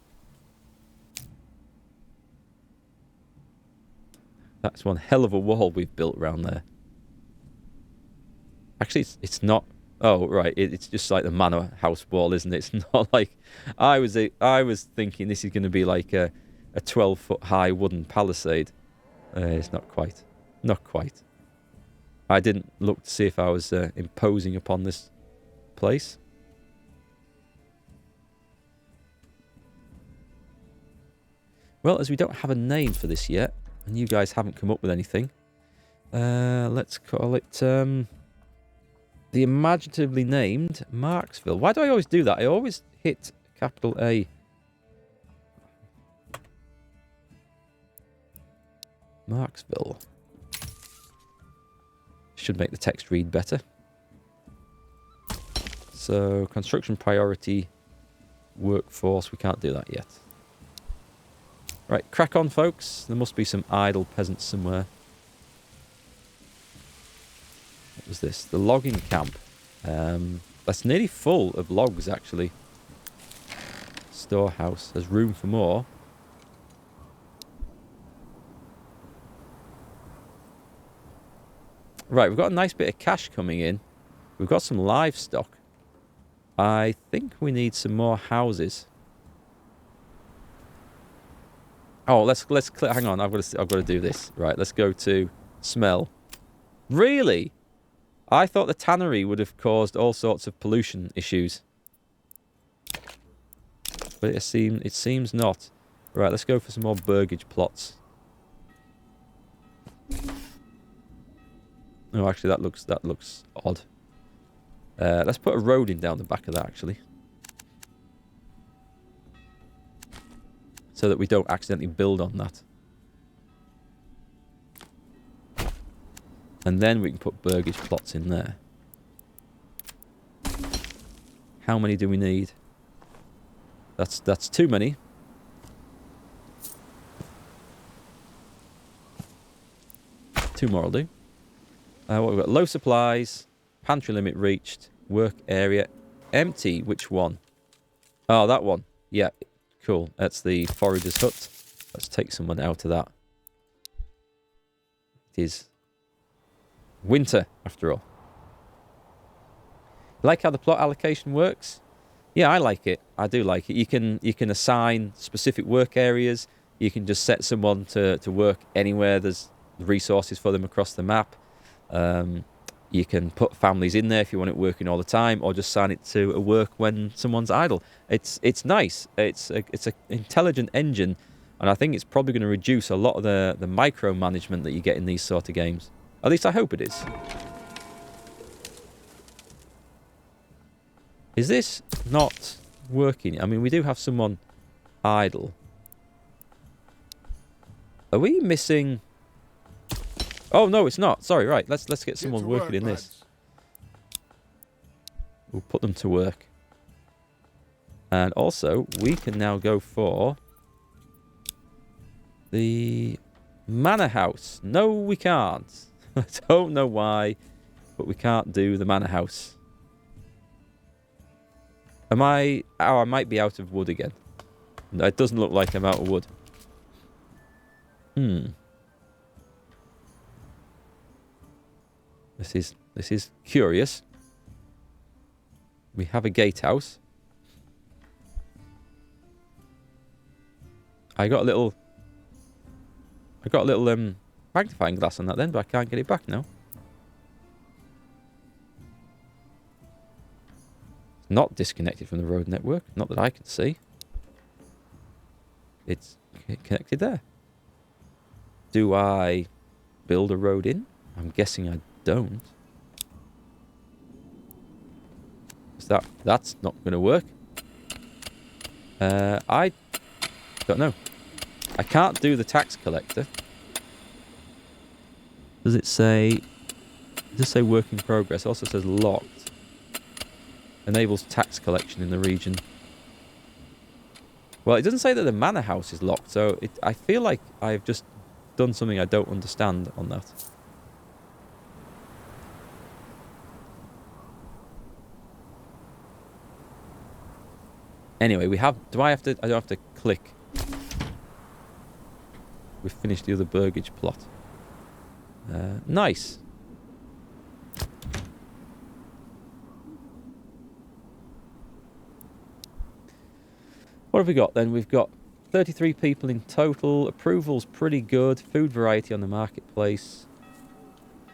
That's one hell of a wall we've built around there. Actually, it's not... Oh, right. It's just like the Manor house wall, isn't it? It's not like... I was thinking this is going to be like a 12-foot high wooden palisade. It's not quite. Not quite. I didn't look to see if I was imposing upon this place. Well, as we don't have a name for this yet, and you guys haven't come up with anything, let's call it the imaginatively named Markgfl. Why do I always do that? I always hit capital A. Markgfl. Should make the text read better. So, construction priority, workforce, we can't do that yet. Right, crack on, folks. There must be some idle peasants somewhere. What was this? The logging camp. That's nearly full of logs, actually. Storehouse. There's room for more. Right, we've got a nice bit of cash coming in. We've got some livestock. I think we need some more houses. Oh, let's click. Hang on, I've got to do this. Right, let's go to smell. Really? I thought the tannery would have caused all sorts of pollution issues, but it seems not. Right, let's go for some more burgage plots. Oh, actually, that looks odd. Let's put a road in down the back of that, actually. So that we don't accidentally build on that. And then we can put burgage plots in there. How many do we need? That's too many. Two more will do. What we've got? Low supplies. Pantry limit reached. Work area empty. Which one? Oh, that one. Yeah, cool. That's the forager's hut. Let's take someone out of that. It is winter, after all. Like how the plot allocation works? Yeah, I like it. I do like it. You can assign specific work areas. You can just set someone to work anywhere there's resources for them across the map. You can put families in there if you want it working all the time, or just assign it to a work when someone's idle. It's nice. It's an intelligent engine, and I think it's probably going to reduce a lot of the micromanagement that you get in these sort of games. At least I hope it is. Is this not working? I mean, we do have someone idle. Are we missing... Oh, no, it's not. Sorry, right. Let's get someone working in this. We'll put them to work. And also, we can now go for the manor house. No, we can't. I don't know why, but we can't do the manor house. Am I... Oh, I might be out of wood again. No, it doesn't look like I'm out of wood. This is curious. We have a gatehouse. I got a little magnifying glass on that then, but I can't get it back now. It's not disconnected from the road network, not that I can see. It's connected there. Do I build a road in? I'm guessing I don't. That's not going to work. I don't know. I can't do the tax collector. Does it say... Does it say work in progress? It also says locked. Enables tax collection in the region. Well, it doesn't say that the manor house is locked, so I feel like I've just done something I don't understand on that. Anyway, we have... Do I have to... I don't have to click. We've finished the other burgage plot. Nice. What have we got then? We've got 33 people in total. Approval's pretty good. Food variety on the marketplace.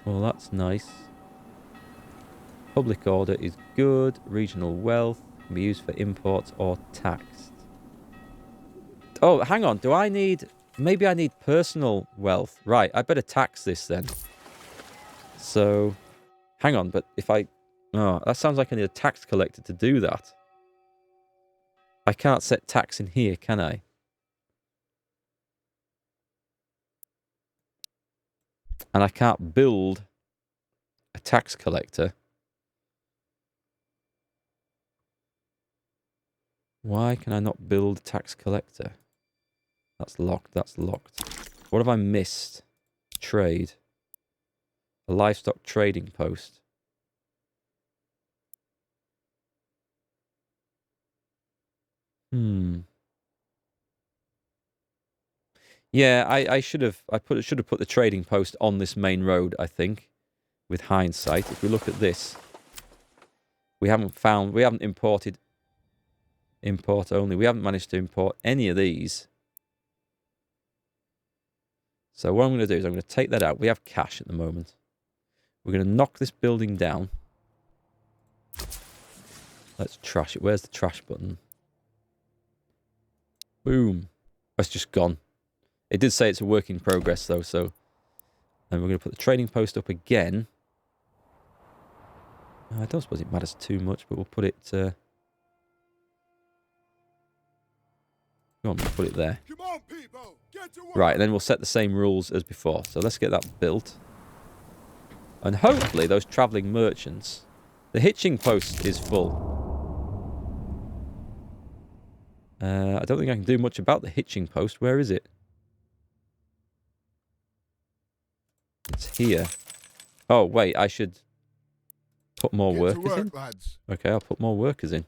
Well, that's nice. Public order is good. Regional wealth can be used for imports or taxed. Oh, hang on. Do I need... Maybe I need personal wealth. Right, I better tax this then. So, hang on. But if I... Oh, that sounds like I need a tax collector to do that. I can't set tax in here, can I? And I can't build a tax collector. Why can I not build a tax collector? That's locked, that's locked. What have I missed? Trade. A livestock trading post. Yeah, I should have put the trading post on this main road, I think, with hindsight. If we look at this, we haven't imported import only. We haven't managed to import any of these. So what I'm going to do is I'm going to take that out. We have cash at the moment. We're going to knock this building down. Let's trash it. Where's the trash button? Boom. It's just gone. It did say it's a work in progress, though, so... And we're going to put the trading post up again. I don't suppose it matters too much, but we'll put it... Go on, we'll put it there. Come on, people. Get to work. Right, and then we'll set the same rules as before. So let's get that built. And hopefully those travelling merchants... The hitching post is full. I don't think I can do much about the hitching post. Where is it? It's here. Oh, wait, I should put more Get workers to work, in? lads. Okay, I'll put more workers in.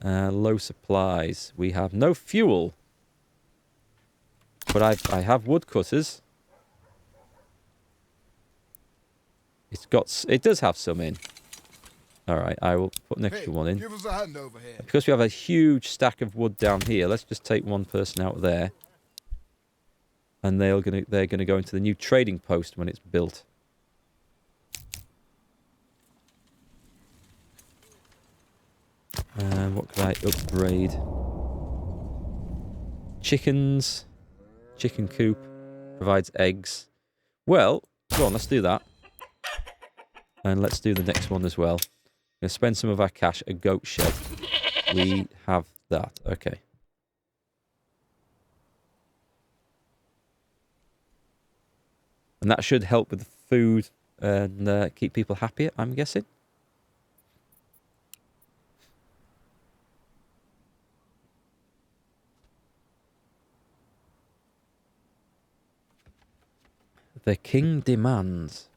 Low supplies. We have no fuel. But I have woodcutters. It does have some in. Alright, I will put an extra one in. Give us a hand over here. Because we have a huge stack of wood down here, let's just take one person out there. And they're gonna go into the new trading post when it's built. What can I upgrade? Chickens. Chicken coop. Provides eggs. Well, go on, let's do that. And let's do the next one as well. We're going to spend some of our cash at goat shed. We have that. Okay. And that should help with the food and keep people happier, I'm guessing. The king demands.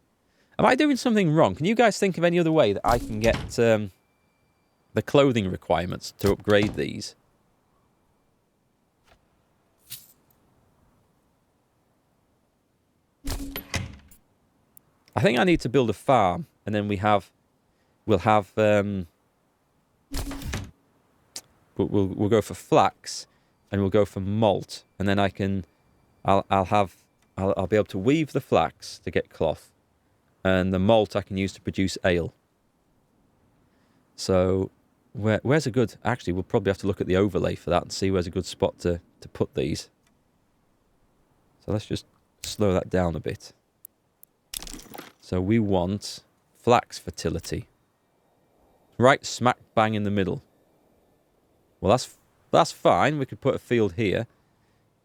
Am I doing something wrong? Can you guys think of any other way that I can get the clothing requirements to upgrade these? I think I need to build a farm, and then we'll have we'll go for flax, and we'll go for malt, and then I'll be able to weave the flax to get cloth, and the malt I can use to produce ale. So where's a good... Actually, we'll probably have to look at the overlay for that and see where's a good spot to put these. So let's just slow that down a bit. So we want flax fertility. Right smack bang in the middle. Well, that's fine. We could put a field here.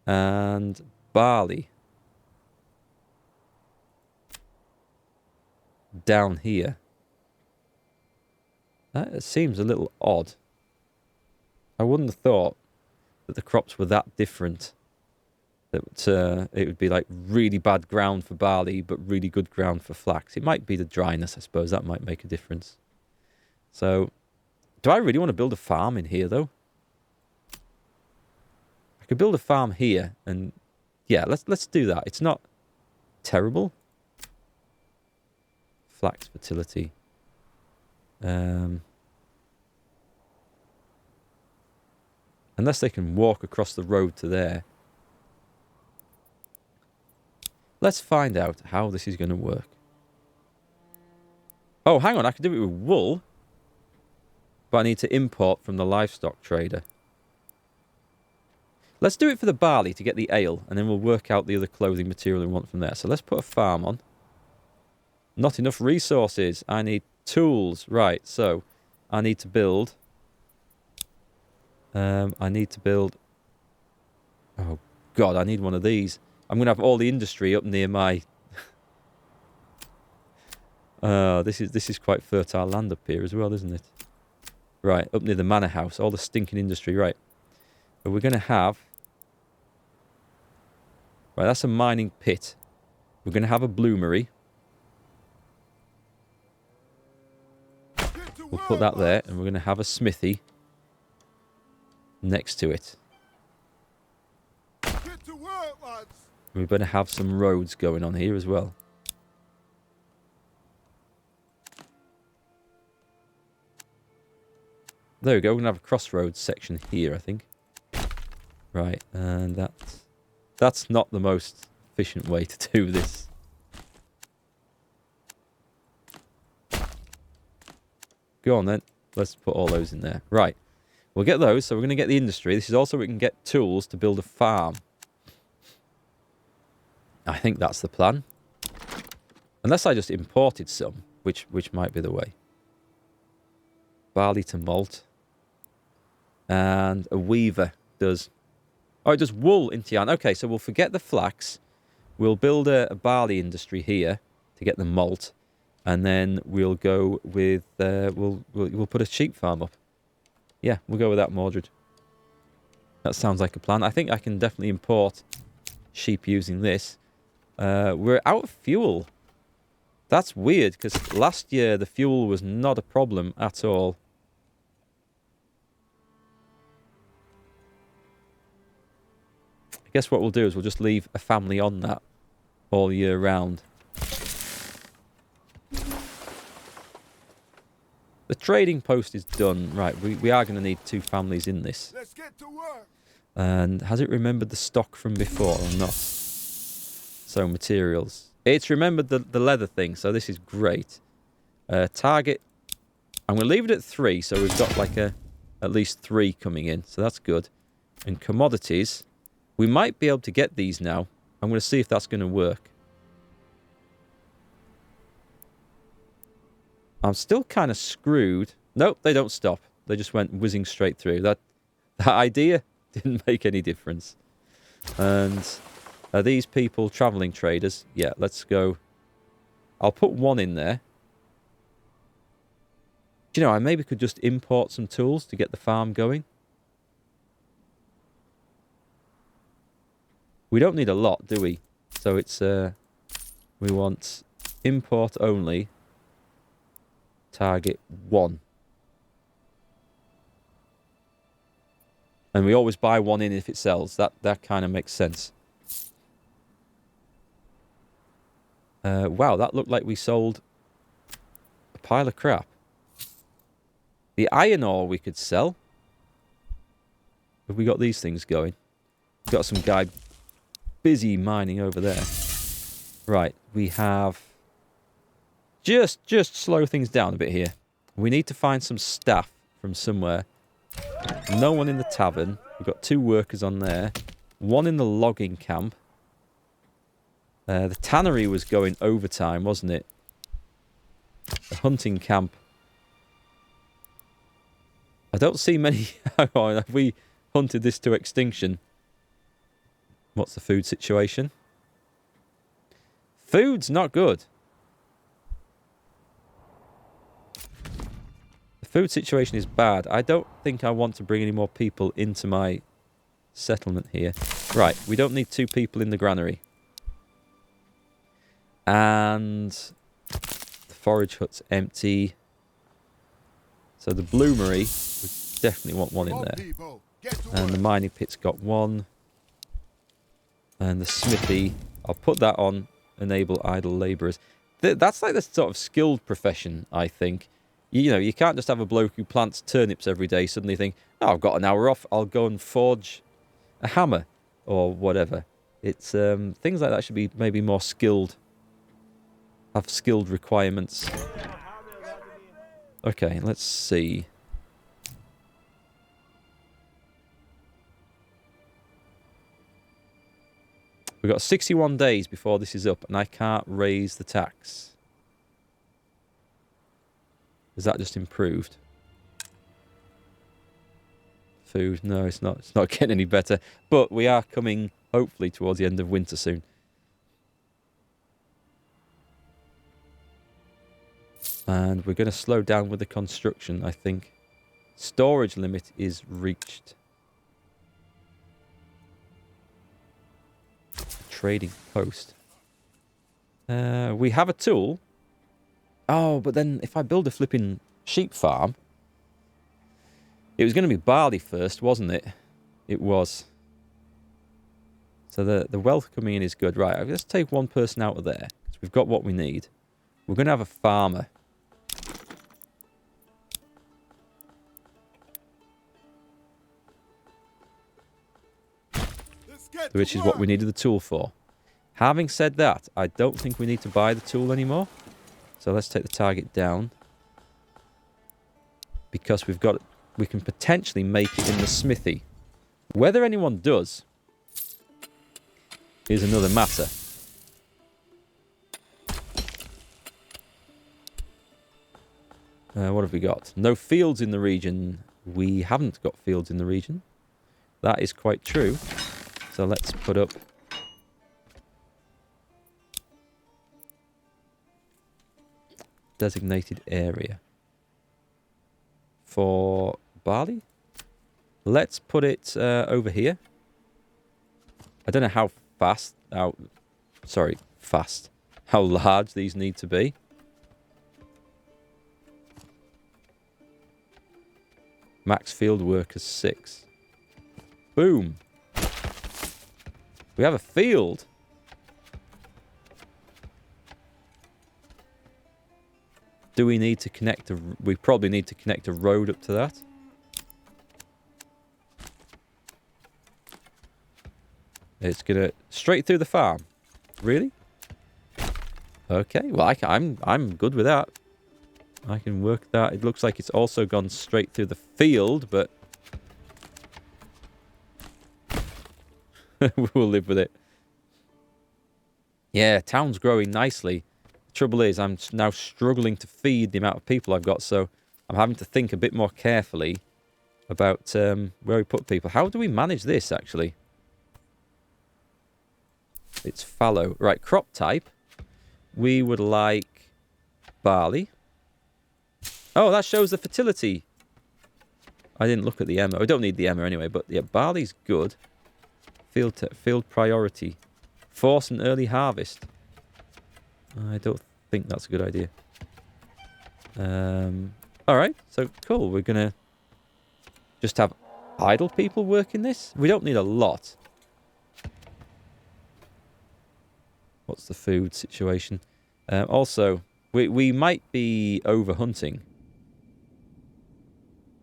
And barley. Down here. That seems a little odd. I wouldn't have thought that the crops were that different. That it would be like really bad ground for barley, but really good ground for flax. It might be the dryness, I suppose. That might make a difference. So, do I really want to build a farm in here, though? I could build a farm here, and yeah, let's do that. It's not terrible. Flax fertility. Unless they can walk across the road to there. Let's find out how this is going to work. Oh, hang on. I can do it with wool. But I need to import from the livestock trader. Let's do it for the barley to get the ale. And then we'll work out the other clothing material we want from there. So let's put a farm on. Not enough resources. I need tools. Right, so I need to build... Oh, God, I need one of these. I'm going to have all the industry up near my... this is quite fertile land up here as well, isn't it? Right, up near the manor house. All the stinking industry, right. But we're going to have... Right, that's a mining pit. We're going to have a bloomery. We'll put that there, and we're going to have a smithy next to it. Get to work, lads. We're going to have some roads going on here as well. There we go. We're going to have a crossroads section here, I think. Right, and that's not the most efficient way to do this. Go on then. Let's put all those in there. Right. We'll get those. So we're going to get the industry. This is also we can get tools to build a farm. I think that's the plan. Unless I just imported some, which might be the way. Barley to malt. And a weaver does... Oh, it does wool into yarn. Okay, so we'll forget the flax. We'll build a barley industry here to get the malt. And then we'll go with... We'll put a sheep farm up. Yeah, we'll go with that, Mordred. That sounds like a plan. I think I can definitely import sheep using this. We're out of fuel. That's weird, because last year the fuel was not a problem at all. I guess what we'll do is we'll just leave a family on that all year round. The trading post is done. Right, we are going to need 2 families in this. Let's get to work. And has it remembered the stock from before or not? So, materials. It's remembered the leather thing, so this is great. Target. I'm going to leave it at 3, so we've got like at least 3 coming in, so that's good. And commodities. We might be able to get these now. I'm going to see if that's going to work. I'm still kind of screwed. Nope, they don't stop. They just went whizzing straight through. That idea didn't make any difference. And are these people travelling traders? Yeah, let's go. I'll put 1 in there. Do you know, I maybe could just import some tools to get the farm going. We don't need a lot, do we? So it's... we want import only... Target 1. And we always buy 1 in if it sells. That kind of makes sense. Wow, that looked like we sold a pile of crap. The iron ore we could sell. Have we got these things going? We've got some guy busy mining over there. Right, we have... Just slow things down a bit here. We need to find some staff from somewhere. No one in the tavern. We've got 2 workers on there. 1 in the logging camp. The tannery was going overtime, wasn't it? The hunting camp. I don't see many... Have we hunted this to extinction? What's the food situation? Food's not good. food situation is bad. I don't think I want to bring any more people into my settlement here. Right, we don't need 2 people in the granary. And the forage hut's empty. So the bloomery, we definitely want one in there. And the mining pit's got 1. And the smithy, I'll put that on enable idle labourers. That's like the sort of skilled profession, I think. You know, you can't just have a bloke who plants turnips every day suddenly think, oh, I've got an hour off, I'll go and forge a hammer or whatever. It's things like that should be maybe more skilled, have skilled requirements. Okay, let's see. We've got 61 days before this is up, and I can't raise the tax. Is that just improved? Food? No, it's not. It's not getting any better. But we are coming, hopefully, towards the end of winter soon. And we're going to slow down with the construction, I think. Storage limit is reached. Trading post. We have a tool. Oh, but then if I build a flipping sheep farm, it was going to be barley first, wasn't it? It was. So the wealth coming in is good. Right, let's take 1 person out of there. So we've got what we need. We're going to have a farmer. Which is what we needed the tool for. Having said that, I don't think we need to buy the tool anymore. So let's take the target down. Because we can potentially make it in the smithy. Whether anyone does is another matter. What have we got? No fields in the region. We haven't got fields in the region. That is quite true. So let's put up designated area for barley. Let's put it over here. I don't know how how large these need to be. Max field workers 6. Boom. We have a field. Do we need to connect we probably need to connect a road up to that. It's gonna straight through the farm. Really? Okay. Well, I'm good with that. I can work that. It looks like it's also gone straight through the field, but we'll live with it. Yeah, town's growing nicely. The trouble is, I'm now struggling to feed the amount of people I've got, so I'm having to think a bit more carefully about where we put people. How do we manage this, actually? It's fallow. Right, crop type. We would like barley. Oh, that shows the fertility. I didn't look at the emmer. We don't need the emmer anyway, but yeah, barley's good. Field priority. Force an early harvest. I don't think that's a good idea. Alright, so cool. We're going to just have idle people working this. We don't need a lot. What's the food situation? Also, we might be over hunting.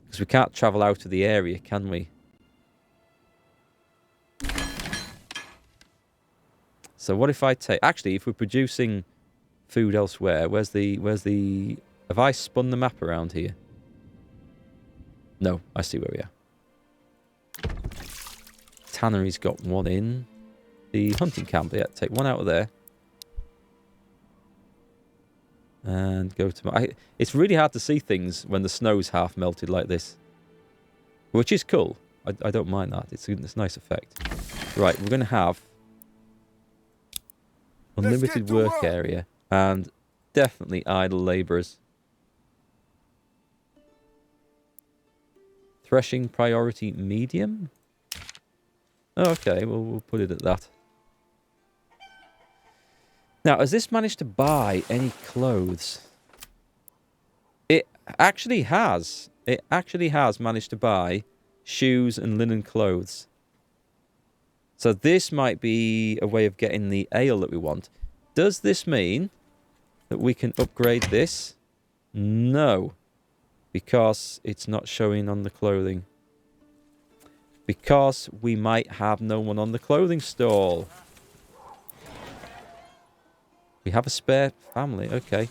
Because we can't travel out of the area, can we? So what if I take... Actually, if we're producing food elsewhere, where's the... Have I spun the map around here? No, I see where we are. Tannery's got 1 in. The hunting camp, yeah, take 1 out of there. And go to... It's really hard to see things when the snow's half melted like this. Which is cool. I don't mind that. It's a nice effect. Right, we're going to have unlimited work area and definitely idle labourers. Threshing priority medium? Oh, okay, well, we'll put it at that. Now, has this managed to buy any clothes? It actually has. It actually has managed to buy shoes and linen clothes. So this might be a way of getting the ale that we want. Does this mean that we can upgrade this? No. Because it's not showing on the clothing. Because we might have no one on the clothing stall. We have a spare family. Okay.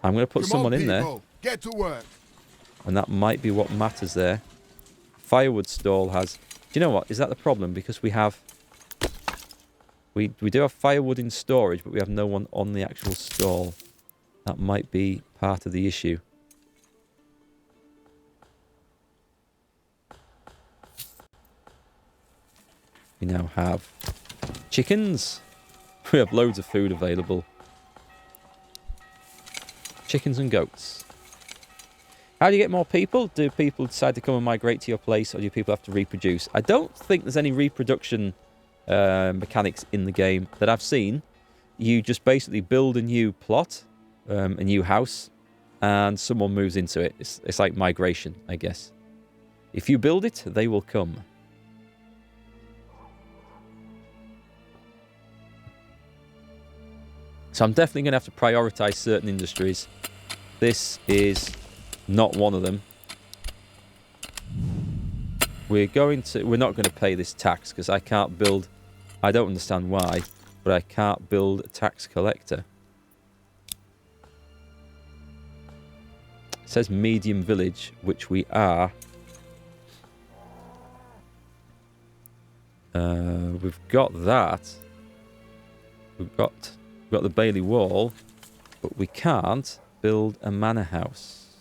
I'm going to put someone in there. Get to work. And that might be what matters there. Firewood stall has... Do you know what? Is that the problem? Because we have... We do have firewood in storage, but we have no one on the actual stall. That might be part of the issue. We now have chickens. We have loads of food available. Chickens and goats. How do you get more people? Do people decide to come and migrate to your place, or do people have to reproduce? I don't think there's any reproduction mechanics in the game that I've seen. You just basically build a new plot, a new house, and someone moves into it. It's like migration, I guess. If you build it, they will come. So I'm definitely going to have to prioritize certain industries. This is not one of them. We're not going to pay this tax because I can't build... I don't understand why, but I can't build a tax collector. It says medium village, which we are. We've got that. We've got the Bailey Wall, but we can't build a manor house.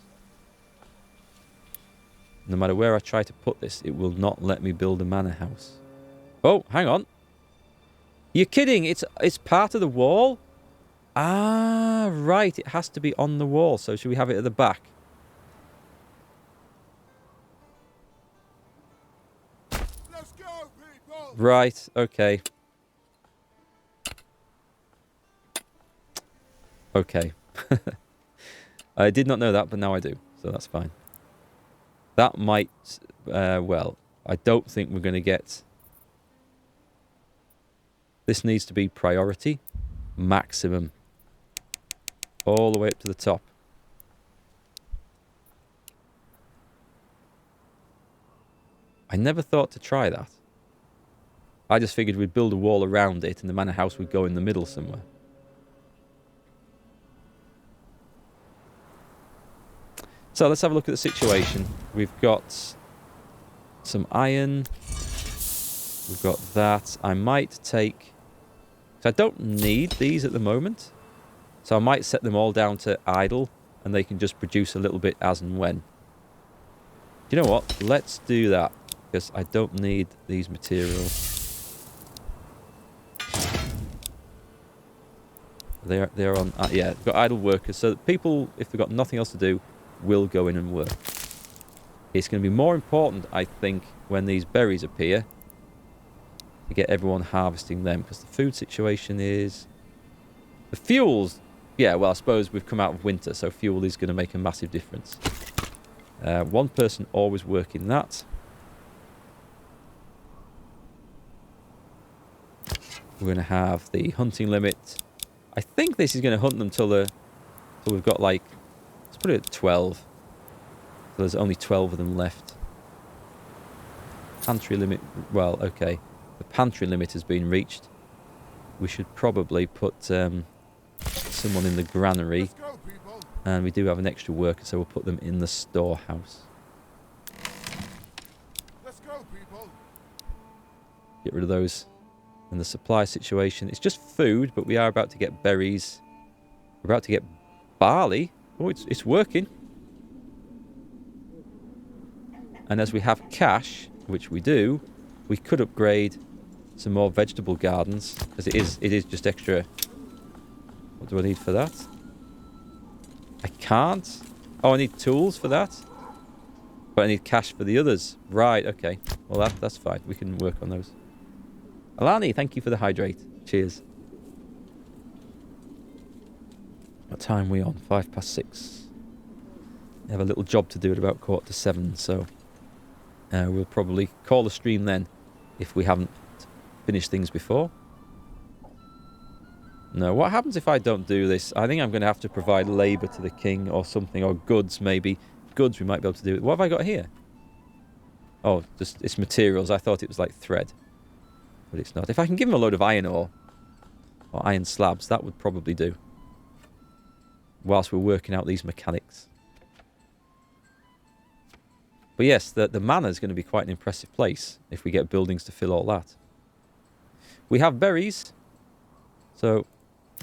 No matter where I try to put this, it will not let me build a manor house. Oh, hang on. You're kidding. It's part of the wall? Ah, right. It has to be on the wall. So should we have it at the back? Let's go, people. Right. Okay. Okay. I did not know that, but now I do. So that's fine. That might... well, I don't think we're going to get... This needs to be priority. Maximum. All the way up to the top. I never thought to try that. I just figured we'd build a wall around it and the manor house would go in the middle somewhere. So let's have a look at the situation. We've got some iron. We've got that. I might take... So I don't need these at the moment. So I might set them all down to idle and they can just produce a little bit as and when. You know what? Let's do that because I don't need these materials. They're on... yeah, we've got idle workers. So that people, if they've got nothing else to do, will go in and work. It's going to be more important, I think, when these berries appear to get everyone harvesting them because the food situation is... The fuels... Yeah, well, I suppose we've come out of winter, so fuel is going to make a massive difference. One person always working that. We're going to have the hunting limit. I think this is going to hunt them till we've got like... Let's put it at 12. So there's only 12 of them left. Pantry limit... Well, okay. The pantry limit has been reached. We should probably put someone in the granary. Let's go, people. And we do have an extra worker, so we'll put them in the storehouse. Let's go, people. Get rid of those. And the supply situation. It's just food, but we are about to get berries. We're about to get barley. Oh, it's working. And as we have cash, which we do, we could upgrade some more vegetable gardens, because it is just extra. What do I need for that? I can't. Oh, I need tools for that. But I need cash for the others. Right, okay. Well, that's fine. We can work on those. Alani, thank you for the hydrate. Cheers. What time are we on? 6:05. I have a little job to do at about 6:45, so we'll probably call the stream then if we haven't finished things before. No, what happens if I don't do this? I think I'm going to have to provide labour to the king or something, or goods maybe. Goods we might be able to do. What have I got here? Oh, just it's materials. I thought it was like thread, but it's not. If I can give him a load of iron ore or iron slabs, that would probably do. Whilst we're working out these mechanics. But yes, the manor is going to be quite an impressive place if we get buildings to fill all that. We have berries, so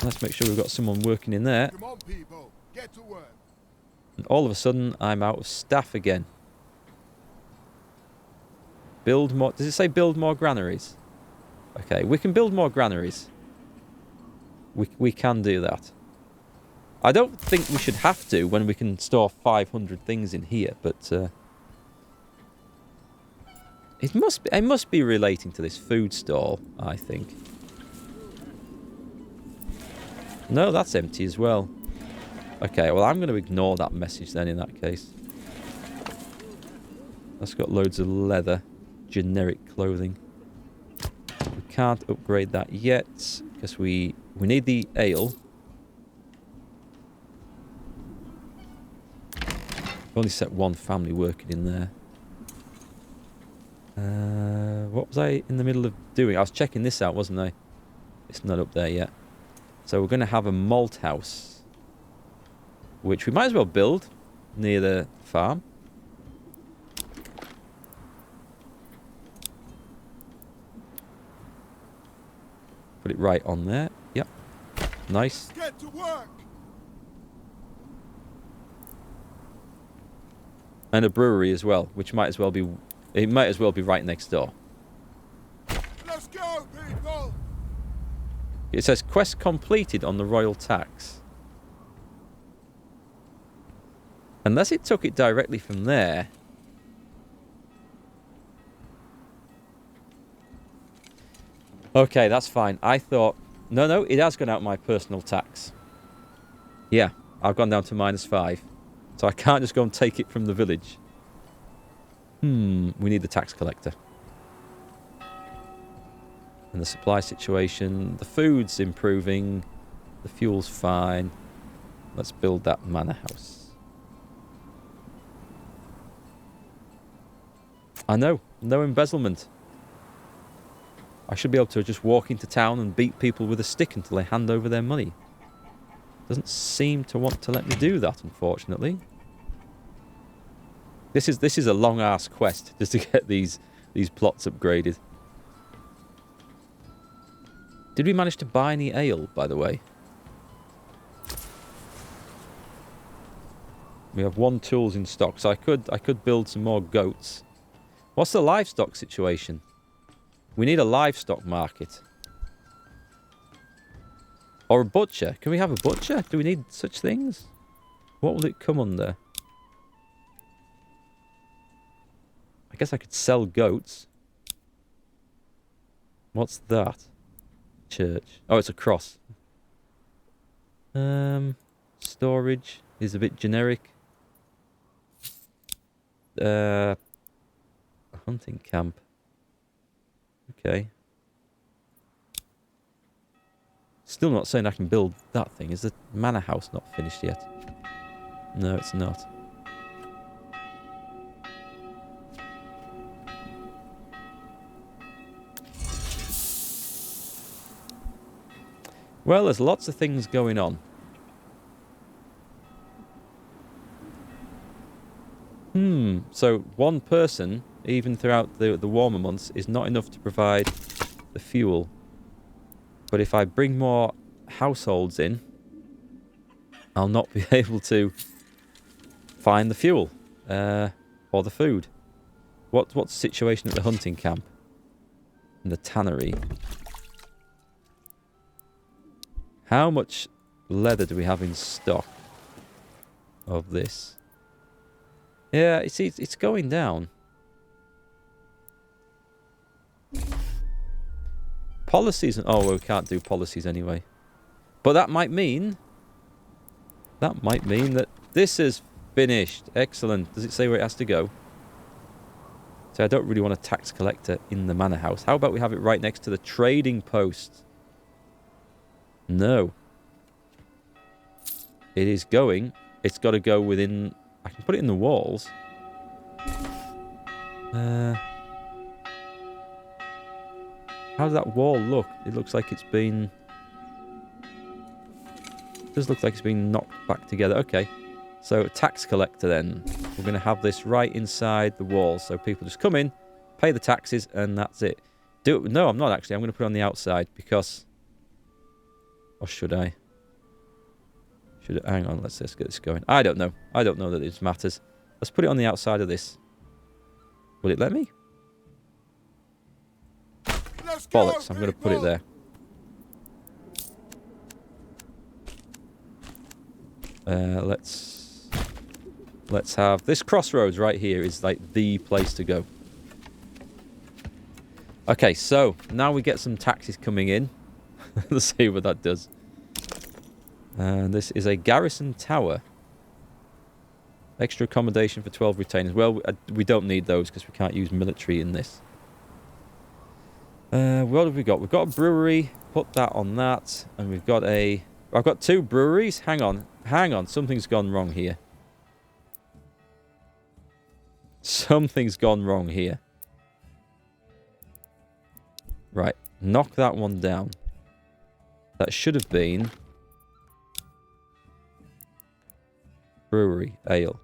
let's make sure we've got someone working in there. Come on, people. Get to work. And all of a sudden, I'm out of staff again. Build more... Does it say build more granaries? Okay, we can build more granaries. We can do that. I don't think we should have to when we can store 500 things in here, but... It must be relating to this food stall, I think. No, that's empty as well. Okay, well, I'm going to ignore that message then in that case. That's got loads of leather. Generic clothing. We can't upgrade that yet because we need the ale. We've only set one family working in there. What was I in the middle of doing? I was checking this out, wasn't I? It's not up there yet. So we're going to have a malt house, which we might as well build near the farm. Put it right on there. Yep. Nice. Get to work. And a brewery as well, which might as well be... It might as well be right next door. Let's go, people. It says quest completed on the royal tax. Unless it took it directly from there. Okay, that's fine. I thought... No, it has gone out my personal tax. Yeah, I've gone down to -5. So I can't just go and take it from the village. We need the tax collector. And the supply situation. The food's improving. The fuel's fine. Let's build that manor house. I know. No embezzlement. I should be able to just walk into town and beat people with a stick until they hand over their money. Doesn't seem to want to let me do that, unfortunately. This is a long-ass quest just to get these plots upgraded. Did we manage to buy any ale, by the way? We have 1 tools in stock, so I could build some more goats. What's the livestock situation? We need a livestock market. Or a butcher. Can we have a butcher? Do we need such things? What will it come under? I guess I could sell goats. What's that? Church. Oh, it's a cross. Storage is a bit generic. A hunting camp. Okay. Still not saying I can build that thing. Is the manor house not finished yet? No, it's not. Well, there's lots of things going on. So one person, even throughout the warmer months, is not enough to provide the fuel. But if I bring more households in, I'll not be able to find the fuel or the food. What's the situation at the hunting camp and the tannery? How much leather do we have in stock of this? Yeah, it's going down. Policies. Oh, well, we can't do policies anyway. But that might mean... that this is finished. Excellent. Does it say where it has to go? So I don't really want a tax collector in the manor house. How about we have it right next to the trading post? No. It is going. It's got to go within... I can put it in the walls. How does that wall look? It looks like it's been... It does look like it's been knocked back together. Okay. So, tax collector then. We're going to have this right inside the wall. So, people just come in, pay the taxes, and that's it. No, I'm not actually. I'm going to put it on the outside because... Or should I? Hang on, let's get this going. I don't know. I don't know that it matters. Let's put it on the outside of this. Will it let me? Bollocks, I'm going to put it there. Let's have... This crossroads right here is like the place to go. Okay, so now we get some taxes coming in. Let's see what that does. This is a garrison tower. Extra accommodation for 12 retainers. Well, we don't need those because we can't use military in this. What have we got? We've got a brewery. Put that on that. And we've got a... I've got 2 breweries. Hang on. Hang on. Something's gone wrong here. Something's gone wrong here. Right. Knock that one down. That should have been... Brewery. Ale.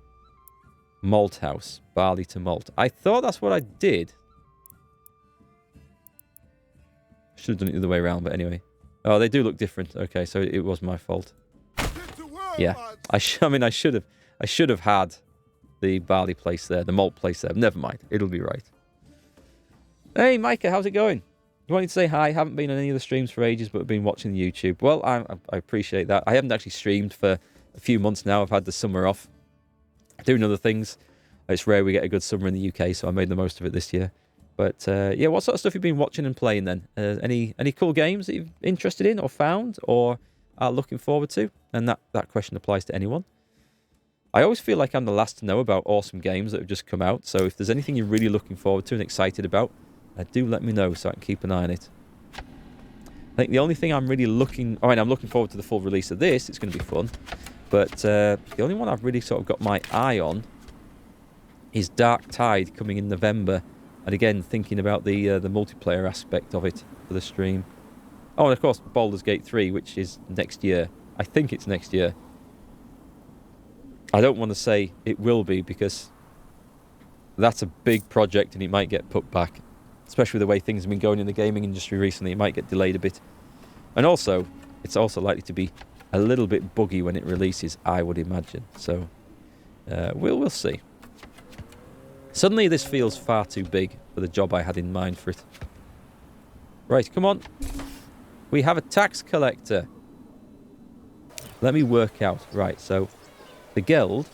Malt house. Barley to malt. I thought that's what I did. Should have done it the other way around, but anyway. Oh, they do look different. Okay, so it was my fault. Yeah, I mean, I should have had the barley place there, the malt place there. Never mind, it'll be right. Hey, Micah, how's it going? You wanted to say hi? Haven't been on any of the streams for ages, but been watching the YouTube. Well, I appreciate that. I haven't actually streamed for a few months now. I've had the summer off, doing other things. It's rare we get a good summer in the UK, so I made the most of it this year. But yeah, what sort of stuff have you been watching and playing then? Any cool games that you're interested in or found or are looking forward to? And that question applies to anyone. I always feel like I'm the last to know about awesome games that have just come out. So if there's anything you're really looking forward to and excited about, do let me know so I can keep an eye on it. I think the only thing I'm really looking... I mean, I'm looking forward to the full release of this. It's going to be fun. But the only one I've really sort of got my eye on is Dark Tide coming in November. And again, thinking about the multiplayer aspect of it for the stream. Oh, and of course, Baldur's Gate 3, which is next year. I think it's next year. I don't want to say it will be, because that's a big project and it might get put back. Especially with the way things have been going in the gaming industry recently, it might get delayed a bit. And also, it's also likely to be a little bit buggy when it releases, I would imagine. So, we'll see. Suddenly this feels far too big for the job I had in mind for it. Right, come on. We have a tax collector. Let me work out. Right, so the Geld,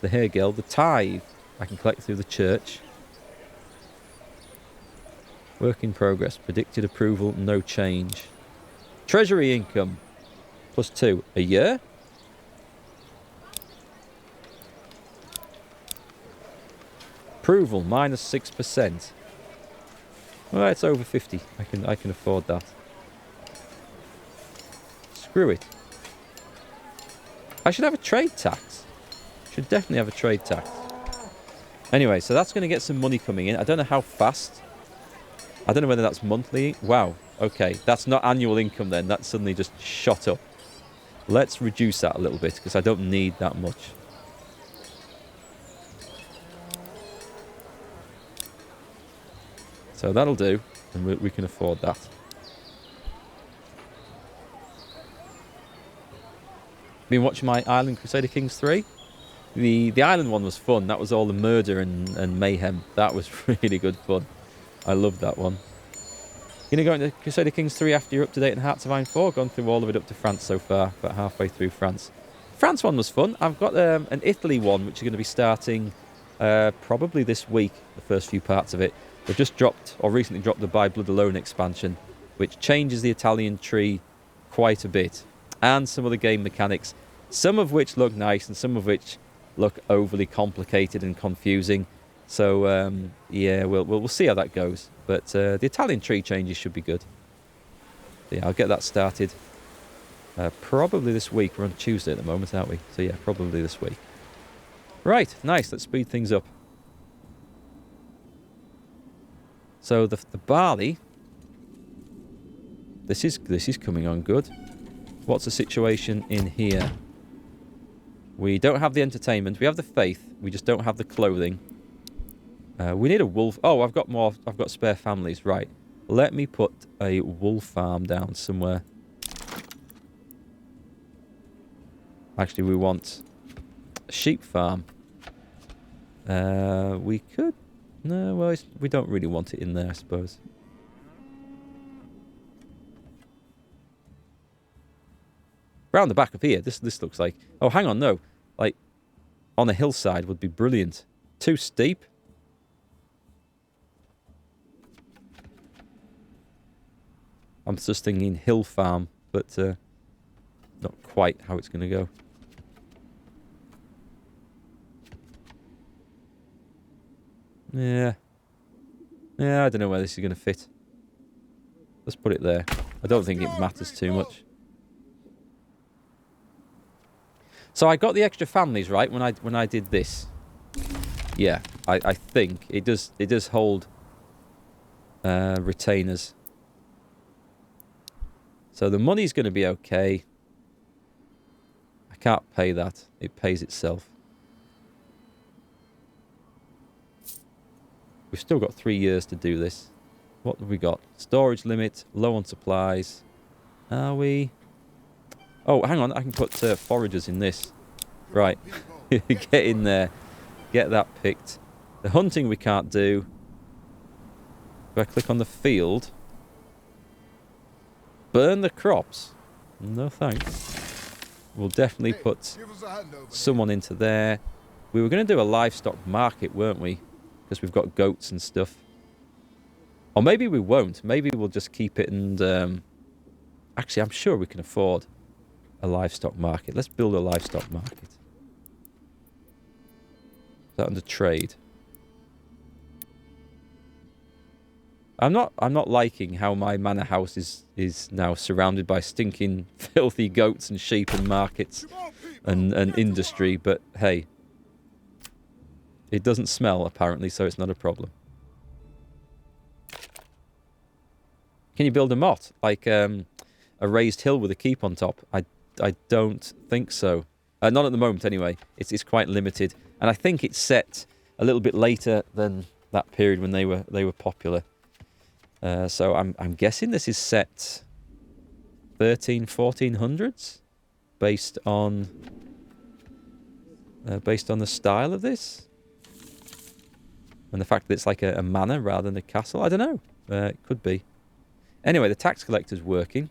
the Hair Geld, the tithe I can collect through the church. Work in progress. Predicted approval, no change. Treasury income, +2. A year? Approval, -6%. Well, it's over 50. I can afford that. Screw it. I should have a trade tax. Should definitely have a trade tax. Anyway, so that's going to get some money coming in. I don't know how fast. I don't know whether that's monthly. Wow. Okay, that's not annual income then. That suddenly just shot up. Let's reduce that a little bit because I don't need that much. So that'll do, and we can afford that. Been watching my Island Crusader Kings 3. The island one was fun. That was all the murder and mayhem. That was really good fun. I loved that one. You're going to go into Crusader Kings 3 after you're up to date in Hearts of Iron 4. Gone through all of it up to France so far, about halfway through France. France one was fun. I've got an Italy one, which is going to be starting Probably this week, the first few parts of it. They've just dropped, or recently dropped, the By Blood Alone expansion, which changes the Italian tree quite a bit, and some of the game mechanics, some of which look nice and some of which look overly complicated and confusing. So yeah, we'll see how that goes. But the Italian tree changes should be good. So, yeah, I'll get that started probably this week. We're on Tuesday at the moment, aren't we? So yeah, probably this week. Right, nice. Let's speed things up. So the barley. This is coming on good. What's the situation in here? We don't have the entertainment. We have the faith. We just don't have the clothing. We need a wolf. Oh, I've got more. I've got spare families. Right. Let me put a wool farm down somewhere. Actually, we want a sheep farm. We could. No, well, we don't really want it in there, I suppose. Round the back of here, this looks like... Oh, hang on, no. Like, on a hillside would be brilliant. Too steep. I'm just thinking hill farm, but not quite how it's going to go. Yeah. Yeah, I don't know where this is going to fit. Let's put it there. I don't think it matters too much. So I got the extra families, right, when I did this. Yeah, I think it does hold retainers. So the money's going to be okay. I can't pay that. It pays itself. We've still got 3 years to do this. What have we got? Storage limit, low on supplies. Are we? Oh, hang on. I can put foragers in this. Right. Get in there. Get that picked. The hunting we can't do. If I click on the field. Burn the crops. No thanks. We'll definitely put someone into there. We were going to do a livestock market, weren't we? Because we've got goats and stuff. Or maybe we won't. Maybe we'll just keep it and... Actually, I'm sure we can afford a livestock market. Let's build a livestock market. Is that under trade? I'm not liking how my manor house is now surrounded by stinking, filthy goats and sheep and markets and industry, but hey, it doesn't smell apparently, so it's not a problem. Can you build a motte like a raised hill with a keep on top? I don't think so. Not at the moment anyway. It's quite limited, and I think it's set a little bit later than that period when they were popular. So I'm guessing this is set 1400s based on the style of this and the fact that it's like a manor rather than a castle. I don't know. It could be. Anyway, the tax collector's working.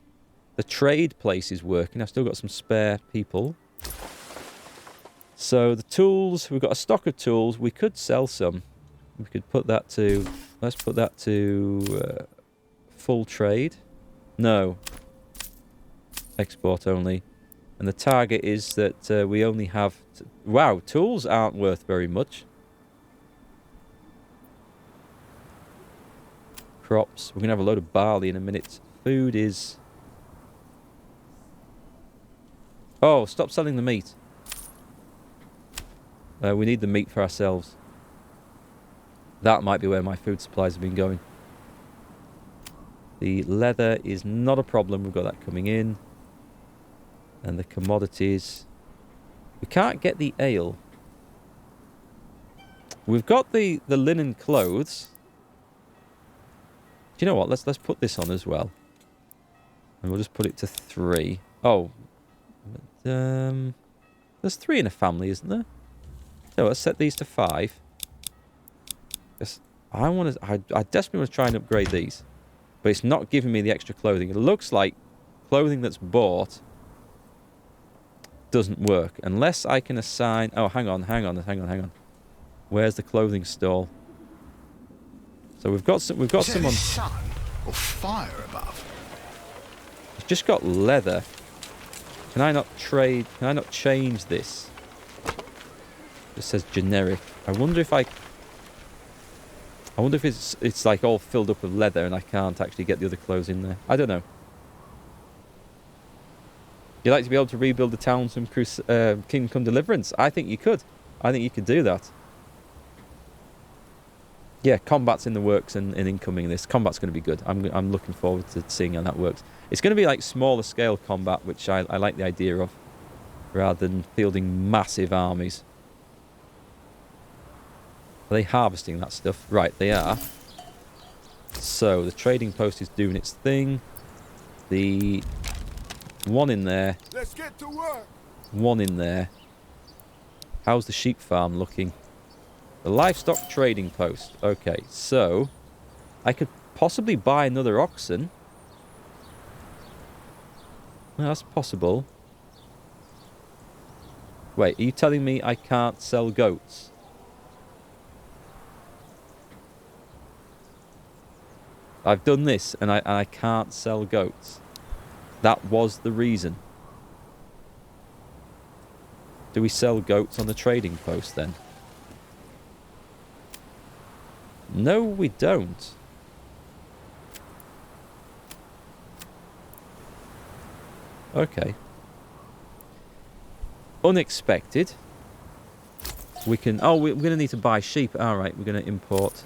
The trade place is working. I've still got some spare people. So the tools, we've got a stock of tools. We could sell some. We could put that to... Let's put that to full trade. No. Export only. And the target is that we only have... Wow, tools aren't worth very much. Crops. We're going to have a load of barley in a minute. Food is... Oh, stop selling the meat. We need the meat for ourselves. That might be where my food supplies have been going. The leather is not a problem. We've got that coming in. And the commodities. We can't get the ale. We've got the linen clothes. Do you know what? Let's put this on as well. And we'll just put it to 3. Oh. There's 3 in a family, isn't there? So let's set these to 5. I desperately want to try and upgrade these. But it's not giving me the extra clothing. It looks like clothing that's bought doesn't work. Unless I can assign... Oh, hang on. Where's the clothing stall? So we've got some. We've got Is there someone. sun or fire above? He's just got leather. Can I not trade? Can I not change this? It says generic. I wonder if it's like all filled up with leather and I can't actually get the other clothes in there. I don't know. You'd like to be able to rebuild the town from Kingdom Come Deliverance? I think you could. I think you could do that. Yeah, combat's in the works and incoming this. Combat's going to be good. I'm looking forward to seeing how that works. It's going to be like smaller scale combat, which I like the idea of, rather than fielding massive armies. Are they harvesting that stuff? Right, they are. So, the trading post is doing its thing. The one in there. Let's get to work. One in there. How's the sheep farm looking? The livestock trading post. Okay, so I could possibly buy another oxen. Well, that's possible. Wait, are you telling me I can't sell goats? I've done this and I can't sell goats. That was the reason. Do we sell goats on the trading post then? No, we don't. Okay. Unexpected. We can... Oh, we're going to need to buy sheep. Alright, we're going to import.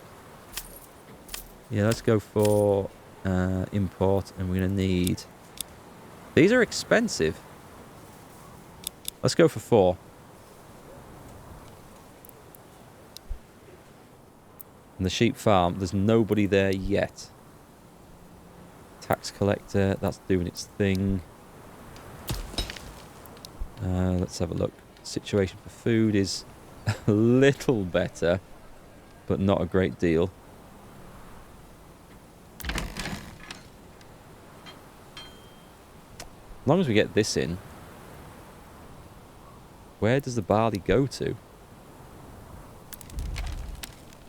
Yeah, let's go for import. And we're going to need... These are expensive. Let's go for 4. And the sheep farm, there's nobody there yet. Tax collector, that's doing its thing. Let's have a look. Situation for food is a little better, but not a great deal. As long as we get this in. Where does the barley go to?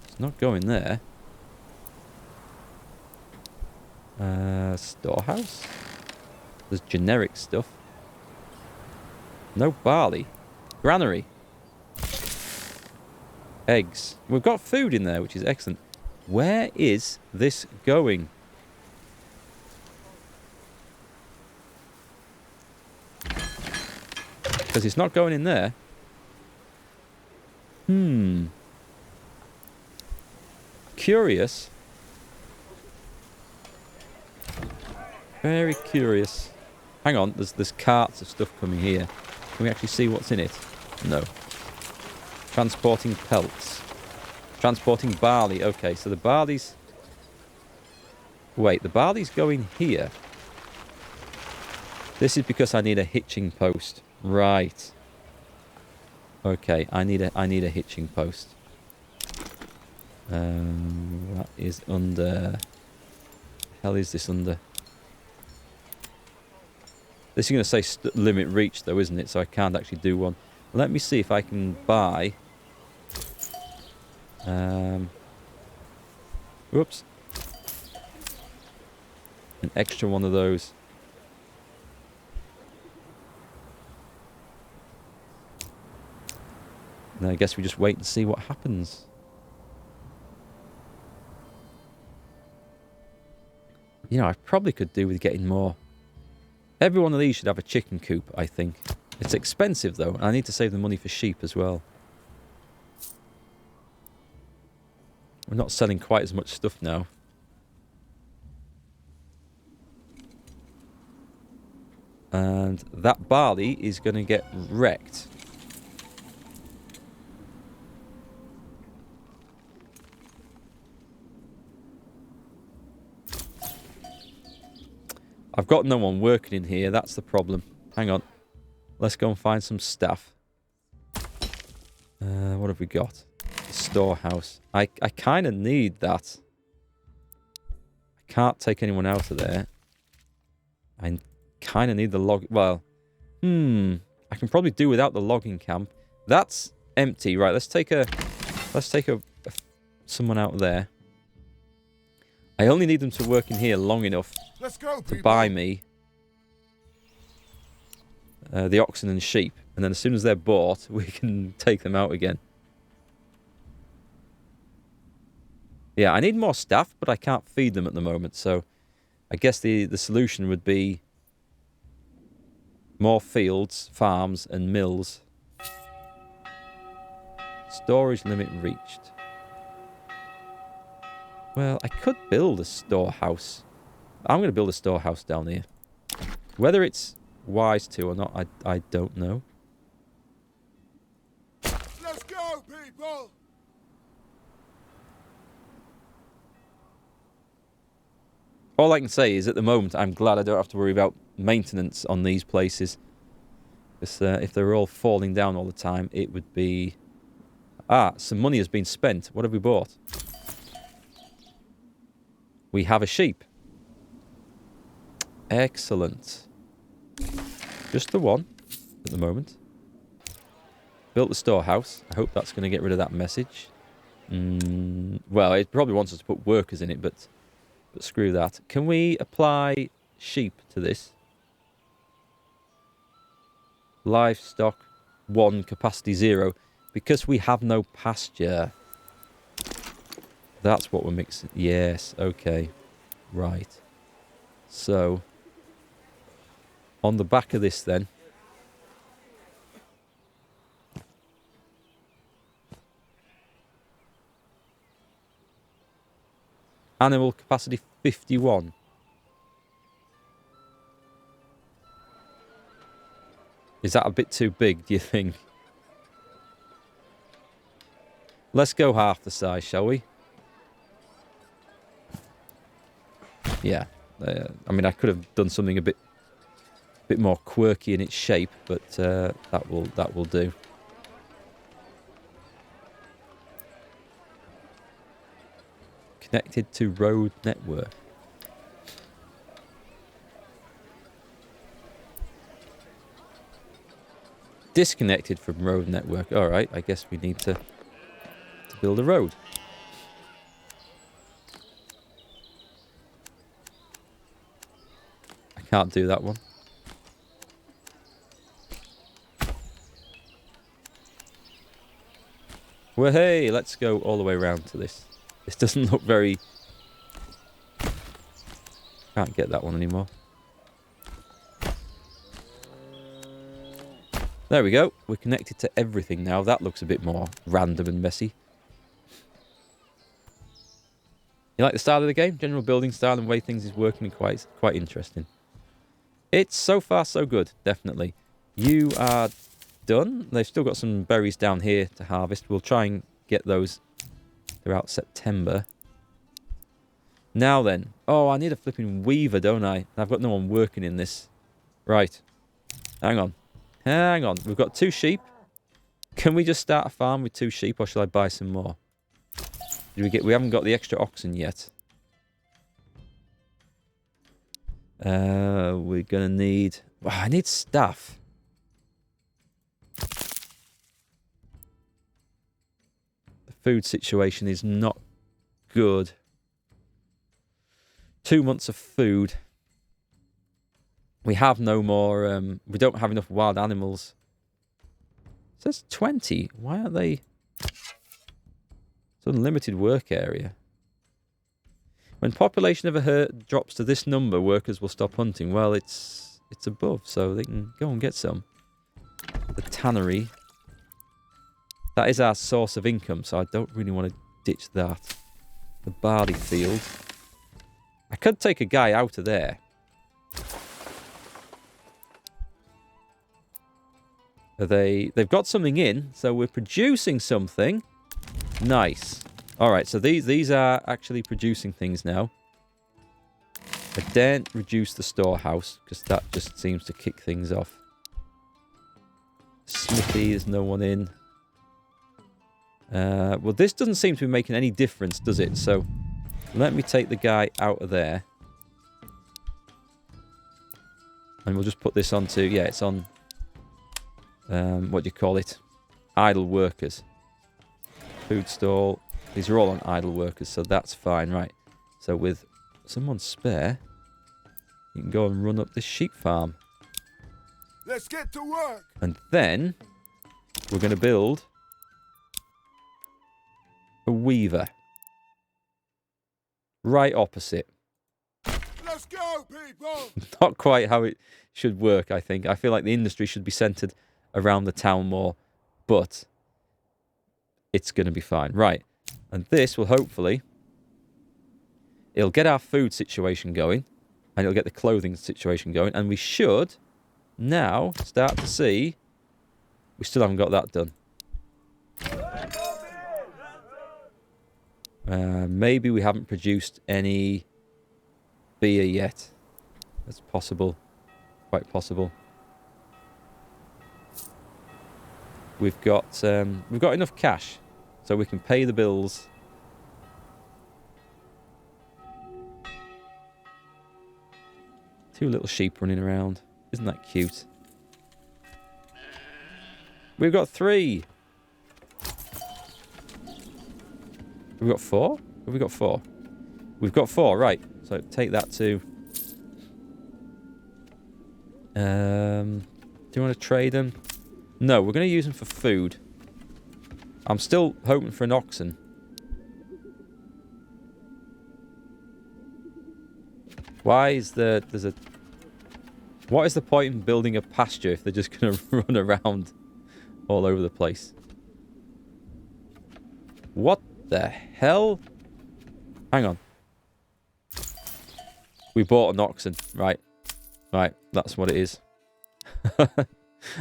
It's not going there. Storehouse? There's generic stuff. No barley. Granary. Eggs. We've got food in there, which is excellent. Where is this going? Because it's not going in there. Curious. Very curious. Hang on, there's carts of stuff coming here. Can we actually see what's in it? No. Transporting pelts. Transporting barley. Okay, so the barley's... Wait, the barley's going here. This is because I need a hitching post. Right. Okay, I need a hitching post. That is under... Hell is this under? This is going to say limit reach though, isn't it? So I can't actually do one. Let me see if I can buy... Whoops. An extra one of those. And I guess we just wait and see what happens. You know, I probably could do with getting more. Every one of these should have a chicken coop, I think. It's expensive, though, and I need to save the money for sheep as well. We're not selling quite as much stuff now. And that barley is going to get wrecked. I've got no one working in here. That's the problem. Hang on. Let's go and find some staff. What have we got? The storehouse. I kind of need that. I can't take anyone out of there. I kind of need the log... Well, I can probably do without the logging camp. That's empty. Right, let's take a Let's take someone out there. I only need them to work in here long enough Let's go, to people. buy me the oxen and sheep. And then as soon as they're bought, we can take them out again. Yeah, I need more staff, but I can't feed them at the moment. So I guess the solution would be more fields, farms, and mills. Storage limit reached. Well, I could build a storehouse. I'm going to build a storehouse down here. Whether it's wise to or not, I don't know. Let's go, people. All I can say is, at the moment, I'm glad I don't have to worry about maintenance on these places. Because if they were all falling down all the time, it would be... Ah, some money has been spent. What have we bought? We have a sheep. Excellent. Just the one at the moment. Built the storehouse. I hope that's going to get rid of that message. Well, it probably wants us to put workers in it, but screw that. Can we apply sheep to this? Livestock 1, capacity 0. Because we have no pasture. That's what we're mixing. Yes, okay. Right. So, on the back of this then. Animal capacity 51. Is that a bit too big, do you think? Let's go half the size, shall we? Yeah. I mean, I could have done something a bit more quirky in its shape, but that will do. Connected to road network. Disconnected from road network. All right, I guess we need to build a road. I can't do that one. Well, hey, let's go all the way around to this. This doesn't look very... Can't get that one anymore. There we go. We're connected to everything now. That looks a bit more random and messy. You like the style of the game? General building style and way things is working quite interesting. It's so far so good, definitely. You are done. They've still got some berries down here to harvest. We'll try and get those throughout September. Now then. Oh, I need a flipping weaver, don't I? I've got no one working in this. Right. Hang on. Hang on. We've got 2 sheep. Can we just start a farm with 2 sheep, or shall I buy some more? We haven't got the extra oxen yet. We're gonna need... Oh, I need staff. The food situation is not good. 2 months of food. We have no more... we don't have enough wild animals. It says 20. Why aren't they... It's unlimited work area. When population of a herd drops to this number, workers will stop hunting. Well, it's above, so they can go and get some. The tannery. That is our source of income, so I don't really want to ditch that. The barley field. I could take a guy out of there. They've got something in, so we're producing something. Nice. Alright, so these are actually producing things now. I daren't reduce the storehouse, because that just seems to kick things off. Smithy, there's no one in. Well, this doesn't seem to be making any difference, does it? So, let me take the guy out of there. And we'll just put this onto... Yeah, it's on... what do you call it? Idle workers. Food stall. These are all on idle workers, so that's fine. Right. So with someone spare, you can go and run up this sheep farm. Let's get to work. And then we're going to build a weaver. Right opposite. Let's go, people. Not quite how it should work, I think. I feel like the industry should be centered around the town more, but it's going to be fine. Right. And this will hopefully... It'll get our food situation going, and it'll get the clothing situation going, and we should now start to see... We still haven't got that done. Maybe we haven't produced any beer yet. That's possible. Quite possible. We've got enough cash, so we can pay the bills. Two little sheep running around. Isn't that cute? We've got 3. We've got 4? Have we got 4? We've got 4, right. So take that to... do you want to trade them? No, we're going to use them for food. I'm still hoping for an oxen. Why is there's a... What is the point in building a pasture if they're just going to run around all over the place? What the hell? Hang on. We bought an oxen. Right. Right, that's what it is.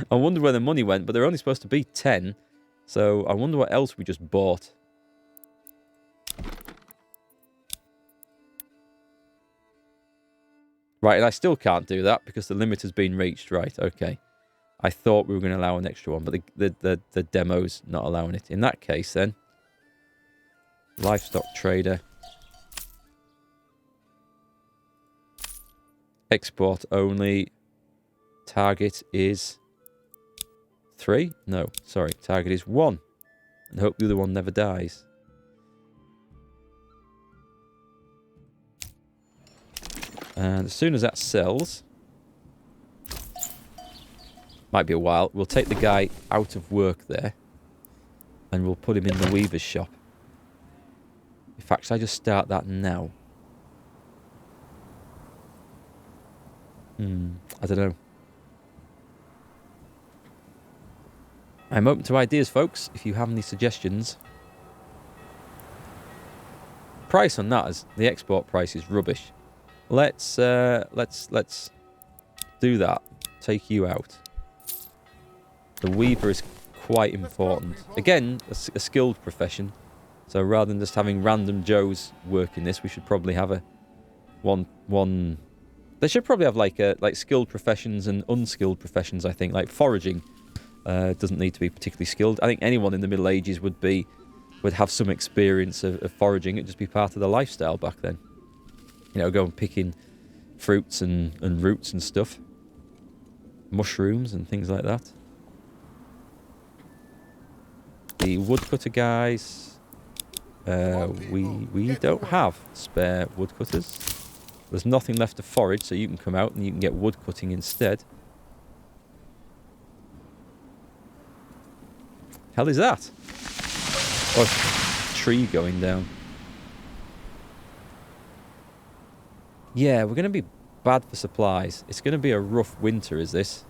I wonder where the money went, but they're only supposed to be 10. So I wonder what else we just bought. Right, and I still can't do that because the limit has been reached. Right, okay. I thought we were going to allow an extra one, but the demo's not allowing it. In that case, then, livestock trader. Export only. Target is 3? No, sorry. Target is 1. And hope the other one never dies. And as soon as that sells, might be a while, we'll take the guy out of work there and we'll put him in the weaver's shop. In fact, should I just start that now? I don't know. I'm open to ideas, folks, if you have any suggestions. Price on that, is the export price is rubbish. Let's do that. Take you out. The weaver is quite important. Again, a skilled profession. So rather than just having random Joes working this, we should probably have one. They should probably have like skilled professions and unskilled professions. I think like foraging doesn't need to be particularly skilled. I think anyone in the Middle Ages would have some experience of foraging. It'd just be part of the lifestyle back then. You know, going picking fruits and roots and stuff. Mushrooms and things like that. The woodcutter guys. We don't have spare woodcutters. There's nothing left to forage, so you can come out and you can get wood cutting instead. Hell is that? Oh, a tree going down. Yeah, we're going to be bad for supplies. It's going to be a rough winter, is this?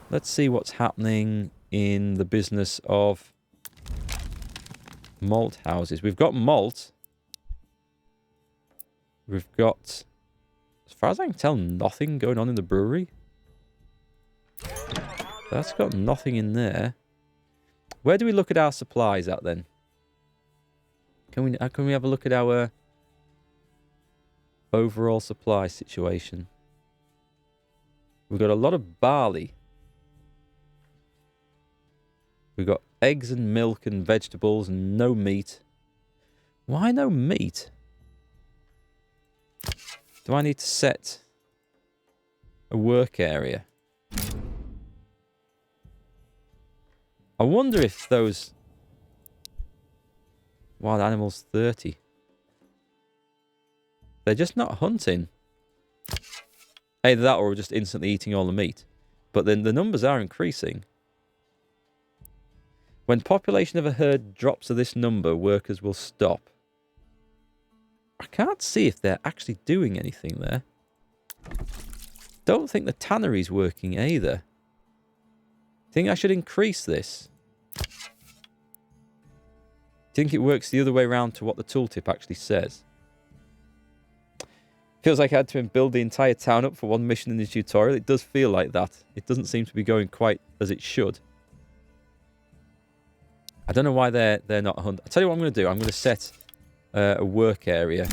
Let's see what's happening in the business of malt houses. We've got malt. We've got, as far as I can tell, nothing going on in the brewery. That's got nothing in there. Where do we look at our supplies at then? Can we have a look at our overall supply situation? We've got a lot of barley. We've got eggs and milk and vegetables and no meat. Why no meat? Do I need to set a work area? I wonder if those wild animals 30. They're just not hunting. Either that or just instantly eating all the meat. But then the numbers are increasing. When population of a herd drops to this number, workers will stop. I can't see if they're actually doing anything there. Don't think the tannery's working either. Think I should increase this? Do you think it works the other way around to what the tooltip actually says? Feels like I had to build the entire town up for one mission in this tutorial. It does feel like that. It doesn't seem to be going quite as it should. I don't know why they're not 100. I'll tell you what I'm going to do. I'm going to set a work area.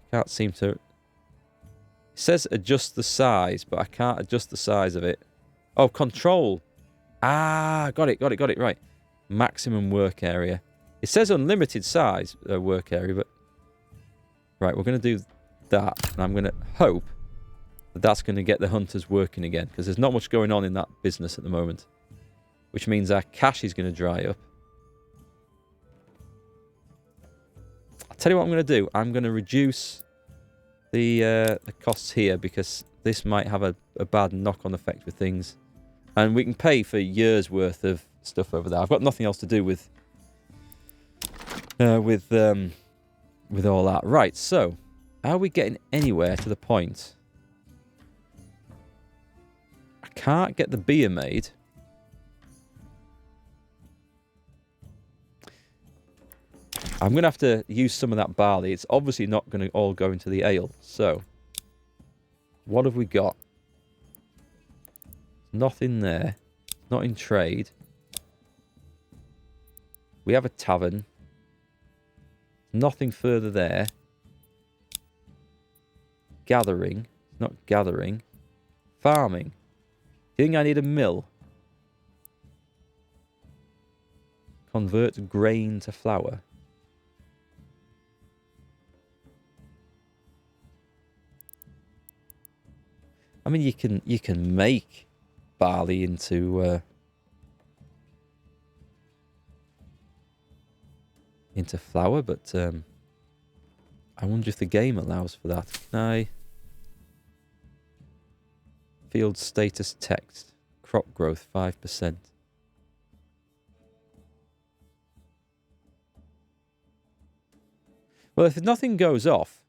I can't seem to... It says adjust the size, but I can't adjust the size of it. Oh, control. Ah, got it, right. Maximum work area. It says unlimited size work area, but... Right, we're going to do that, and I'm going to hope that that's going to get the hunters working again, because there's not much going on in that business at the moment, which means our cash is going to dry up. I'll tell you what I'm going to do. I'm going to reduce the costs here, because this might have a bad knock-on effect with things, and we can pay for years' worth of stuff over there. I've got nothing else to do with all that. Right, so, are we getting anywhere to the point? I can't get the beer made. I'm going to have to use some of that barley. It's obviously not going to all go into the ale. So, what have we got? Nothing there. Not in trade. We have a tavern. Nothing further there. Gathering. Not gathering. Farming. Do you think I need a mill? Convert grain to flour. I mean, you can make barley into flour, but I wonder if the game allows for that. Can I? Field status text. Crop growth 5%. Well, if nothing goes off,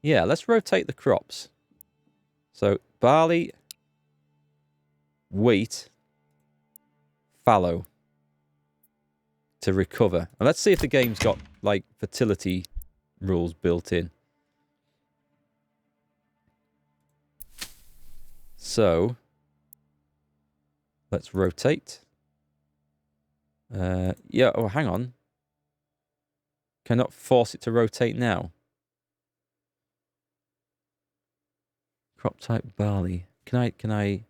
yeah, let's rotate the crops. So, barley, wheat, fallow to recover. And let's see if the game's got, like, fertility rules built in. So, let's rotate. Yeah, oh, hang on. Cannot force it to rotate now. Crop type barley. Can I...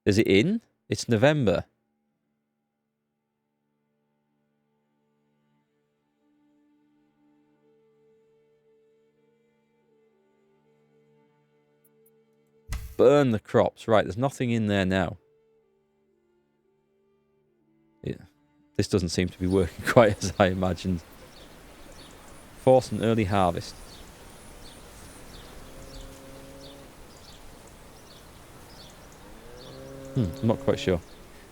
Is it in? It's November. Burn the crops. Right, there's nothing in there now. Yeah. This doesn't seem to be working quite as I imagined. Force an early harvest. I'm not quite sure.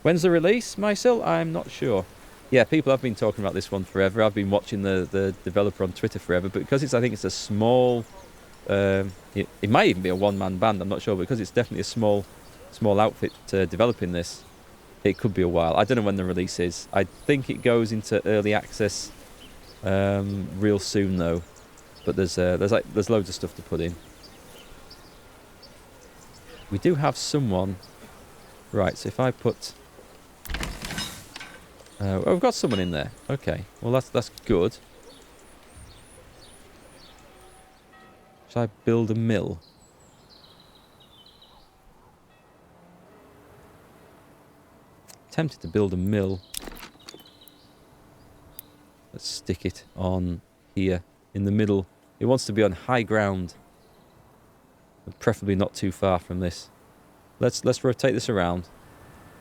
When's the release, Mysil? I'm not sure. Yeah, people have been talking about this one forever. I've been watching the developer on Twitter forever, but because I think it's a small... it might even be a one-man band, I'm not sure, but because it's definitely a small outfit developing this, it could be a while. I don't know when the release is. I think it goes into early access real soon, though. But there's loads of stuff to put in. We do have someone... Right, so if I put... oh, we've got someone in there. Okay, well that's good. Should I build a mill? Tempted to build a mill. Let's stick it on here in the middle. It wants to be on high ground, but preferably not too far from this. Let's rotate this around.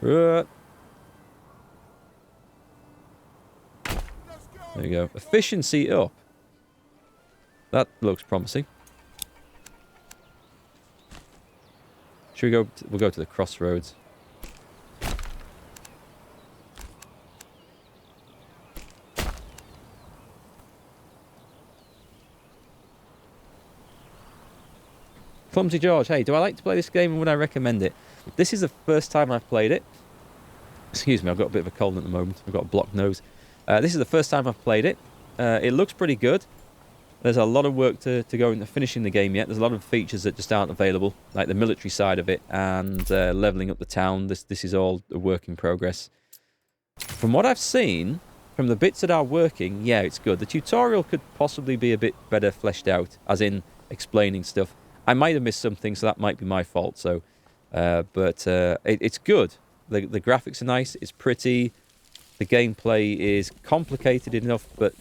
There Let's go. you go. Efficiency up. That looks promising. Should we go? We'll go to the crossroads. Clumsy George, hey, do I like to play this game and would I recommend it? This is the first time I've played it. Excuse me, I've got a bit of a cold at the moment. I've got a blocked nose. This is the first time I've played it. It looks pretty good. There's a lot of work to go into finishing the game yet. There's a lot of features that just aren't available, like the military side of it and leveling up the town. This is all a work in progress. From what I've seen, from the bits that are working, yeah, it's good. The tutorial could possibly be a bit better fleshed out, as in explaining stuff. I might have missed something, so that might be my fault. So, it's good. The graphics are nice. It's pretty. The gameplay is complicated enough, but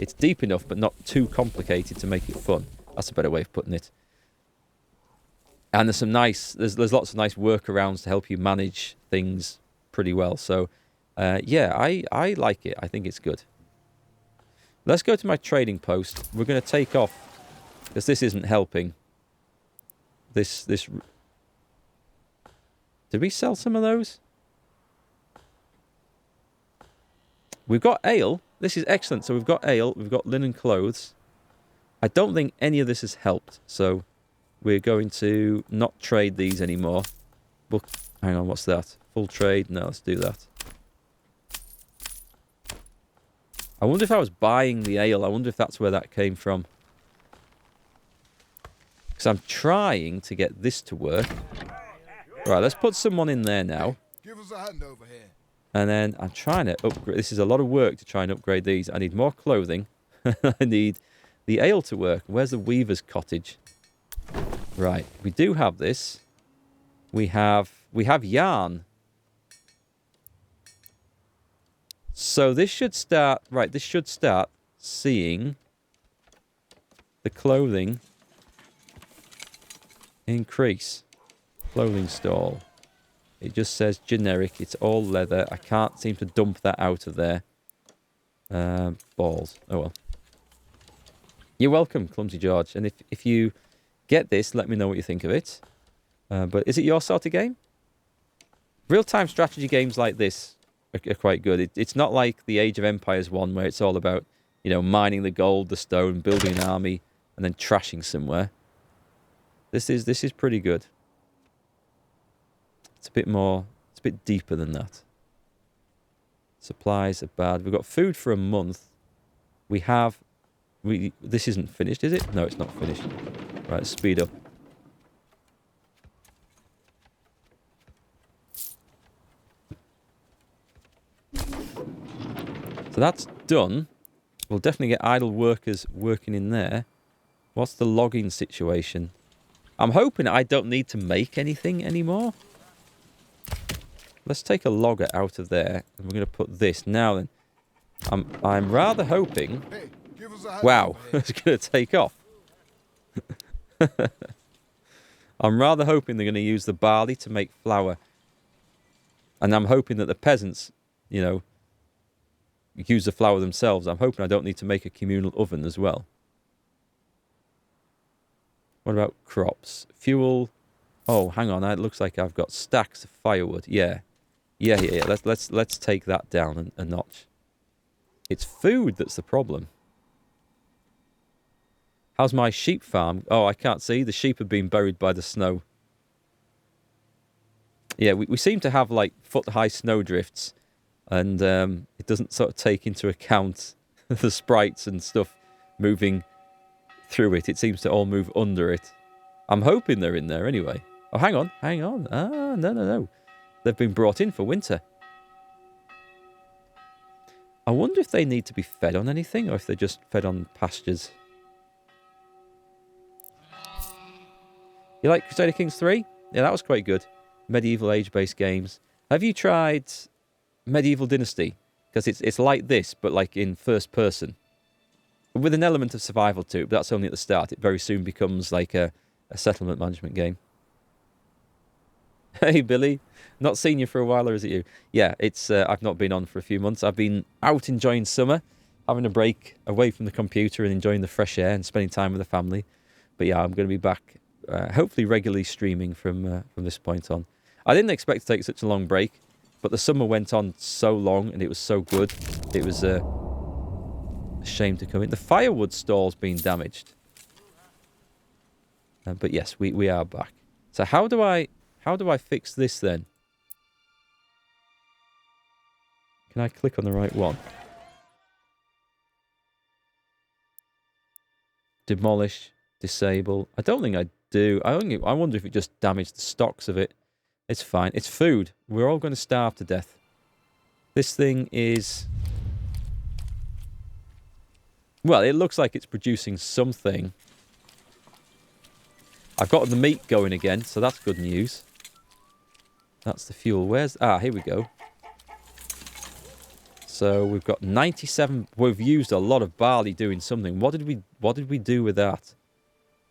it's deep enough, but not too complicated to make it fun. That's a better way of putting it. And there's lots of nice workarounds to help you manage things pretty well. So, yeah, I like it. I think it's good. Let's go to my trading post. We're going to take off because this isn't helping. This. Did we sell some of those? We've got ale. This is excellent. So we've got ale. We've got linen clothes. I don't think any of this has helped. So we're going to not trade these anymore. Hang on, what's that? Full trade? No, let's do that. I wonder if I was buying the ale. I wonder if that's where that came from. Because I'm trying to get this to work. Right, let's put someone in there now. Give us a hand over here. And then I'm trying to upgrade. This is a lot of work to try and upgrade these. I need more clothing. I need the ale to work. Where's the weaver's cottage? Right, we do have this. We have yarn. So this should start. Right, this should start seeing the clothing increase. Clothing stall. It just says generic. It's all leather. I can't seem to dump that out of there. Balls. Oh well. You're welcome, Clumsy George. And if you get this, let me know what you think of it. But is it your sort of game? Real-time strategy games like this are quite good. It's not like the Age of Empires one where it's all about, mining the gold, the stone, building an army, and then trashing somewhere. This is pretty good. It's a bit deeper than that. Supplies are bad. We've got food for a month. This isn't finished, is it? No, it's not finished. Right, let's speed up. So that's done. We'll definitely get idle workers working in there. What's the logging situation? I'm hoping I don't need to make anything anymore. Let's take a logger out of there, and we're going to put this. Now then, I'm rather hoping... Hey, give us a hand Wow, over here. it's going to take off. I'm rather hoping they're going to use the barley to make flour. And I'm hoping that the peasants, use the flour themselves. I'm hoping I don't need to make a communal oven as well. What about crops? Fuel. Oh, hang on. It looks like I've got stacks of firewood. Yeah. Let's take that down a notch. It's food that's the problem. How's my sheep farm? Oh, I can't see. The sheep have been buried by the snow. Yeah, we seem to have like foot-high snowdrifts, and it doesn't sort of take into account the sprites and stuff moving through it. It seems to all move under it. I'm hoping they're in there anyway. Oh, hang on. Ah, no. They've been brought in for winter. I wonder if they need to be fed on anything, or if they're just fed on pastures. You like Crusader Kings 3? Yeah, that was quite good. Medieval age-based games. Have you tried Medieval Dynasty? Because it's like this, but like in first person. With an element of survival to it, but that's only at the start. It very soon becomes like a settlement management game. Hey, Billy. Not seen you for a while, or is it you? Yeah, it's. I've not been on for a few months. I've been out enjoying summer, having a break away from the computer and enjoying the fresh air and spending time with the family. But yeah, I'm going to be back, hopefully regularly streaming from this point on. I didn't expect to take such a long break, but the summer went on so long and it was so good. It was a shame to come in. The firewood store's been damaged. But yes, we are back. So how do I fix this then? Can I click on the right one? Demolish, disable. I don't think I do. I wonder if it just damaged the stocks of it. It's fine. It's food. We're all going to starve to death. This thing is... Well, it looks like it's producing something. I've got the meat going again, so that's good news. That's the fuel. Where's... Ah, here we go. So we've got 97... We've used a lot of barley doing something. What did we do with that?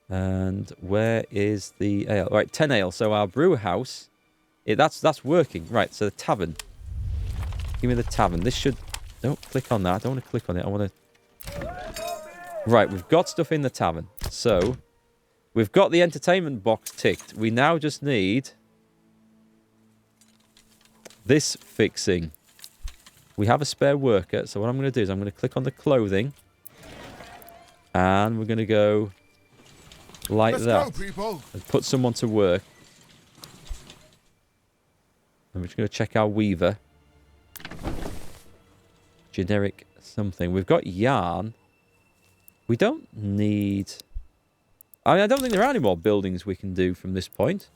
And where is the ale? Right, 10 ale. So our brew house... That's working. Right, so the tavern. Give me the tavern. This should... Don't click on that. I don't want to click on it. I want to... Right, we've got stuff in the tavern. So, we've got the entertainment box ticked. We now just need... this fixing. We have a spare worker. So what I'm going to do is I'm going to click on the clothing. And we're going to go... like Let's that. go, people. And put someone to work. I'm just going to check our weaver. Generic something. We've got yarn. We don't need... I mean, I don't think there are any more buildings we can do from this point.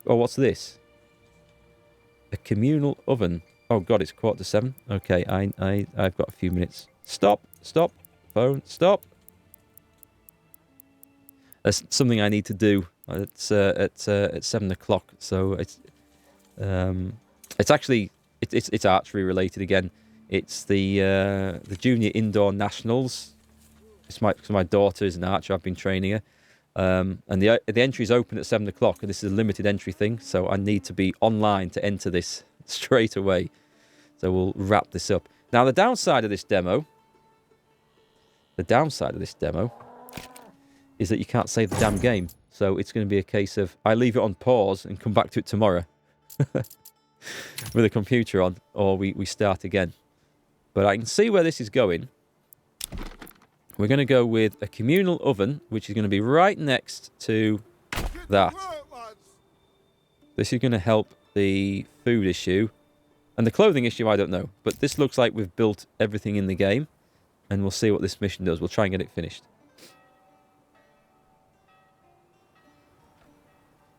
Oh, what's this? A communal oven. Oh, God, it's 7:15. Okay, I've got a few minutes. Stop. Phone, stop. There's something I need to do. It's at 7 o'clock, so it's actually it's archery related again. It's the junior indoor nationals. It's my daughter is an archer. I've been training her, and the entry is open at 7 o'clock, and this is a limited entry thing. So I need to be online to enter this straight away. So we'll wrap this up. Now the downside of this demo is that you can't save the damn game. So it's going to be a case of I leave it on pause and come back to it tomorrow with a computer on, or we start again. But I can see where this is going. We're going to go with a communal oven, which is going to be right next to that. This is going to help the food issue. And the clothing issue, I don't know. But this looks like we've built everything in the game. And we'll see what this mission does. We'll try and get it finished.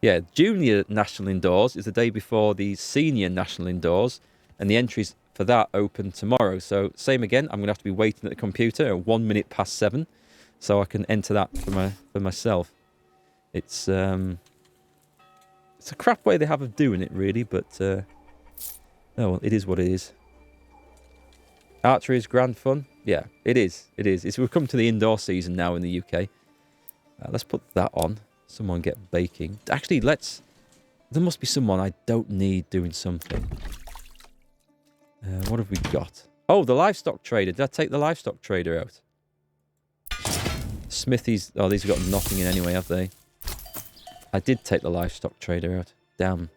Yeah, Junior National Indoors is the day before the Senior National Indoors. And the entries for that open tomorrow. So same again, I'm going to have to be waiting at the computer at 1 minute past 7. So I can enter that for myself. It's a crap way they have of doing it, really. But, oh, well, it is what it is. Archery is grand fun. Yeah, it is. It is. We've come to the indoor season now in the UK. Let's put that on. Someone get baking. Actually, there must be someone I don't need doing something. What have we got? Oh, the livestock trader. Did I take the livestock trader out? Smithies. Oh, these have got nothing in anyway, have they? I did take the livestock trader out. Damn.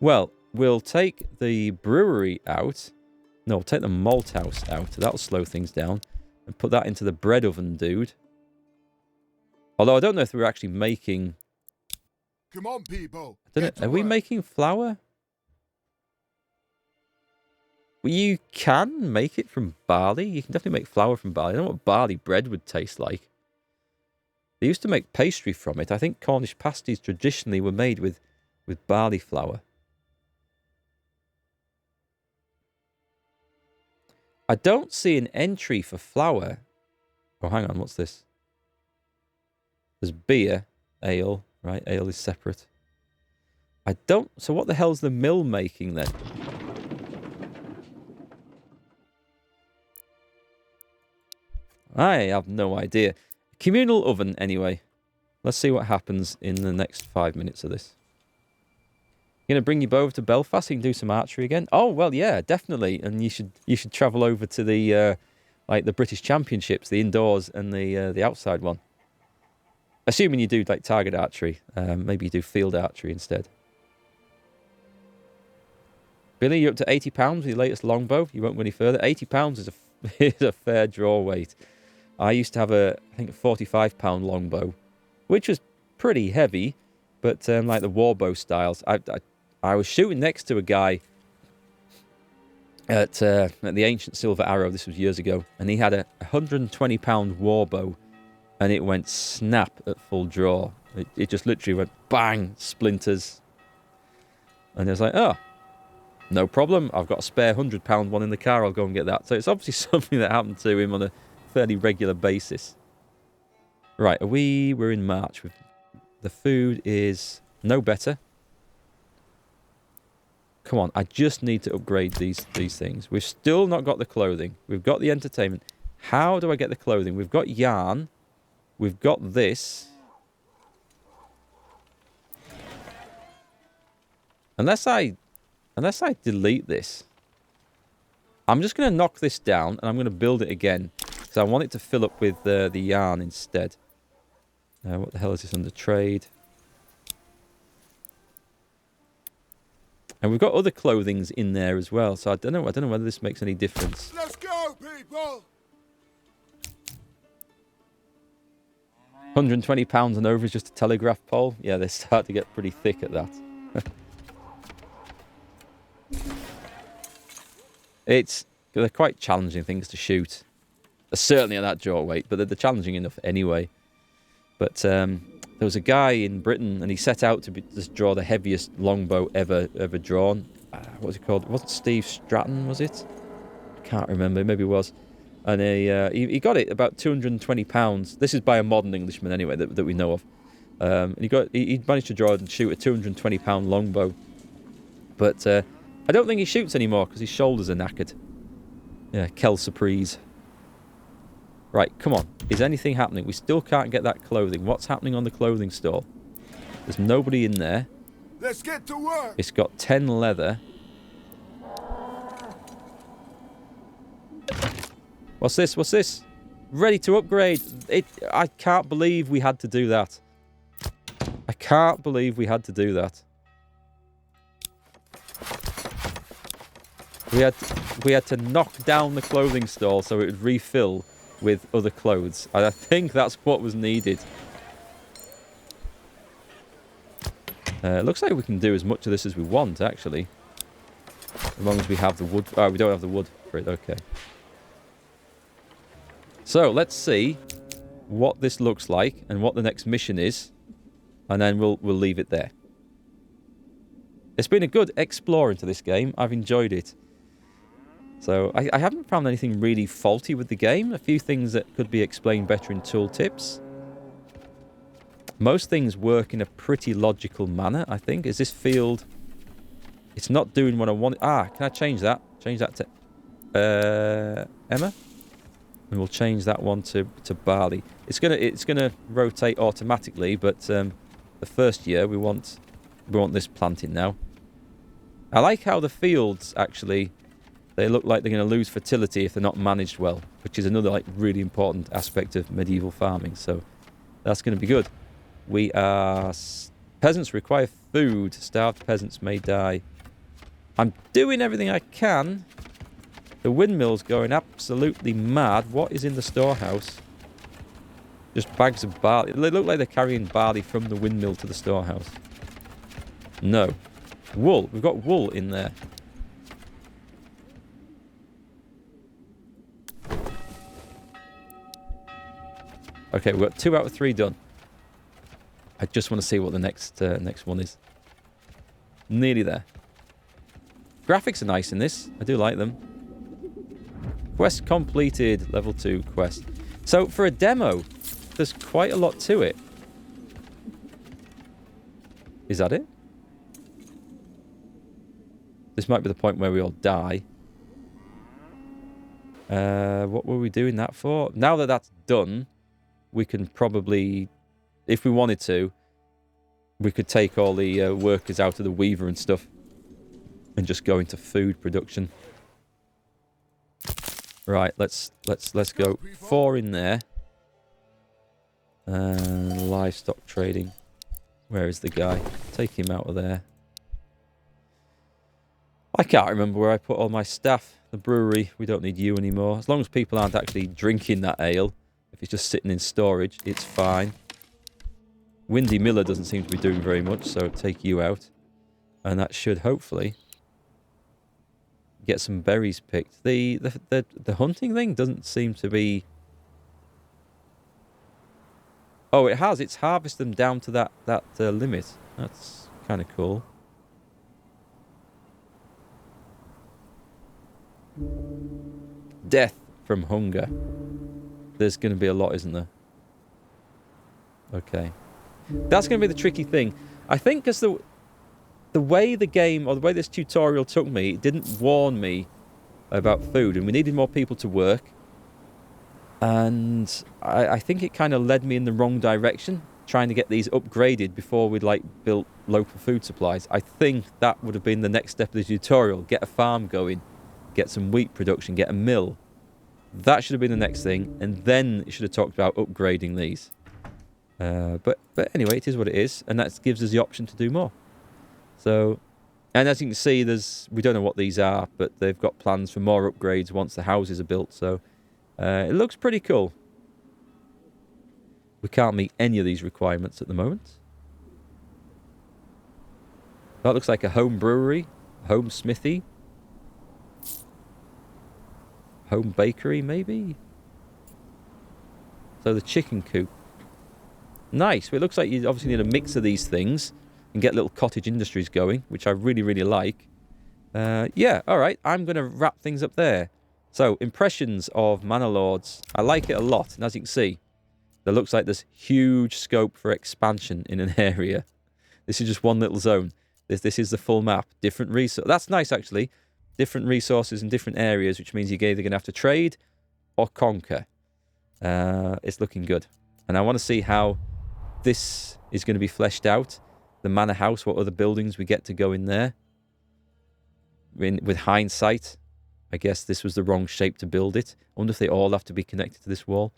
Well, we'll take the brewery out. No, we'll take the malt house out. That'll slow things down. And put that into the bread oven, dude. Although I don't know if we're actually making... Come on, people. I don't know. Are we making flour? Well, you can make it from barley. You can definitely make flour from barley. I don't know what barley bread would taste like. They used to make pastry from it. I think Cornish pasties traditionally were made with barley flour. I don't see an entry for flour. Oh, hang on. What's this? There's beer, ale. Right, ale is separate. I don't... So what the hell's the mill making then? I have no idea. Communal oven, anyway. Let's see what happens in the next 5 minutes of this. Gonna bring you both to Belfast so you can do some archery again? Oh well, yeah, definitely. And you should travel over to the like the British Championships, the indoors and the outside one. Assuming you do like target archery, maybe you do field archery instead. Billy, you're up to £80 with your latest longbow. You won't go any further. £80 is is a fair draw weight. I used to have I think a £45 longbow, which was pretty heavy, but like the warbow styles. I was shooting next to a guy at the Ancient Silver Arrow. This was years ago, and he had a £120 warbow, and it went snap at full draw. It just literally went bang, splinters, and I was like, oh, no problem. I've got a spare £100 one in the car. I'll go and get that. So it's obviously something that happened to him on a fairly regular basis. Right, we're in March. The food is no better. Come on, I just need to upgrade these things. We've still not got the clothing. We've got the entertainment. How do I get the clothing? We've got yarn. We've got this. Unless I delete this, I'm just going to knock this down and I'm going to build it again. Because I want it to fill up with the yarn instead. What the hell is this under trade? And we've got other clothings in there as well, so I don't know whether this makes any difference. Let's go, people! £120 and over is just a telegraph pole. Yeah, they start to get pretty thick at that. They're quite challenging things to shoot. Certainly at that draw weight, but they're challenging enough anyway. But there was a guy in Britain, and he set out to just draw the heaviest longbow ever drawn. What was it called? It wasn't Steve Stratton, was it? I can't remember. Maybe it was. And he got it about £220. This is by a modern Englishman anyway that we know of. And he managed to draw and shoot a £220 longbow. But I don't think he shoots anymore because his shoulders are knackered. Yeah, quelle surprise. Right, come on. Is anything happening? We still can't get that clothing. What's happening on the clothing store? There's nobody in there. Let's get to work! It's got 10 leather. What's this? What's this? Ready to upgrade. I can't believe we had to do that. I can't believe we had to do that. We had to knock down the clothing store so it would refill with other clothes. I think that's what was needed. It looks like we can do as much of this as we want, actually. As long as we have the wood. Oh, we don't have the wood for it. Okay. So, let's see what this looks like and what the next mission is. And then we'll leave it there. It's been a good explore into this game. I've enjoyed it. So, I haven't found anything really faulty with the game. A few things that could be explained better in tooltips. Most things work in a pretty logical manner, I think. Is this field... It's not doing what I want. Ah, can I change that? Change that to... Emma? And we'll change that one to barley. It's gonna rotate automatically, but the first year we want this planting now. I like how the fields actually... They look like they're going to lose fertility if they're not managed well, which is another like really important aspect of medieval farming. So that's going to be good. We are... Peasants require food. Starved peasants may die. I'm doing everything I can. The windmill's going absolutely mad. What is in the storehouse? Just bags of barley. They look like they're carrying barley from the windmill to the storehouse. No. Wool. We've got wool in there. Okay, we've got 2 out of 3 done. I just want to see what the next one is. Nearly there. Graphics are nice in this. I do like them. Quest completed. Level 2 quest. So, for a demo, there's quite a lot to it. Is that it? This might be the point where we all die. What were we doing that for? Now that that's done... We can probably, if we wanted to, we could take all the workers out of the weaver and stuff and just go into food production. Right, let's go. 4 in there. Livestock trading. Where is the guy? Take him out of there. I can't remember where I put all my staff. The brewery, we don't need you anymore. As long as people aren't actually drinking that ale, if it's just sitting in storage, it's fine. Windy Miller doesn't seem to be doing very much, so take you out. And that should hopefully get some berries picked. The hunting thing doesn't seem to be... Oh, it has. It's harvested them down to that limit. That's kind of cool. Death from hunger. There's going to be a lot, isn't there? Okay. That's going to be the tricky thing. I think because the way the game, or the way this tutorial took me, it didn't warn me about food, and we needed more people to work. And I think it kind of led me in the wrong direction, trying to get these upgraded before we'd like built local food supplies. I think that would have been the next step of the tutorial. Get a farm going, get some wheat production, get a mill. That should have been the next thing, and then it should have talked about upgrading these. But anyway, it is what it is, and that gives us the option to do more. So, and as you can see, we don't know what these are, but they've got plans for more upgrades once the houses are built. So it looks pretty cool. We can't meet any of these requirements at the moment. That looks like a home brewery, home smithy, home bakery maybe. So the chicken coop. Nice. Well, it looks like you obviously need a mix of these things and get little cottage industries going, which I really, really like. Yeah, all right. I'm going to wrap things up there. So, impressions of Manor Lords. I like it a lot. And as you can see, there looks like there's huge scope for expansion in an area. This is just one little zone. This is the full map. Different resources. That's nice, actually. Different resources in different areas, which means you're either going to have to trade or conquer. It's looking good. And I want to see how this is going to be fleshed out. The manor house, what other buildings we get to go in there. With hindsight, I guess this was the wrong shape to build it. I wonder if they all have to be connected to this wall.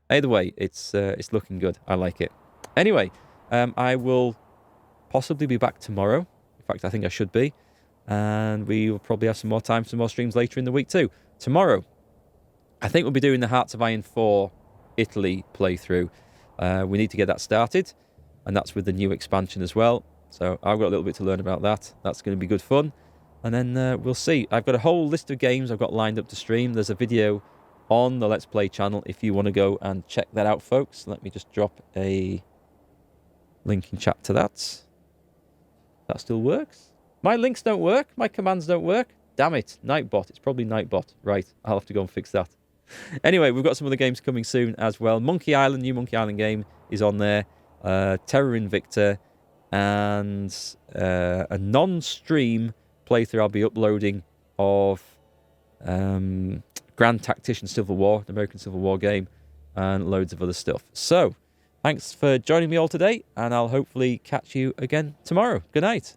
Either way, it's looking good. I like it. Anyway, I will possibly be back tomorrow. In fact, I think I should be. And we will probably have some more time, some more streams later in the week too. Tomorrow, I think we'll be doing the Hearts of Iron 4 Italy playthrough. We need to get that started, and that's with the new expansion as well. So I've got a little bit to learn about that. That's going to be good fun. And then we'll see. I've got a whole list of games I've got lined up to stream. There's a video on the Let's Play channel if you want to go and check that out, folks. Let me just drop a link in chat to that. That still works. My links don't work. My commands don't work. Damn it. Nightbot. It's probably Nightbot. Right. I'll have to go and fix that. Anyway, we've got some other games coming soon as well. Monkey Island, new Monkey Island game is on there. Terror Invicta, and a non-stream playthrough I'll be uploading of Grand Tactician Civil War, the American Civil War game, and loads of other stuff. So, thanks for joining me all today, and I'll hopefully catch you again tomorrow. Good night.